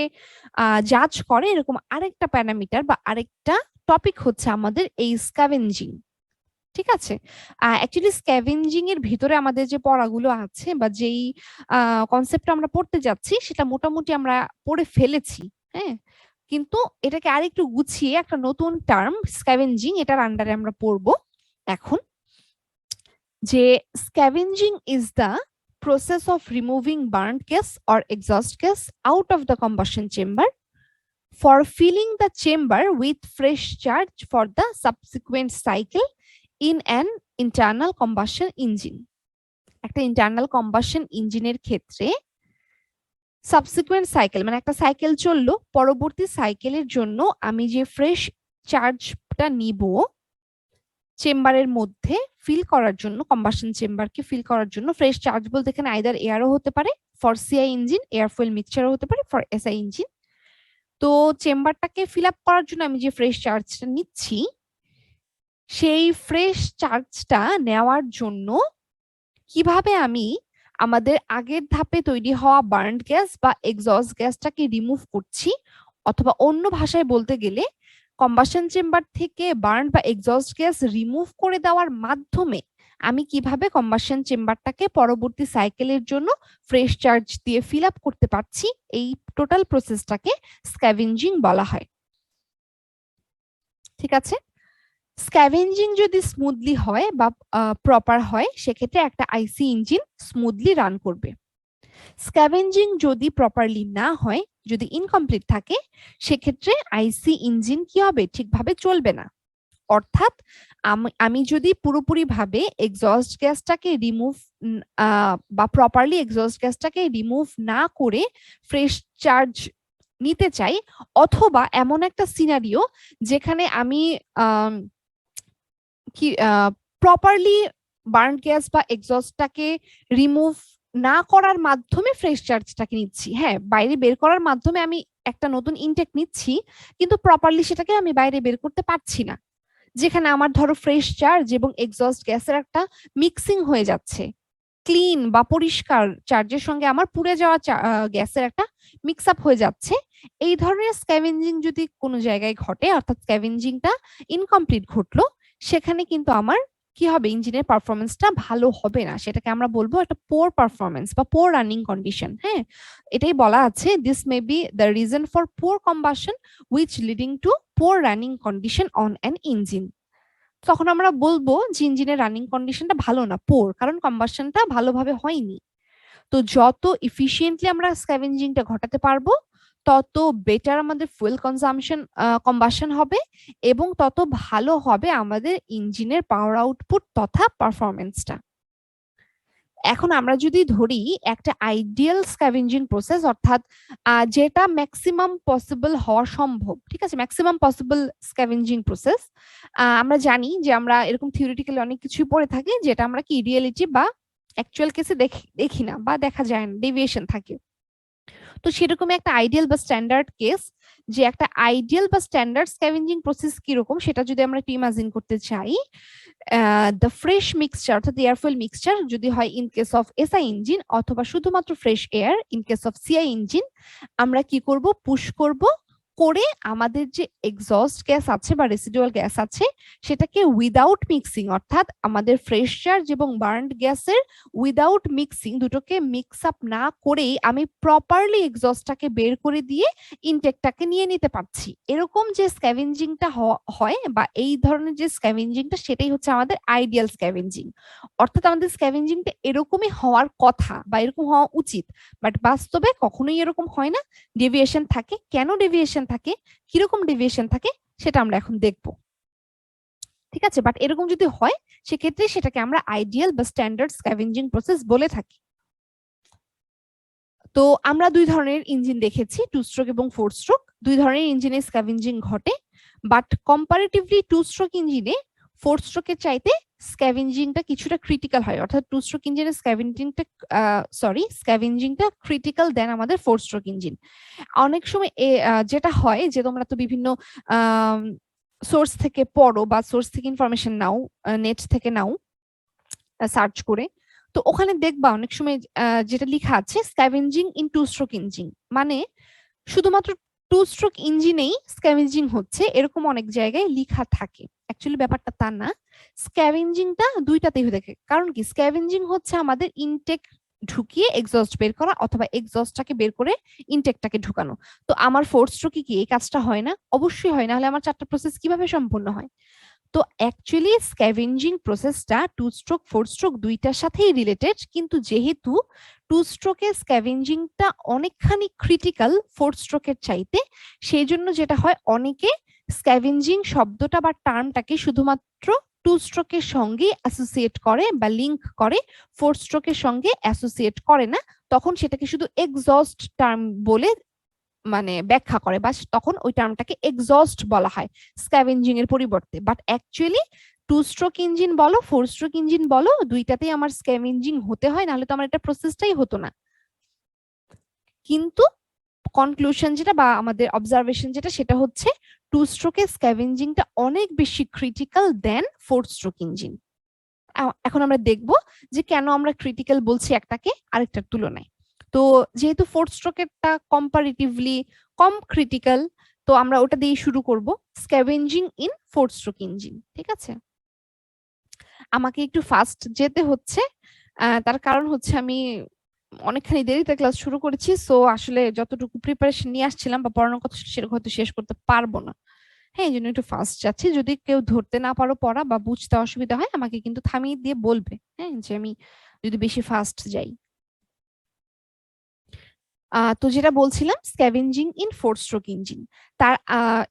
জাজ করে এরকম আরেকটা প্যারামিটার বা আরেকটা টপিক হচ্ছে আমাদের এই স্ক্যাভেঞ্জিং। ঠিক আছে, অ্যাকচুয়ালি স্ক্যাভেঞ্জিং এর ভিতরে আমাদের যে পড়াগুলো আছে বা যেই কনসেপ্টটা আমরা পড়তে যাচ্ছি সেটা মোটামুটি আমরা পড়ে ফেলেছি। হ্যাঁ, কিন্তু এটাকে আরেকটু গুছিয়ে একটা নতুন টার্ম স্ক্যাভেঞ্জিং, এটার আন্ডারে আমরা পড়বো এখন, যে scavenging is the process of removing burnt gas or exhaust gas out of the combustion chamber for filling the chamber with fresh charge for the subsequent cycle in an internal combustion engine. একটা internal combustion ইঞ্জিনের ক্ষেত্রে subsequent cycle মানে একটা cycle চললো, পরবর্তী সাইকেলের জন্য আমি যে ফ্রেশ চার্জটা নিব চেম্বারের মধ্যে ফিল করার জন্য, কম্বাসন চেম্বারকে ফিল করার জন্য, ফ্রেশ চার্জ বলতে এখানে আইদার এয়ারও হতে পারে for CI engine, air fuel মিক্সচারও হতে পারে ফর এসআই ইঞ্জিন। তো চেম্বারটাকে ফিল আপ করার জন্য আমি যে ফ্রেশ চার্জটা নিচ্ছি, সেই ফ্রেশ চার্জটা নেওয়ার জন্য কিভাবে আমি আমাদের আগের ধাপে তৈরি হওয়া বার্নড গ্যাস বা এক্সস্ট গ্যাসটাকে রিমুভ করছি, অথবা অন্য ভাষায় বলতে গেলে কম্বাশন চেম্বার থেকে বার্ন বা এক্সস্ট গ্যাস রিমুভ করে দেওয়ার মাধ্যমে আমি কিভাবে কম্বাশন চেম্বারটাকে পরবর্তী সাইকেলের জন্য ফ্রেশ চার্জ দিয়ে ফিল আপ করতে পারছি, এই টোটাল প্রসেসটাকে স্ক্যাভেঞ্জিং বলা হয়। ঠিক আছে, স্ক্যাভেঞ্জিং যদি স্মুথলি হয় বা প্রপার হয়, সেক্ষেত্রে একটা আইসি ইঞ্জিন স্মুথলি রান করবে। স্ক্যাভেঞ্জিং যদি প্রপারলি না হয়, যদি ইনকমপ্লিট থাকে, সেক্ষেত্রে আইসি ইঞ্জিন কি হবে, ঠিকভাবে চলবে না। অর্থাৎ আমি যদি পুরোপুরি ভাবে এক্সস্ট গ্যাসটাকে রিমুভ বা প্রপারলি এক্সস্ট গ্যাসটাকে রিমুভ না করে ফ্রেশ চার্জ নিতে চাই, অথবা এমন একটা সিনারিও যেখানে আমি কি প্রপারলি বার্ন গ্যাস বা এক্সস্টটাকে রিমুভ না করার মাধ্যমে ফ্রেশ চার্জটাকে নিচ্ছি, হ্যাঁ বাইরে বের করার মাধ্যমে আমি একটা নতুন ইনটেক নিচ্ছি, কিন্তু প্রপারলি সেটাকে আমি বাইরে বের করতে পারছি না, যেখানে আমার ধরো ফ্রেশ চার্জ এবং এক্সস্ট গ্যাসের একটা মিক্সিং হয়ে যাচ্ছে, ক্লিন বা পরিষ্কার চার্জের সঙ্গে আমার পুড়ে যাওয়া গ্যাসের একটা মিক্স আপ হয়ে যাচ্ছে। এই ধরনের স্ক্যাভেঞ্জিং যদি কোনো জায়গায় ঘটে, অর্থাৎ স্ক্যাভেঞ্জিংটা ইনকমপ্লিট ঘটলো, সেখানে কিন্তু আমার কি হবে, ইঞ্জিনের পারফরমেন্সটা ভালো হবে না, সেটাকে আমরা বলবো একটা পোর পারফরমেন্স বা পোর রানিং কন্ডিশন। হ্যাঁ, এটাই বলা আছে, this may be the reason for poor combustion which leading to poor running condition on an engine। তখন আমরা বলবো যে ইঞ্জিনের রানিং কন্ডিশনটা ভালো না, পোর, কারণ কম্বাশনটা ভালোভাবে হয়নি। তো যত ইফিশিয়েন্টলি আমরা স্ক্যাভেঞ্জিংটা ঘটাতে পারবো, তত বেটার আমাদের ফুয়েল কনজাম্পশন কম্বাশন হবে, এবং তত ভালো হবে আমাদের ইঞ্জিনের পাওয়ার আউটপুট তথা পারফরমেন্সটা। এখন আমরা যদি ধরি একটা আইডিয়াল স্ক্যাভেঞ্জিং প্রসেস, অর্থাৎ যেটা ম্যাক্সিমাম পসিবল হওয়া সম্ভব, ঠিক আছে, ম্যাক্সিমাম পসিবল স্ক্যাভেঞ্জিং প্রসেস। আমরা জানি যে আমরা এরকম থিওরিটিক্যালি অনেক কিছুই পড়ে থাকি, যেটা আমরা কি রিয়েলিটি বা অ্যাকচুয়াল কেসে দেখি না বা দেখা যায় না, ডেভিয়েশন থাকে। তো সেরকম একটা আইডিয়াল বা স্ট্যান্ডার্ড কেস, যে একটা আইডিয়াল বা স্ট্যান্ডার্ড স্ক্যাভেঞ্জিং প্রসেস কিরকম, সেটা যদি আমরা একটু ইমাজিন করতে চাই, দ্য ফ্রেশ মিক্সচার অর্থাৎ এয়ার ফুয়েল মিক্সচার যদি হয় in case of SI engine, অথবা শুধুমাত্র fresh air in case of CI engine, আমরা কি করব, পুশ করব করে আমাদের যে এক্সস্ট গ্যাস আছে বা রেসিডুয়াল গ্যাস আছে, সেটাকে উইদাউট মিক্সিং, অর্থাৎ আমাদের ফ্রেশ চার্জ এবং বার্নড গ্যাসের উইদাউট মিক্সিং, দুটোকে মিক্স আপ না করেই আমি প্রপারলি এক্সস্টটাকে বের করে দিয়ে ইনটেকটাকে নিয়ে নিতে পারছি। এরকম যে স্ক্যাভেঞ্জিংটা হয় বা এই ধরনের যে স্ক্যাভেঞ্জিংটা, সেটাই হচ্ছে আমাদের আইডিয়াল স্ক্যাভেঞ্জিং। অর্থাৎ আমাদের স্ক্যাভেঞ্জিংটা এরকমই হওয়ার কথা বা এরকম হওয়া উচিত, বাট বাস্তবে কখনোই এরকম হয় না, ডেভিয়েশন থাকে। কেন ডেভিয়েশন থাকে, কিরকম ডেভিয়েশন থাকে, সেটা আমরা এখন দেখব। ঠিক আছে, বাট এরকম যদি হয়, সেক্ষেত্রে সেটাকে আমরা আইডিয়াল বা স্ট্যান্ডার্ড স্ক্যাভেঞ্জিং প্রসেস বলে থাকি। তো আমরা দুই ধরনের ইঞ্জিন দেখেছি, 2 স্ট্রোক এবং 4 স্ট্রোক। দুই ধরনের ইঞ্জিনে স্ক্যাভেঞ্জিং ঘটে, বাট কম্পারেটিভলি 2 স্ট্রোক ইঞ্জিনে 4 স্ট্রোকের চাইতে স্ক্যাভেঞ্জিংটা কিছুটা ক্রিটিক্যাল হয়, অর্থাৎ 2 স্ট্রোক ইঞ্জিনের স্ক্যাভেঞ্জিংটা ক্রিটিক্যাল দেন আমাদের 4 স্ট্রোক ইঞ্জিন। অনেক সময় যেটা হয় যে তোমরা তো বিভিন্ন সোর্স থেকে পড়ো বা সোর্স থেকে ইনফরমেশন নাও, নেট থেকে নাও সার্চ করে, তো ওখানে দেখবা অনেক সময় যেটা লেখা আছে স্ক্যাভেঞ্জিং ইন 2 স্ট্রোক ইঞ্জিন, মানে শুধুমাত্র 2 স্ট্রোক ইঞ্জিনেই স্ক্যাভেঞ্জিং হচ্ছে, এরকম অনেক জায়গায় লেখা থাকে। অ্যাকচুয়ালি ব্যাপারটা তা না, স্ক্যাভেঞ্জিংটা দুইটাতেই হয়ে থাকে। কারণ কি, স্ক্যাভেঞ্জিং হচ্ছে আমাদের ইনটেক ঢুকিয়ে এক্সস্ট বের করা, অথবা এক্সস্টটাকে বের করে ইনটেকটাকে ঢুকানো। তো আমার 4 স্ট্রোকে কি এই কাজটা হয় না? অবশ্যই হয়, না হলে আমার 4টা প্রসেস কিভাবে সম্পূর্ণ হয়? তো অ্যাকচুয়ালি স্ক্যাভেঞ্জিং প্রসেসটা 2 স্ট্রোক 4 স্ট্রোক দুইটার সাথেই রিলেটেড, কিন্তু যেহেতু 2 স্ট্রোকের স্ক্যাভেঞ্জিংটা অনেকখানি ক্রিটিক্যাল 4 স্ট্রোকের চাইতে, সেই জন্য যেটা হয়, অনেকে স্ক্যাভেঞ্জিং শব্দটা বা টার্মটাকে শুধুমাত্র 2 স্ট্রোকের সঙ্গে অ্যাসোসিয়েট করে বা লিংক করে, 4 স্ট্রোকের সঙ্গে অ্যাসোসিয়েট করে না, তখন সেটাকে শুধু এক্সস্ট টার্ম বলে মানে ব্যাখ্যা করে, বা তখন ওই টার্মটাকে এক্সস্ট বলা হয় স্ক্যাভেঞ্জিং এর পরিবর্তে। বাট অ্যাকচুয়ালি 2 স্ট্রোক ইঞ্জিন বলো 4 স্ট্রোক ইঞ্জিন বলো, দুইটাতেই আমার স্ক্যাভেঞ্জিং হতে হয়, নাহলে তো আমার এটা প্রসেসটাই হতো না। কিন্তু কনক্লুশন যেটা বা আমাদের অবজারভেশন যেটা সেটা হচ্ছে 2 স্ট্রোকের স্ক্যাভেঞ্জিংটা অনেক বেশি ক্রিটিক্যাল দেন 4 স্ট্রোক ইঞ্জিন। এখন আমরা দেখব যে কেন আমরা ক্রিটিক্যাল বলছি একটাকে আরেকটার তুলনায়। তো যেহেতু 4 স্ট্রোকেরটা কম্পারেটিভলি কম ক্রিটিক্যাল, তো আমরা ওটা দিয়ে শুরু করব, স্ক্যাভেঞ্জিং ইন 4 স্ট্রোক ইঞ্জিন। ঠিক আছে, আমাকে একটু ফাস্ট যেতে হচ্ছে, তার কারণ হচ্ছে আমি অনেকখানি দেরিতে ক্লাস শুরু করেছি, সো আসলে যতটুকু প্রিপারেশন নিয়ে আসছিলাম বা পড়ানোর কথা সেরকম হয়তো শেষ করতে পারবো না। হ্যাঁ, এই জন্য একটু ফাস্ট যাচ্ছি। যদি কেউ ধরতে না পারো পড়া বা বুঝতে অসুবিধা হয় আমাকে কিন্তু থামিয়ে দিয়ে বলবে, হ্যাঁ, যে আমি যদি বেশি ফাস্ট যাই। তো যেটা বলছিলাম স্ক্যাভেঞ্জিং ইন 4 স্ট্রোক ইঞ্জিন, তার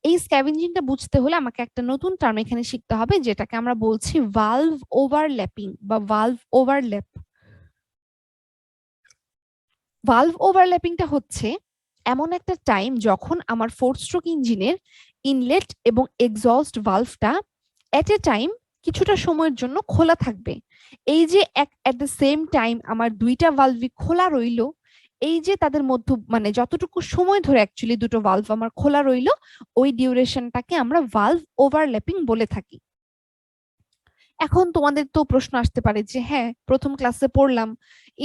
এই স্ক্যাভেঞ্জিংটা বুঝতে হলে আমাকে একটা নতুন টার্ম এখানে শিখতে হবে যেটাকে আমরা বলছি ভালভ ওভারল্যাপিং বা ভালভ ওভারল্যাপ। ভালভ ওভারল্যাপিংটা হচ্ছে এমন একটা টাইম যখন আমার 4 স্ট্রোক ইঞ্জিনের ইনলেট এবং এক্সস্ট ভালভটা এট এ টাইম কিছুটা সময়ের জন্য খোলা থাকবে। এই যে এট দ্য সেম টাইম আমার দুইটা ভালভই খোলা রইলো, এই যে তাদের মধ্যে মানে যতটুকু সময় ধরে অ্যাকচুয়ালি দুটো ভালভ আমার খোলা রইলো, ওই ডিউরেশনটাকে আমরা ভালভ ওভারল্যাপিং বলে থাকি। এখন তোমাদের তো প্রশ্ন আসতে পারে যে হ্যাঁ, প্রথম ক্লাসে পড়লাম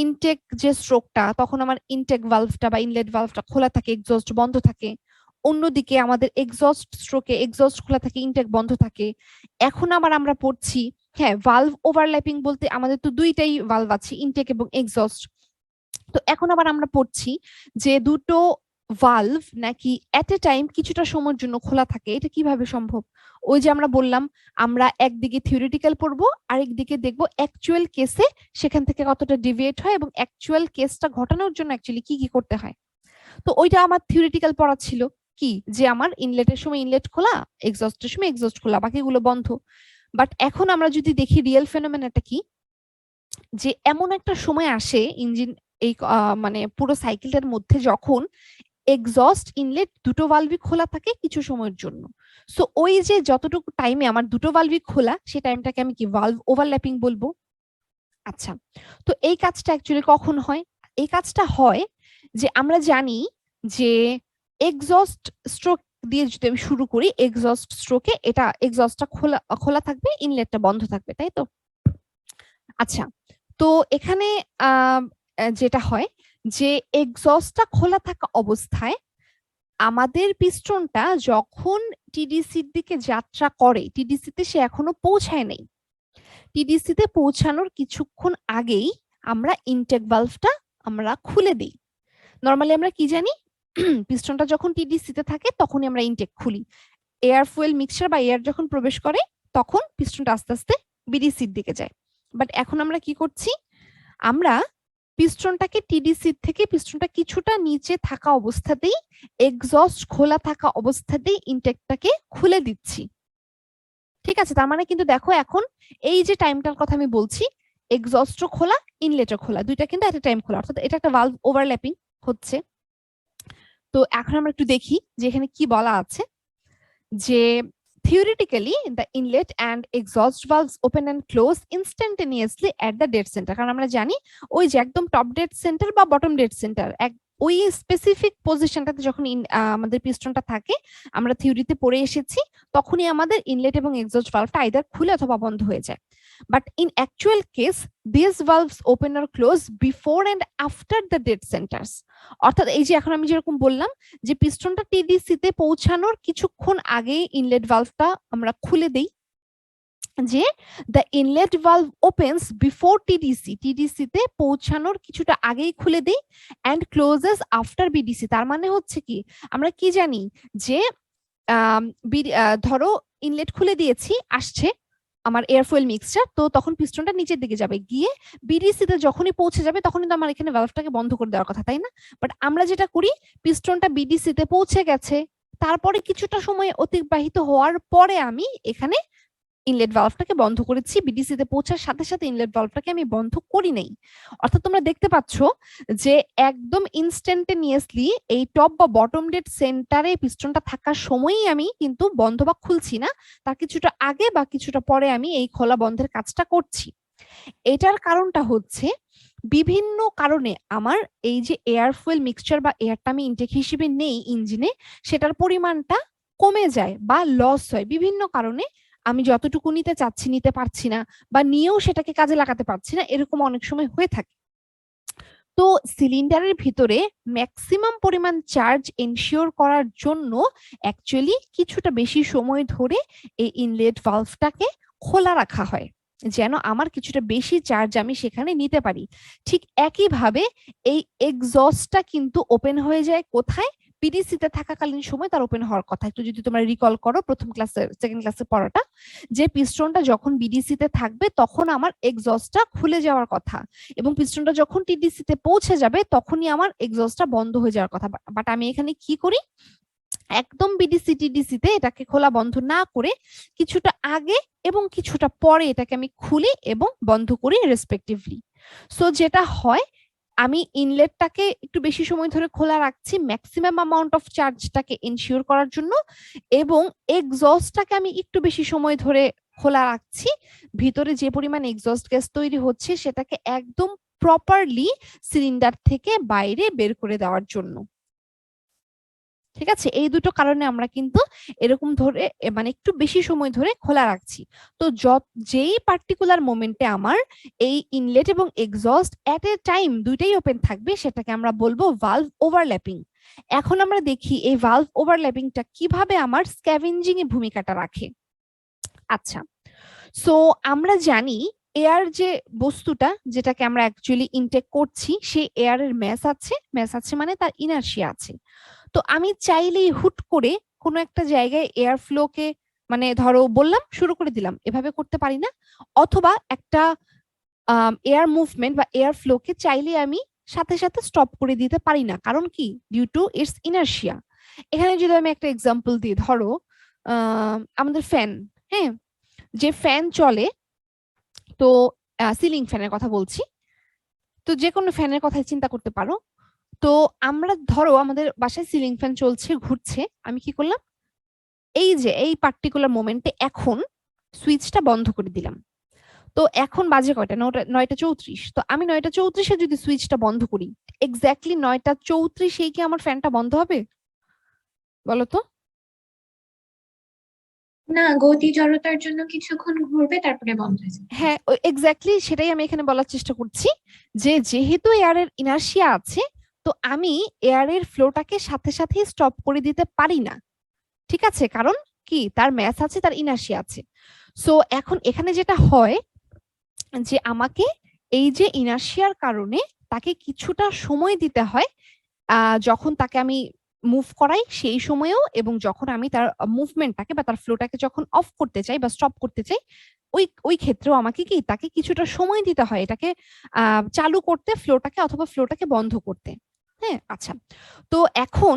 ইনটেক যে স্ট্রোকটা, তখন আমার ইনটেক ভালভটা বা ইনলেট ভালভটা খোলা থাকে, এক্সস্ট বন্ধ থাকে। অন্যদিকে আমাদের এক্সস্ট স্ট্রোকে এক্সস্ট খোলা থাকে, ইনটেক বন্ধ থাকে। এখন আবার আমরা পড়ছি হ্যাঁ ভালভ ওভারল্যাপিং বলতে আমাদের তো দুইটাই ভালভ আছে, ইনটেক এবং এক্সস্ট। তো এখন আবার আমরা পড়ছি যে দুটো ভালভ নাকি এট এ টাইম কিছুটা সময়ের জন্য খোলা থাকে। এটা কিভাবে সম্ভব? ওই যে আমরা বললাম আমরা একদিকে থিওরিটিক্যাল পড়বো, আরেকদিকে দেখবো অ্যাকচুয়াল কেসে সেখান থেকে কতটা ডিভিয়েট হয় এবং অ্যাকচুয়াল কেসটা ঘটানোর জন্য অ্যাকচুয়ালি কি কি করতে হয়। তো ওইটা আমার থিওরিটিক্যাল পড়া ছিল কি, যে আমার ইনলেটের সময় ইনলেট খোলা, এক্সস্টের সময় এক্সস্ট খোলা, বাকিগুলো বন্ধ। বাট এখন আমরা যদি দেখি রিয়েল ফেনোমেনাটা কি, যে এমন একটা সময় আসে ইঞ্জিন এই মানে পুরো সাইকেলটার মধ্যে যখন এক্সস্ট ইনলেট দুটো ভালভই খোলা থাকে কিছু সময়ের জন্য। সো ওই যে যতটুকু টাইমে আমার দুটো ভালভই খোলা সেই টাইমটাকে আমি কি ভালভ ওভারল্যাপিং বলবো। আচ্ছা, তো এই কাজটা অ্যাকচুয়ালি কখন হয়? এই কাজটা হয় যে আমরা জানি যে এক্সস্ট স্ট্রোক দিয়ে যদি আমি শুরু করি, এক্সস্ট স্ট্রোকে এটা এক্সস্টটা খোলা খোলা থাকবে, ইনলেটটা বন্ধ থাকবে, তাই তো? আচ্ছা, তো এখানে যেটা হয় যে এক্সস্টটা খোলা থাকা অবস্থায় আমাদের পিস্টনটা যখন টিডিসির দিকে যাত্রা করে, টিডিসিতে সে এখনো পৌঁছায় নাই, টিডিসিতে পৌঁছানোর কিছুক্ষণ আগেই আমরা ইনটেক ভালভটা আমরা খুলে দিই। নরমালি আমরা কি জানি, পিস্টনটা যখন টিডিসিতে থাকে তখনই আমরা ইনটেক খুলি। এয়ার ফুয়েল মিক্সচার বা এয়ার যখন প্রবেশ করে তখন পিস্টনটা আস্তে আস্তে বিডিসির দিকে যায়। বাট এখন আমরা কি করছি, আমরা পিস্টনটাকে টিডিসি থেকে পিস্টনটা কিছুটা নিচে থাকা অবস্থাতেই এক্সস্ট খোলা থাকা অবস্থাতেই ইনটেকটাকে খুলে দিচ্ছি। ঠিক আছে, তার মানে কিন্তু দেখো এখন এই যে টাইমটার কথা আমি বলছি, এক্সস্টও খোলা ইনলেটও খোলা, দুইটা কিন্তু এট এ টাইম খোলা, অর্থাৎ এটা একটা ভালভ ওভারল্যাপিং হচ্ছে। তো এখন আমরা একটু দেখি যে এখানে কি বলা আছে, যে theoretically the inlet and exhaust valves open and close instantaneously at the dead center, কারণ আমরা জানি ওই যে একদম টপ ডেড সেন্টার বা বটম ডেড সেন্টার ওই স্পেসিফিক পজিশনটাতে যখন আমাদের পিস্টনটা থাকে, আমরা থিওরিতে পড়ে এসেছি, তখনই আমাদের ইনলেট এবং এক্সস্ট ভালভটা আইদার খুলে অথবা বন্ধ হয়ে যায়। But in actual case this valves open or close before and after the dead centres. অর্থাৎ এই যে এখন আমি যেরকম বললাম যে পিস্টনটা টিডিসিতে পৌঁছানোর কিছুক্ষণ আগে ইনলেট ভালভটা আমরা খুলে দেই, যে the inlet valve opens before TDC, টিডিসিতে পৌঁছানোর কিছুটা আগেই খুলে দেই, অ্যান্ড ক্লোজেস আফটার বিডিসি। তার মানে হচ্ছে কি, আমরা কি জানি যে ধরো ইনলেট খুলে দিয়েছি, আসছে আমার এয়ার ফুয়েল মিক্সচার, তো তখন পিস্টনটা নিচের দিকে যাবে, গিয়ে বিডিসিতে যখনই পৌঁছে যাবে তখনই তো আমার এখানে ভালভটাকে বন্ধ করে দেওয়ার কথা, তাই না? বাট আমরা যেটা করি, পিস্টনটা বিডিসিতে পৌঁছে গেছে, তারপরে কিছুটা সময় অতিবাহিত হওয়ার পরে আমি এখানে ইনলেট ভালভটাকে বন্ধ করেছি, বিডিসিতে পৌঁছার সাথে সাথে ইনলেট ভালভটাকে আমি বন্ধ করি নাই। অর্থাৎ তোমরা দেখতে পাচ্ছ যে একদম ইনস্ট্যান্টেনিয়াসলি এই টপ বা বটম ডেড সেন্টারে পিস্টনটা থাকার সময়ই আমি কিন্তু বন্ধ বা খুলছি না, তার কিছুটা আগে বা কিছুটা পরে আমি এই খোলা বন্ধের কাজটা করছি। এটার কারণটা হচ্ছে বিভিন্ন কারণে আমার এই যে এয়ার ফুয়েল মিক্সচার বা এয়ারটা আমি ইনটেক হিসেবে নেই ইঞ্জিনে, সেটার পরিমাণটা কমে যায় বা লস হয় বিভিন্ন কারণে। আমি যতটুকু নিতে চাচ্ছি নিতে পারছি না, বা নিয়েও সেটাকে কাজে লাগাতে পারছি না, এরকম অনেক সময় হয়ে থাকে। তো সিলিন্ডারের ভিতরে ম্যাক্সিমাম পরিমাণ চার্জ এনশিওর করার জন্য অ্যাকচুয়ালি কিছুটা বেশি সময় ধরে এই ইনলেট ভালভটাকে খোলা রাখা হয়, যেন আমার কিছুটা বেশি চার্জ আমি সেখানে নিতে পারি। ঠিক একইভাবে এই এক্সস্টটা কিন্তু ওপেন হয়ে যায় কোথায়? পিডিসিতে থাকাকালীন সময় তার ওপেন হওয়ার কথা। একটু যদি তোমরা রিকল করো প্রথম ক্লাসে সেকেন্ড ক্লাসে পড়াটা, যে পিস্টনটা যখন বিডিসিতে থাকবে তখন আমার এক্সস্টটা খুলে যাওয়ার কথা, এবং পিস্টনটা যখন টিডিসিতে পৌঁছে যাবে তখনই আমার এক্সস্টটা বন্ধ হয়ে যাওয়ার কথা। বাট আমি এখানে কি করি, একদম বিডিসি টিডিসিতে এটাকে খোলা বন্ধ না করে কিছুটা আগে এবং কিছুটা পরে এটাকে আমি খুলি এবং বন্ধ করি রেসপেক্টিভলি। সো যেটা হয়, আমি ইনলেটটাকে একটু বেশি সময় ধরে খোলা রাখছি ম্যাক্সিমাম অ্যামাউন্ট অফ চার্জটাকে এনশিওর করার জন্য, এবং এক্সস্টটাকে আমি একটু বেশি সময় ধরে খোলা রাখছি ভিতরে যে পরিমাণ এক্সস্ট গ্যাস তৈরি হচ্ছে সেটাকে একদম প্রপারলি সিলিন্ডার থেকে বাইরে বের করে দেওয়ার জন্য। ঠিক আছে, এই দুটো কারণে আমরা কিন্তু এরকম ধরে মানে একটু বেশি সময় ধরে খোলা রাখছি। তো যেই পার্টিকুলার মোমেন্টে আমার এই ইনলেট এবং এক্সস্ট এট এ টাইম দুইটাই ওপেন থাকবে সেটাকে আমরা বলবো ভালভ ওভারল্যাপিং। এখন আমরা দেখি এই ভালভ ওভারল্যাপিংটা কিভাবে আমার স্ক্যাভেঞ্জিং এ ভূমিকাটা রাখে। আচ্ছা, সো আমরা জানি এয়ার যে বস্তুটা যেটাকে আমরা অ্যাকচুয়ালি ইনটেক করছি সেই এয়ারের ম্যাস আছে মানে তার ইনার্শিয়া আছে। তো আমি চাইলেই হুট করে কোনো একটা জায়গায় এয়ার ফ্লোকে মানে ধরো বললাম শুরু করে দিলাম, এভাবে করতে পারি না। অথবা একটা এয়ার মুভমেন্ট বা এয়ার ফ্লোকে চাইলে আমি সাথে সাথে স্টপ করে দিতে পারি না, কারণ কি? Due to its inertia. এখানে যদি আমি একটা এক্সাম্পল দিই, ধরো আমাদের ফ্যান, হ্যাঁ, যে ফ্যান চলে, তো সিলিং ফ্যানের কথা বলছি, তো যে কোনো ফ্যানের কথা চিন্তা করতে পারো। তো আমরা ধরো আমাদের বাসায় সিলিং ফ্যান চলছে, ঘুরছে, আমি কি করলাম, এই যে এই পার্টিকুলার মোমেন্টে এখন সুইচটা বন্ধ করে দিলাম। তো এখন বাজে কয়টা? 9টা 34। তো আমি 9টা 34-এ যদি সুইচটা বন্ধ করি, এক্স্যাক্টলি 9টা 34-এই কি আমার ফ্যানটা বন্ধ হবে? বলো তো। না, গতি জড়তার জন্য কিছুক্ষণ ঘুরবে তারপরে বন্ধ হয়ে যাবে। হ্যাঁ, এক্স্যাক্টলি সেটাই আমি এখানে বলার চেষ্টা করছি, যে যেহেতু এয়ারের ইনার্শিয়া আছে, তো আমি এয়ারের ফ্লোটাকে সাথে সাথে স্টপ করে দিতে পারি না। ঠিক আছে, কারণ কি? তার ম্যাস আছে, তার ইনার্শিয়া আছে। সো এখন এখানে যেটা হয় যে আমাকে এই যে ইনার্শিয়ার কারণে তাকে কিছুটা সময় দিতে হয়, যখন তাকে আমি মুভ করাই সেই সময়েও, এবং যখন আমি তার মুভমেন্টটাকে বা তার ফ্লোটাকে যখন অফ করতে চাই বা স্টপ করতে চাই, ওই ওই ক্ষেত্রেও আমাকে কি তাকে কিছুটা সময় দিতে হয় এটাকে চালু করতে, ফ্লোটাকে অথবা ফ্লোটাকে বন্ধ করতে। হ্যাঁ, আচ্ছা, তো এখন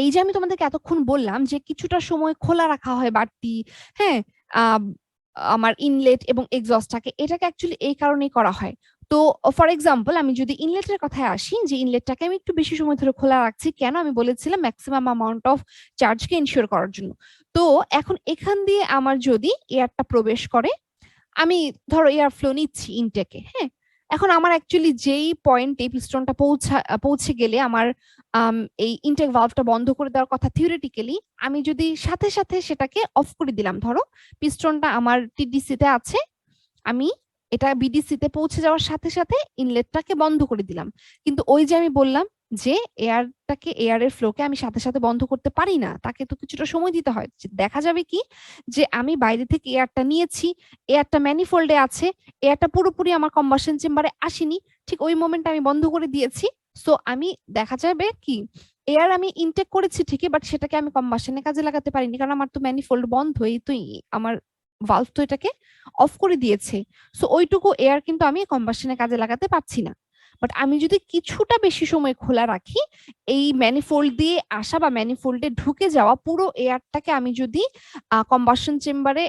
এই যে আমি তোমাদেরকে এতক্ষণ বললাম যে কিছুটা সময় খোলা রাখা হয় বাড়তি, হ্যাঁ, আমার ইনলেট এবং এক্সস্টটাকে, এটাকে অ্যাকচুয়ালি এই কারণেই করা হয়। তো ফর এক্সাম্পল আমি যদি ইনলেটের কথায় আসি, যে ইনলেটটাকে আমি একটু বেশি সময় ধরে খোলা রাখছি কেন? আমি বলেছিলাম ম্যাক্সিমাম অ্যামাউন্ট অফ চার্জকে ইনশিওর করার জন্য। তো এখন এখান দিয়ে আমার যদি এয়ারটা প্রবেশ করে, আমি ধরো এয়ার ফ্লো নিচ্ছি ইনটেকে, হ্যাঁ, এখন আমার অ্যাকচুয়ালি যেই পয়েন্টে পিস্টনটা পৌঁছে গেলে আমার এই ইনটেক ভালভটা বন্ধ করে দেওয়ার কথা থিওরিটিক্যালি, আমি যদি সাথে সাথে সেটাকে অফ করে দিলাম, ধরো পিস্টনটা আমার টিডিসিতে আছে, আমি এটা বিডিসিতে পৌঁছে যাওয়ার সাথে সাথে ইনলেটটাকে বন্ধ করে দিলাম, কিন্তু ওই যে আমি বললাম যে এয়ারের ফ্লোকে আমি সাথে সাথে বন্ধ করতে পারি না, তাকে তো কিছুটা সময় দিতে হয়। দেখা যাবে কি, যে আমি বাইরে থেকে এয়ারটা নিয়েছি, এয়ারটা ম্যানিফোল্ডে আছে, এয়ারটা পুরোপুরি আমার কম্বাসন চেম্বারে আসেনি, ঠিক ওই মোমেন্টে আমি বন্ধ করে দিয়েছি। সো আমি দেখা যাবে কি, এয়ার আমি ইনটেক করেছি ঠিকই, বাট সেটাকে আমি কম্বাসনে কাজে লাগাতে পারিনি, কারণ আমার তো ম্যানিফোল্ড বন্ধ, এই তো আমার ভালভ তো এটাকে অফ করে দিয়েছে। সো ওইটুকু এয়ার কিন্তু আমি কম্বাসনে কাজে লাগাতে পারছি না। বাট আমি যদি কিছুটা বেশি সময় খোলা রাখি, এই ম্যানিফোল্ড দিয়ে আসা বা ম্যানিফোল্ডে ঢুকে যাওয়া পুরো এয়ারটাকে আমি যদি কম্বাসন চেম্বারে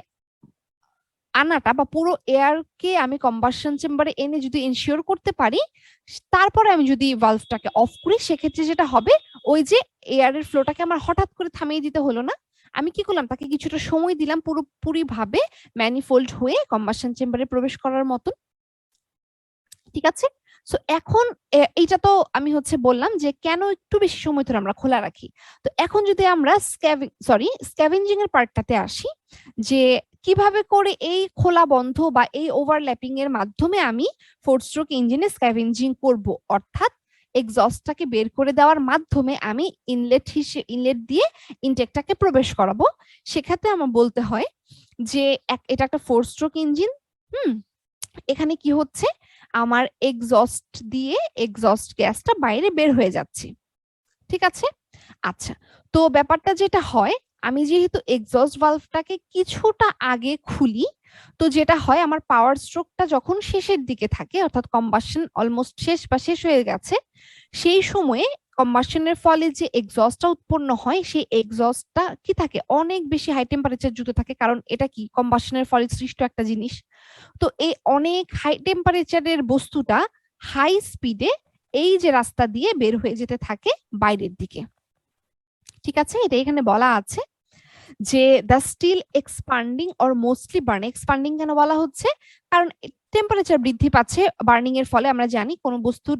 আনাটা বা পুরো এয়ারকে আমি কম্বাসন চেম্বারে এনে যদি ইনশিওর করতে পারি, তারপরে আমি যদি ভালভটাকে অফ করি, সেক্ষেত্রে যেটা হবে, ওই যে এয়ারের ফ্লোটাকে আমার হঠাৎ করে থামিয়ে দিতে হলো না, আমি কি করলাম, তাকে কিছুটা সময় দিলাম পুরোপুরি ভাবে ম্যানিফোল্ড হয়ে কম্বাসন চেম্বারে প্রবেশ করার মতন। ঠিক আছে, সো এখন এইটা তো আমি হচ্ছে বললাম যে কেন একটু বেশি সময় ধরে আমরা খোলা রাখি। তো এখন যদি আমরা স্ক্যাভেঞ্জিং এর পার্টটাতে আসি, যে কিভাবে করে এই খোলা বন্ধ বা এই ওভারল্যাপিং এর মাধ্যমে আমি 4 স্ট্রোক ইঞ্জিনে স্ক্যাভেঞ্জিং করব, অর্থাৎ এক্সস্টটাকে বের করে দেওয়ার মাধ্যমে আমি ইনলেট দিয়ে ইনটেকটাকে প্রবেশ করাবো। সেক্ষেত্রে আমার বলতে হয় যে এটা একটা 4 স্ট্রোক ইঞ্জিন। এখানে কি হচ্ছে, আমার এক্সস্ট দিয়ে এক্সস্ট গ্যাসটা বাইরে বের হয়ে যাচ্ছে, ঠিক আছে। আচ্ছা, তো ব্যাপারটা যেটা হয়, আমি যেহেতু এক্সস্ট ভালভটাকে কিছুটা আগে খুলি, তো যেটা হয় আমার পাওয়ার স্ট্রোকটা যখন শেষের দিকে থাকে, অর্থাৎ কম্বাসন অলমোস্ট শেষ বা শেষ হয়ে গেছে, সেই সময়ে কম্বাসনের ফলে যে এক্সস্টটা উৎপন্ন হয় সেই এক্সস্টটা কি থাকে, অনেক বেশি হাই টেম্পারেচার যুক্ত থাকে, কারণ এটা কি কম্বাসনের ফলে সৃষ্ট একটা জিনিস। তো এই অনেক হাই টেম্পারেচারের বস্তুটা হাই স্পিডে এই যে রাস্তা দিয়ে বের হয়ে যেতে থাকে বাইরের দিকে, ঠিক আছে। এটা এখানে বলা আছে যে the still expanding or mostly burn. Expanding কেন বলা হচ্ছে, কারণ টেম্পারেচার বৃদ্ধি পাচ্ছে বার্নিং এর ফলে। আমরা জানি কোন বস্তুর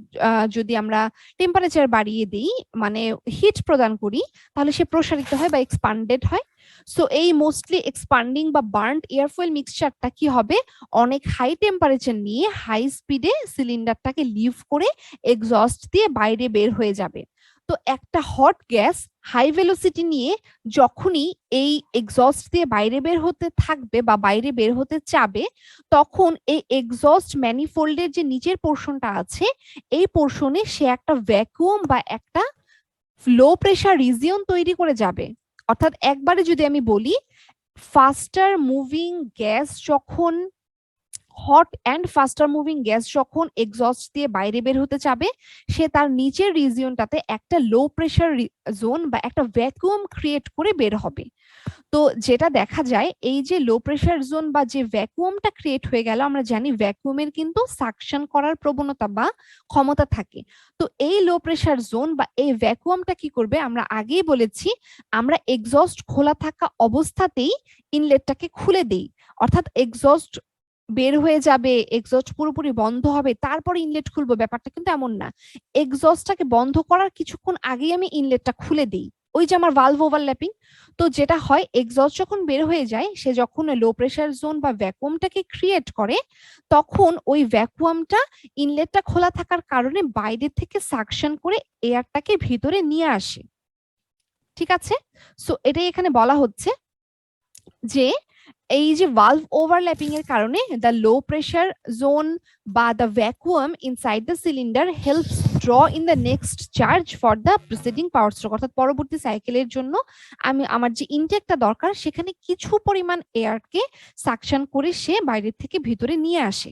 যদি আমরা টেম্পারেচার বাড়িয়ে দিই, মানে হিট প্রদান করি, তাহলে সে প্রসারিত হয় বা এক্সপান্ডেড হয়। সো এই মোস্টলি এক্সপান্ডিং বা বার্নড এয়ারফয়েল মিক্সচারটা কি হবে, অনেক হাই টেম্পারেচার নিয়ে হাই স্পিডে সিলিন্ডারটাকে লিভ করে এক্সস্ট দিয়ে বাইরে বের হয়ে যাবে। তো একটা হট গ্যাস হাই ভেলোসিটি নিয়ে যখনই এই এক্সস্ট দিয়ে বাইরে বের হতে থাকবে বা বাইরে বের হতে চাবে, তখন এই এক্সস্ট ম্যানিফোল্ডের যে নিচের পোর্শনটা আছে, এই পোর্শনে সে একটা ভ্যাকুয়াম বা একটা লো প্রেসার রিজিয়ন তৈরি করে যাবে। অর্থাৎ একবারে যদি আমি বলি, ফাস্টার মুভিং গ্যাস যখন হট অ্যান্ড ফাস্টার মুভিং গ্যাস যখন এক্সস্ট দিয়ে বাইরে বের হতে যাবে, সে তার নিচের রিজিয়নটাতে একটা লো প্রেসার জোন বা একটা ভ্যাকুয়াম ক্রিয়েট করে বের হবে। তো যেটা দেখা যায়, এই যে লো প্রেসার জোন বা যে ভ্যাকুয়ামটা ক্রিয়েট হয়ে গেল, আমরা জানি ভ্যাকুয়ামের কিন্তু সাকশন করার প্রবণতা বা ক্ষমতা থাকে। তো এই লো প্রেসার জোন বা এই ভ্যাকুয়ামটা কি করবে, আমরা আগেই বলেছি, আমরা এক্সস্ট খোলা থাকা অবস্থাতেই ইনলেটটাকে খুলে দেই। অর্থাৎ এক্সস্ট বের হয়ে যাবে, এক্সস্ট পুরোপুরি বন্ধ হবে, তারপরে ইনলেট খুলবো, ব্যাপারটা কিন্তু এমন না। এক্সস্টটাকে বন্ধ করার কিছুক্ষণ আগেই আমি ইনলেটটা খুলে দিই, ওই যে আমার ভালভ ওভারল্যাপিং। তো যেটা হয়, এক্সস্ট যখন বের হয়ে যায়, সে যখন লো প্রেসার জোন বা ভ্যাকুয়ামটাকে ক্রিয়েট করে, তখন ওই ভ্যাকুয়ামটা ইনলেটটা খোলা থাকার কারণে বাইরে থেকে সাকশন করে এয়ারটাকে ভিতরে নিয়ে আসে, ঠিক আছে। সো এটাই এখানে বলা হচ্ছে যে এই যে ভালভ ওভারল্যাপিং এর কারণে দ্য লো প্রেসার জোন বা the vacuum inside the cylinder helps draw in the next charge for the preceding power stroke. অর্থাৎ পরবর্তী সাইকেলের জন্য আমার যে ইনটেকটা দরকার, সেখানে কিছু পরিমাণ এয়ারকে সাকশন করে সে বাইরে থেকে ভিতরে নিয়ে আসে,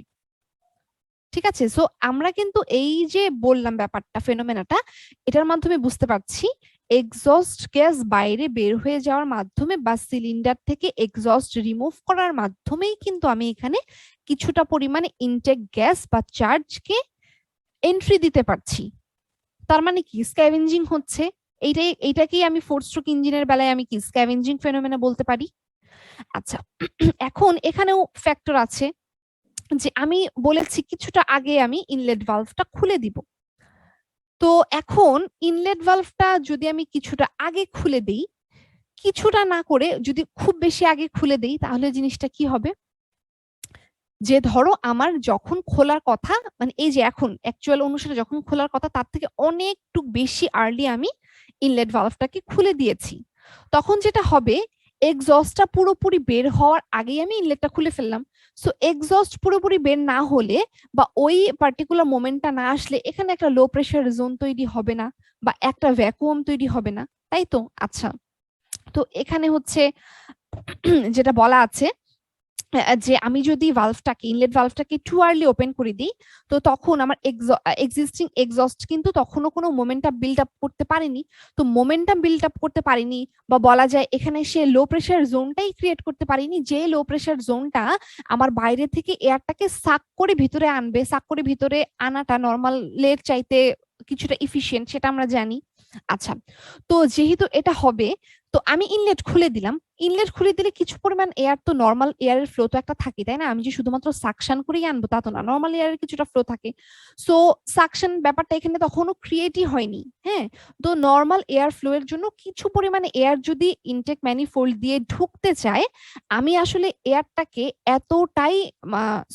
ঠিক আছে। সো আমরা কিন্তু এই যে বললাম ব্যাপারটা, ফেনোমেনাটা, এটার মাধ্যমে বুঝতে পারছি এক্সস্ট গ্যাস বাইরে বের হয়ে যাওয়ার মাধ্যমে বা সিলিন্ডার থেকে এক্সস্ট রিমুভ করার মাধ্যমেই কিন্তু আমি এখানে কিছুটা পরিমাণে ইনটেক গ্যাস বা চার্জকে এন্ট্রি দিতে পারছি। তার মানে কি, স্ক্যাভেঞ্জিং হচ্ছে। এইটাকেই আমি 4 স্ট্রোক ইঞ্জিনের বেলায় আমি কি স্ক্যাভেঞ্জিং ফেনোমেনা বলতে পারি। আচ্ছা, এখন এখানেও ফ্যাক্টর আছে, যে আমি বলেছি কিছুটা আগে আমি ইনলেট ভালভটা খুলে দিব। তো এখন ইনলেট ভালভটা যদি আমি কিছুটা আগে খুলে দেই, কিছুটা না করে যদি খুব বেশি আগে খুলে দেই, তাহলে জিনিসটা কি হবে, যে ধরো আমার যখন খোলার কথা, মানে এই যে এখন অ্যাকচুয়াল অনুসারে যখন খোলার কথা, তার থেকে অনেকটু বেশি আর্লি আমি ইনলেট ভালভটাকে খুলে দিয়েছি, তখন যেটা হবে, এক্সস্টটা পুরোপুরি বের হওয়ার আগেই আমি ইনলেটটা খুলে ফেললাম। সো এক্সস্ট পুরোপুরি বের না হলে বা ওই পার্টিকুলার মোমেন্টটা না আসলে, এখানে একটা লো প্রেসার জোন তৈরি হবে না বা একটা ভ্যাকুয়াম তৈরি হবে না, তাই তো। আচ্ছা, তো এখানে হচ্ছে যেটা বলা আছে, যে আমি যদি ভালভটাকে ইনলেট ভালভটাকে টু আর্লি ওপেন করে দিই, তো তখন আমার এক্সিস্টিং এক্সস্ট কিন্তু তখনও কোনো মোমেন্টাম বিল্ড আপ করতে পারেনি। তো মোমেন্টাম বিল্ড আপ করতে পারেনি, বা বলা যায় এখানে সে লো প্রেসার জোনটাই ক্রিয়েট করতে পারেনি, যে লো প্রেসার জোনটা আমার বাইরে থেকে এয়ারটাকে সাক করে ভিতরে আনবে। সাক করে ভিতরে আনাটা নর্মালের চাইতে কিছুটা ইফিশিয়েন্ট, সেটা আমরা জানি। আচ্ছা, তো যেহেতু এটা হবে, তো আমি ইনলেট খুলে দিলাম, ইনলেট খুলে দিলে কিছু পরিমাণ এয়ার, তো নর্মাল এয়ারের ফ্লো তো একটা থাকে তাই না, আমি যে শুধুমাত্র সাকশন করেই আনবো তা তো না, নর্মাল এয়ারের কিছুটা ফ্লো থাকে। সো সাকশন ব্যাপারটা এখানে তখনও ক্রিয়েটই হয়নি, হ্যাঁ। তো নর্মাল এয়ার ফ্লো এর জন্য কিছু পরিমাণে এয়ার যদি ইনটেক ম্যানিফোল্ড দিয়ে ঢুকতে চায়, আমি আসলে এয়ারটাকে এতটাই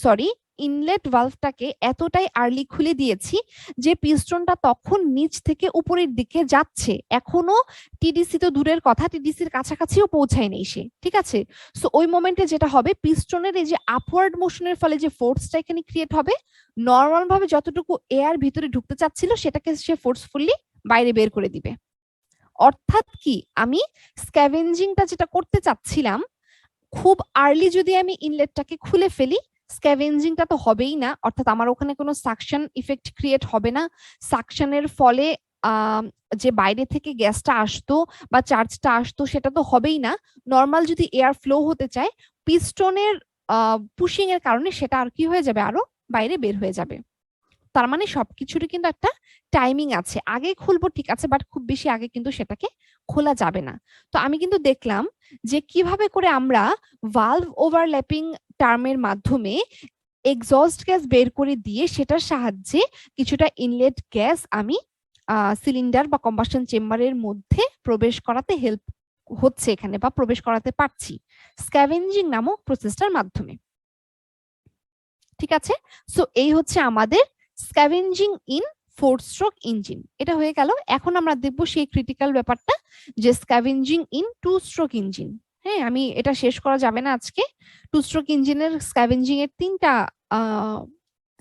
সরি ইনলেট ভালভটাকে এতটাই আর্লি খুলে দিয়েছি যে পিস্টনটা তখন নিচ থেকে উপরের দিকে যাচ্ছে, এখনো টিডিসি তো দূরের কথা, টিডিসির কাছাকাছিও পৌঁছায় নেই সে, ঠিক আছে। সো ওই মোমেন্টে যেটা হবে, পিস্টনের এই যে আপওয়ার্ড মোশনের ফলে যে ফোর্সটা এখানে ক্রিয়েট হবে, নর্মাল ভাবে যতটুকু এয়ার ভিতরে ঢুকতে চাচ্ছিল সেটাকে সে ফোর্সফুলি বাইরে বের করে দিবে। অর্থাৎ কি, আমি স্ক্যাভেঞ্জিংটা যেটা করতে চাচ্ছিলাম, খুব আর্লি যদি আমি ইনলেটটাকে খুলে ফেলি, স্ক্যাভেঞ্জিংটা তো হবেই না, অর্থাৎ আমার ওখানে কোনো সাকশন ইফেক্ট ক্রিয়েট হবে না, সাকশনের ফলে যে বাইরে থেকে গ্যাসটা আসতো বা চার্জটা আসতো সেটা তো হবেই না। নর্মাল যদি এয়ার ফ্লো হতে চায়, পিস্টনের পুশিং এর কারণে সেটা আর কি হয়ে যাবে, আরো বাইরে বের হয়ে যাবে। তার মানে সবকিছুরই কিন্তু একটা টাইমিং আছে, আগে খুলবো ঠিক আছে, বাট খুব বেশি আগে কিন্তু সেটাকে খোলা যাবে না। তো আমি কিন্তু দেখলাম যে কিভাবে করে আমরা ভালভ ওভারল্যাপিং টার্মের মাধ্যমে এক্সস্ট গ্যাস বের করে দিয়ে সেটার সাহায্যে কিছুটা ইনলেট গ্যাস আমি সিলিন্ডার বা কম্বাসন চেম্বারের মধ্যে প্রবেশ করাতে হেল্প হচ্ছে এখানে, বা প্রবেশ করাতে পারছি স্ক্যাভেঞ্জিং নামক প্রসেসটার মাধ্যমে। ঠিক আছে, সো এই হচ্ছে আমাদের স্ক্যাভেঞ্জিং ইন 4-স্ট্রোক ইঞ্জিন। এটা হয়ে গেল। এখন আমরা দেখবো সেই ক্রিটিক্যাল ব্যাপারটা, যে স্ক্যাভেঞ্জিং ইন 2-স্ট্রোক ইঞ্জিন। হ্যাঁ, আমি এটা শেষ করা যাবে না আজকে। 2-স্ট্রোক ইঞ্জিনের স্ক্যাভেঞ্জিং এর 3টা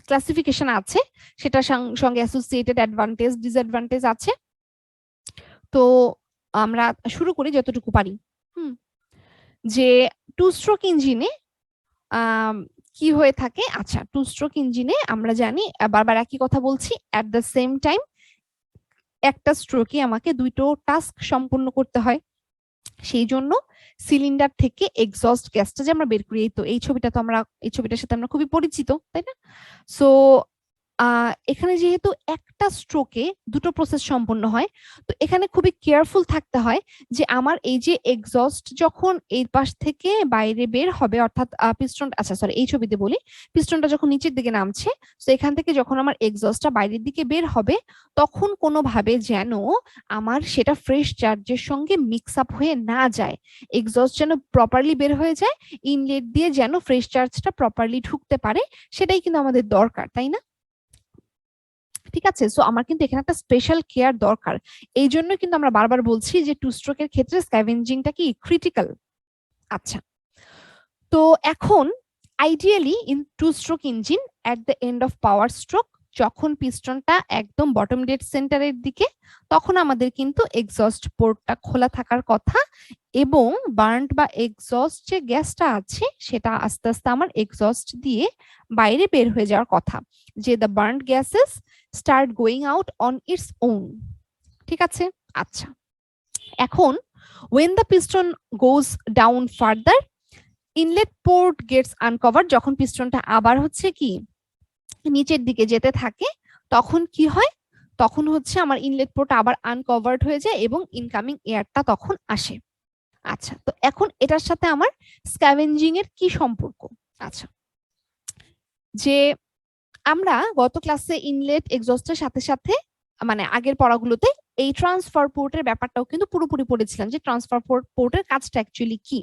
ক্লাসিফিকেশন আছে, সেটার সঙ্গে অ্যাসোসিয়েটেড অ্যাডভান্টেজ ডিসঅ্যাডভান্টেজ আছে। তো আমরা শুরু করি যতটুকু পারি। যে 2-স্ট্রোক ইঞ্জিনে কি হয়ে থাকে। আচ্ছা, 2-স্ট্রোক ইঞ্জিনে আমরা জানি, বারবার একই কথা বলছি, অ্যাট দ্য সেম টাইম একটা স্ট্রোকে আমাকে দুটো টাস্ক সম্পূর্ণ করতে হয়। সেই জন্য সিলিন্ডার থেকে এক্সস্ট গ্যাসটা যে আমরা বের করি, এই ছবিটার সাথে আমরা খুবই পরিচিত, তাই না? সো এখানে যেহেতু একটা স্ট্রোকে দুটো প্রসেস সম্পন্ন হয়, তো এখানে খুবই কেয়ারফুল থাকতে হয় যে আমার এই যে এক্সস্ট যখন এই পাশ থেকে বাইরে বের হবে, অর্থাৎ পিস্টন, আচ্ছা সরি এই ছবিতে বলি, পিস্টনটা যখন নিচের দিকে নামছে, তো এখান থেকে যখন আমার এক্সস্টটা বাইরের দিকে বের হবে, তখন কোনোভাবে যেন আমার সেটা ফ্রেশ চার্জের সঙ্গে মিক্স আপ হয়ে না যায়, এক্সস্ট যেন প্রপারলি বের হয়ে যায়, ইনলেট দিয়ে যেন ফ্রেশ চার্জটা প্রপারলি ঢুকতে পারে, সেটাই কিন্তু আমাদের দরকার, তাই না? ঠিক আছে, সো আমার কিন্তু এখানে একটা স্পেশাল কেয়ার দরকার। এই জন্য কিন্তু আমরা বারবার বলছি যে 2-স্ট্রোকের ক্ষেত্রে স্ক্যাভেঞ্জিংটা কি ক্রিটিক্যাল। আচ্ছা, তো এখন আইডিয়ালি ইন 2-স্ট্রোক engine at the end of power stroke, যখন পিস্টনটা একদম বটম ডেড সেন্টারের দিকে, তখন আমাদের কিন্তু এক্সস্ট পোর্টটা খোলা থাকার কথা, এবং বার্ন্ট বা এক্সস্ট যে গ্যাসটা আছে সেটা আস্তে আস্তে আমার এক্সস্ট দিয়ে বাইরে বের হয়ে যাওয়ার কথা, যে the burnt gases start going out on its own. ঠিক আছে, আচ্ছা, এখন when the piston goes down further, inlet port gets uncovered, যখন পিস্টনটা আবার হচ্ছে কি নিচের দিকে যেতে থাকে, তখন কি হয়, তখন হচ্ছে আমার ইনলেট পোর্ট আবার আনকভার্ড হয়ে যায় এবং ইনকামিং এয়ারটা তখন আসে। আচ্ছা, তো এখন এটার সাথে আমার স্ক্যাভেঞ্জিং এর কি সম্পর্ক? আচ্ছা, যে আমরা গত ক্লাসে ইনলেট এক্সস্টের সাথে সাথে, মানে আগের পড়াগুলোতে এই ট্রান্সফার পোর্টের ব্যাপারটাও কিন্তু পুরোপুরি পড়েছিলাম, যে ট্রান্সফার পোর্টের কাজটা অ্যাকচুয়ালি কি,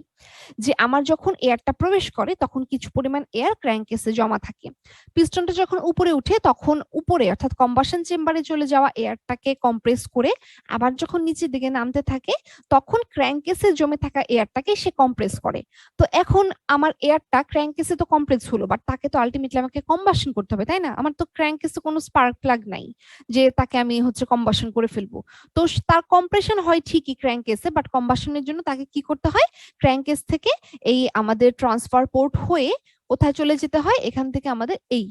যে আমার যখন এয়ারটা প্রবেশ করে তখন কিছু পরিমাণ এয়ার ক্র্যাঙ্কেসে জমা থাকে, পিস্টনটা যখন উপরে উঠে তখন উপরে অর্থাৎ কম্বাসন চেম্বারে চলে যাওয়া এয়ারটাকে কম্প্রেস করে আবার যখন নিচের দিকে নামতে থাকে, তখন ক্র্যাঙ্কেসে জমে থাকা এয়ারটাকে সে কম্প্রেস করে। তো এখন আমার এয়ারটা ক্র্যাঙ্কেসে তো কম্প্রেস হলো, বাট তাকে তো আলটিমেটলি আমাকে কম্বাসন করতে হবে, তাই না? আমার তো ক্র্যাঙ্কেসে কোনো স্পার্ক প্লাগ নাই যে তাকে আমি হচ্ছে কম্বাসন করে ফেলবো। তো তার কম্প্রেশন হয় ঠিকই ক্র্যাঙ্কেসে, বাট কম্বাসনের জন্য তাকে কি করতে হয়, ক্র্যাঙ্কেস থেকে এই আমাদের ট্রান্সফার পোর্ট হয়ে কোথায় চলে যেতে হয়, এখান থেকে আমাদের এই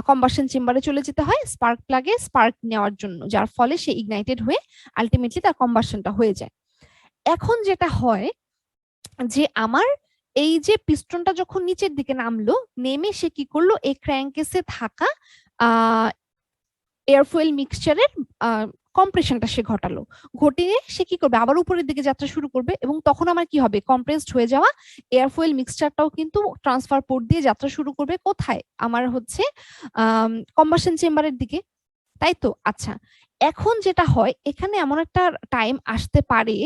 কম্বাসন চেম্বারে চলে যেতে হয় স্পার্ক প্লাগে স্পার্ক নেওয়ার জন্য, যার ফলে সে ইগনাইটেড হয়ে আলটিমেটলি তার কম্বাসনটা হয়ে যায়। এখন যেটা হয় যে আমার এই যে পিস্টনটা যখন নিচের দিকে নামলো, নেমে সে কি করলো, এই ক্র্যাঙ্কেসে থাকা এয়ার ফুয়েল মিক্সচারের কম্প্রেশনটা সে ঘটালো, ঘটিয়ে সে কি করবে, আবার উপরের দিকে যাত্রা শুরু করবে, এবং তখন আমার কি হবে, কম্প্রেসড হয়ে যাওয়া এয়ার ফুয়েল মিক্সচারটাও কিন্তু ট্রান্সফার পোর্ট দিয়ে যাত্রা শুরু করবে কোথায়, আমার হচ্ছে কম্বাসন চেম্বারের দিকে, তাই তো? আচ্ছা, এখন যেটা হয়, এখানে এমন একটা টাইম আসতে পারে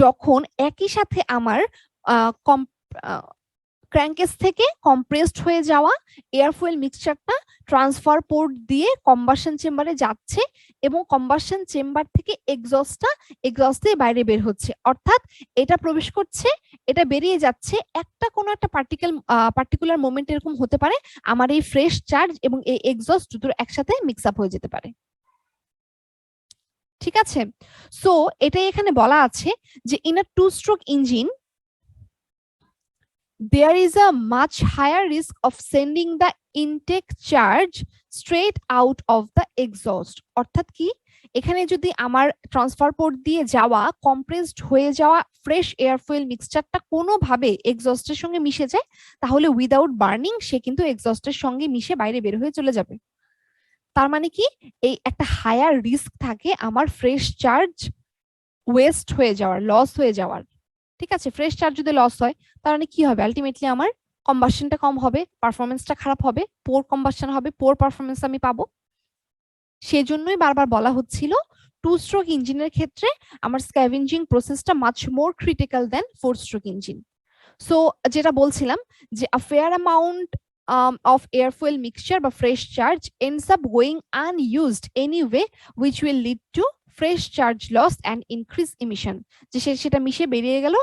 যখন একই সাথে আমার ক্র্যাঙ্কেস থেকে কম্প্রেসড হয়ে যাওয়া এয়ার ফুয়েল মিক্সচারটা ট্রান্সফার পোর্ট দিয়ে কম্বাসন চেম্বারে যাচ্ছে, এবং কম্বাসন চেম্বার থেকে এক্সস্ট দিয়ে বাইরে বের হচ্ছে, অর্থাৎ এটা প্রবেশ করছে, এটা বেরিয়ে যাচ্ছে, একটা কোনো একটা পার্টিকুলার মোমেন্ট এরকম হতে পারে আমার এই ফ্রেশ চার্জ এবং এই এক্সস্ট দুটো একসাথে মিক্স আপ হয়ে যেতে পারে। ঠিক আছে, সো এটাই এখানে বলা আছে যে in a two stroke engine there is a much higher risk of sending the intake charge straight out of the exhaust, অর্থাৎ কি, এখানে যদি আমার ট্রান্সফার পোর্ট দিয়ে যাওয়া কম্প্রেসড হয়ে যাওয়া ফ্রেশ এয়ার ফুয়েল মিক্সচারটা কোনোভাবে এক্সস্টের সঙ্গে মিশে যায়, তাহলে উইদাউট বার্নিং সে কিন্তু এক্সস্টের সঙ্গে মিশে বাইরে বের হয়ে চলে যাবে। তার মানে কি, এই একটা হায়ার রিস্ক থাকে আমার ফ্রেশ চার্জ ওয়েস্ট হয়ে যাওয়ার, লস হয়ে যাওয়ার। ঠিক আছে, ফ্রেশ চার্জ যদি লস হয় তার মানে কি হবে, আলটিমেটলি আমার কম্বাসনটা কম হবে, পারফরমেন্সটা খারাপ হবে, পোর কম্বাসন হবে, পোর পারফরমেন্স আমি পাবো। সেজন্যই বারবার বলা হচ্ছিল টু স্ট্রোক ইঞ্জিনের ক্ষেত্রে আমার স্ক্যাভেঞ্জিং প্রসেসটা মাচ মোর ক্রিটিক্যাল দেন ফোর স্ট্রোক ইঞ্জিন। সো যেটা বলছিলাম যে a fair amount of air fuel mixture বা fresh charge ends up going unused anyway, which will lead to fresh charge loss and increase emission, যে সেটা মিশে বেরিয়ে গেল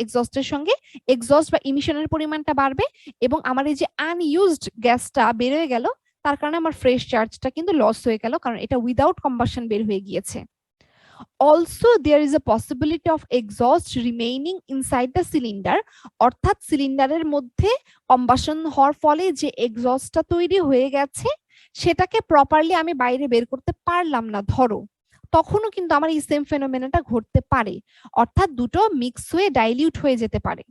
এক্সস্টের সঙ্গে, এক্সস্ট বা ইমিশনের পরিমাণটা বাড়বে, এবং আমার এই যে আনইউজড গ্যাসটা বেরিয়ে গেল, তার কারণে আমার ফ্রেশ চার্জটা কিন্তু লস হয়ে গেল, কারণ এটা উইদাউট কম্বাসন বের হয়ে গিয়েছে। Also there is a possibility of exhaust remaining inside the cylinder, অর্থাৎ সিলিন্ডারের মধ্যে কম্বাসন হওয়ার ফলে যে এক্সস্টটা তৈরি হয়ে গেছে সেটাকে প্রপারলি আমি বাইরে বের করতে পারলাম না ধরো, তখনও কিন্তু আমার এই সেম ফেনোমেনাটা ঘটতে পারে, অর্থাৎ দুটো মিক্স হয়ে ডাইলিউট হয়ে যেতে পারে।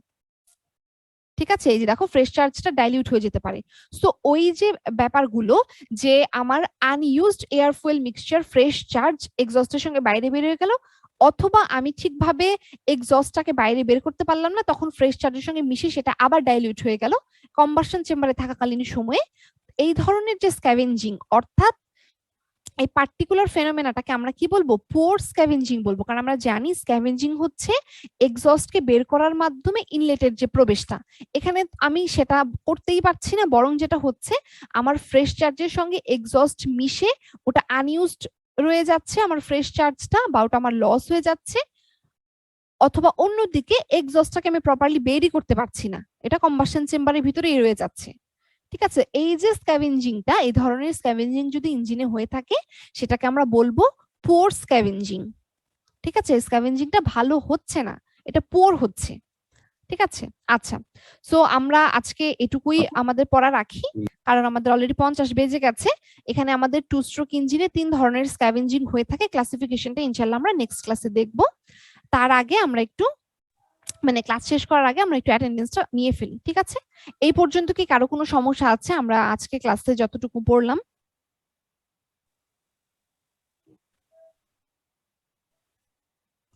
ঠিক আছে, এই যে দেখো ফ্রেশ চার্জটা ডাইলিউট হয়ে যেতে পারে। সো ওই যে ব্যাপারগুলো, যে আমার unused air fuel mixture fresh charge এক্সস্টের সঙ্গে বাইরে বের হয়ে গেল, অথবা আমি ঠিকভাবে এক্সস্টটাকে বাইরে বের করতে পারলাম না, তখন ফ্রেশ চার্জের সঙ্গে মিশে সেটা আবার ডাইলিউট হয়ে গেল কম্বাসন চেম্বারে থাকাকালীন সময়ে, এই ধরনের যে স্ক্যাভেঞ্জিং, অর্থাৎ এই পার্টিকুলার ফেনোমেনাটাকে আমরা কি বলবো, পোর স্ক্যাভেঞ্জিং বলবো, কারণ আমরা জানি স্ক্যাভেঞ্জিং হচ্ছে এক্সস্টকে বের করার মাধ্যমে ইনলেটের যে প্রবেশটা, এখানে আমি সেটা করতেই পারছি না, বরং যেটা হচ্ছে আমার ফ্রেশ চার্জের সঙ্গে এক্সস্ট মিশে ওটা আনইউজড রয়ে যাচ্ছে আমার ফ্রেশ চার্জটা, বা ওটা আমার লস হয়ে যাচ্ছে, অথবা অন্যদিকে এক্সস্টটাকে আমি প্রপারলি বেরই করতে পারছি না, এটা কম্বাসন চেম্বারের ভিতরেই রয়ে যাচ্ছে। ঠিক আছে, এই যে স্ক্যাভেঞ্জিংটা, এই ধরনের স্ক্যাভেঞ্জিং যদি ইঞ্জিনে হয়ে থাকে সেটাকে আমরা বলবো পোর স্ক্যাভেঞ্জিং। ঠিক আছে, স্ক্যাভেঞ্জিংটা ভালো হচ্ছে না, এটা পোর হচ্ছে। ঠিক আছে, আচ্ছা, সো আমরা আজকে এটুকুই আমাদের পড়া রাখি, কারণ আমাদের অলরেডি 50 বেজে গেছে। এখানে আমাদের টু স্ট্রোক ইঞ্জিনে 3 ধরনের স্ক্যাভেঞ্জিং হয়ে থাকে, ক্লাসিফিকেশনটা ইনশাআল্লাহ আমরা নেক্সট ক্লাসে দেখব। তার আগে আমরা একটু মানে ক্লাস শেষ করার আগে আমরা একটু অ্যাটেন্ডেন্সটা নিয়ে ফেলি। ঠিক আছে, এই পর্যন্ত কি কারো কোনো সমস্যা আছে আমরা আজকে ক্লাসে যতটুকু পড়লাম?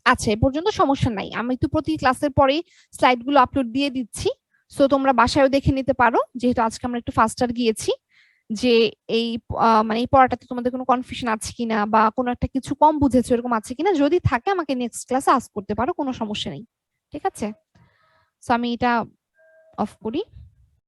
আচ্ছা, এই পর্যন্ত সমস্যা নাই, আমি তো প্রতি ক্লাসের পরেই স্লাইডগুলো আপলোড দিয়ে দিচ্ছি, সো তোমরা বাসায়ও দেখে নিতে পারো, যেহেতু আজকে আমরা একটু ফাস্টার গিয়েছি, যে এই মানে এই পড়াটাতে তোমাদের কোনো কনফিউশন আছে কিনা বা কোনো একটা কিছু কম বুঝেছো এরকম আছে কিনা, যদি থাকে আমাকে নেক্সট ক্লাসে আস্ক করতে পারো, কোনো সমস্যা নেই। ঠিক আছে, সো আমি এটা অফ করি।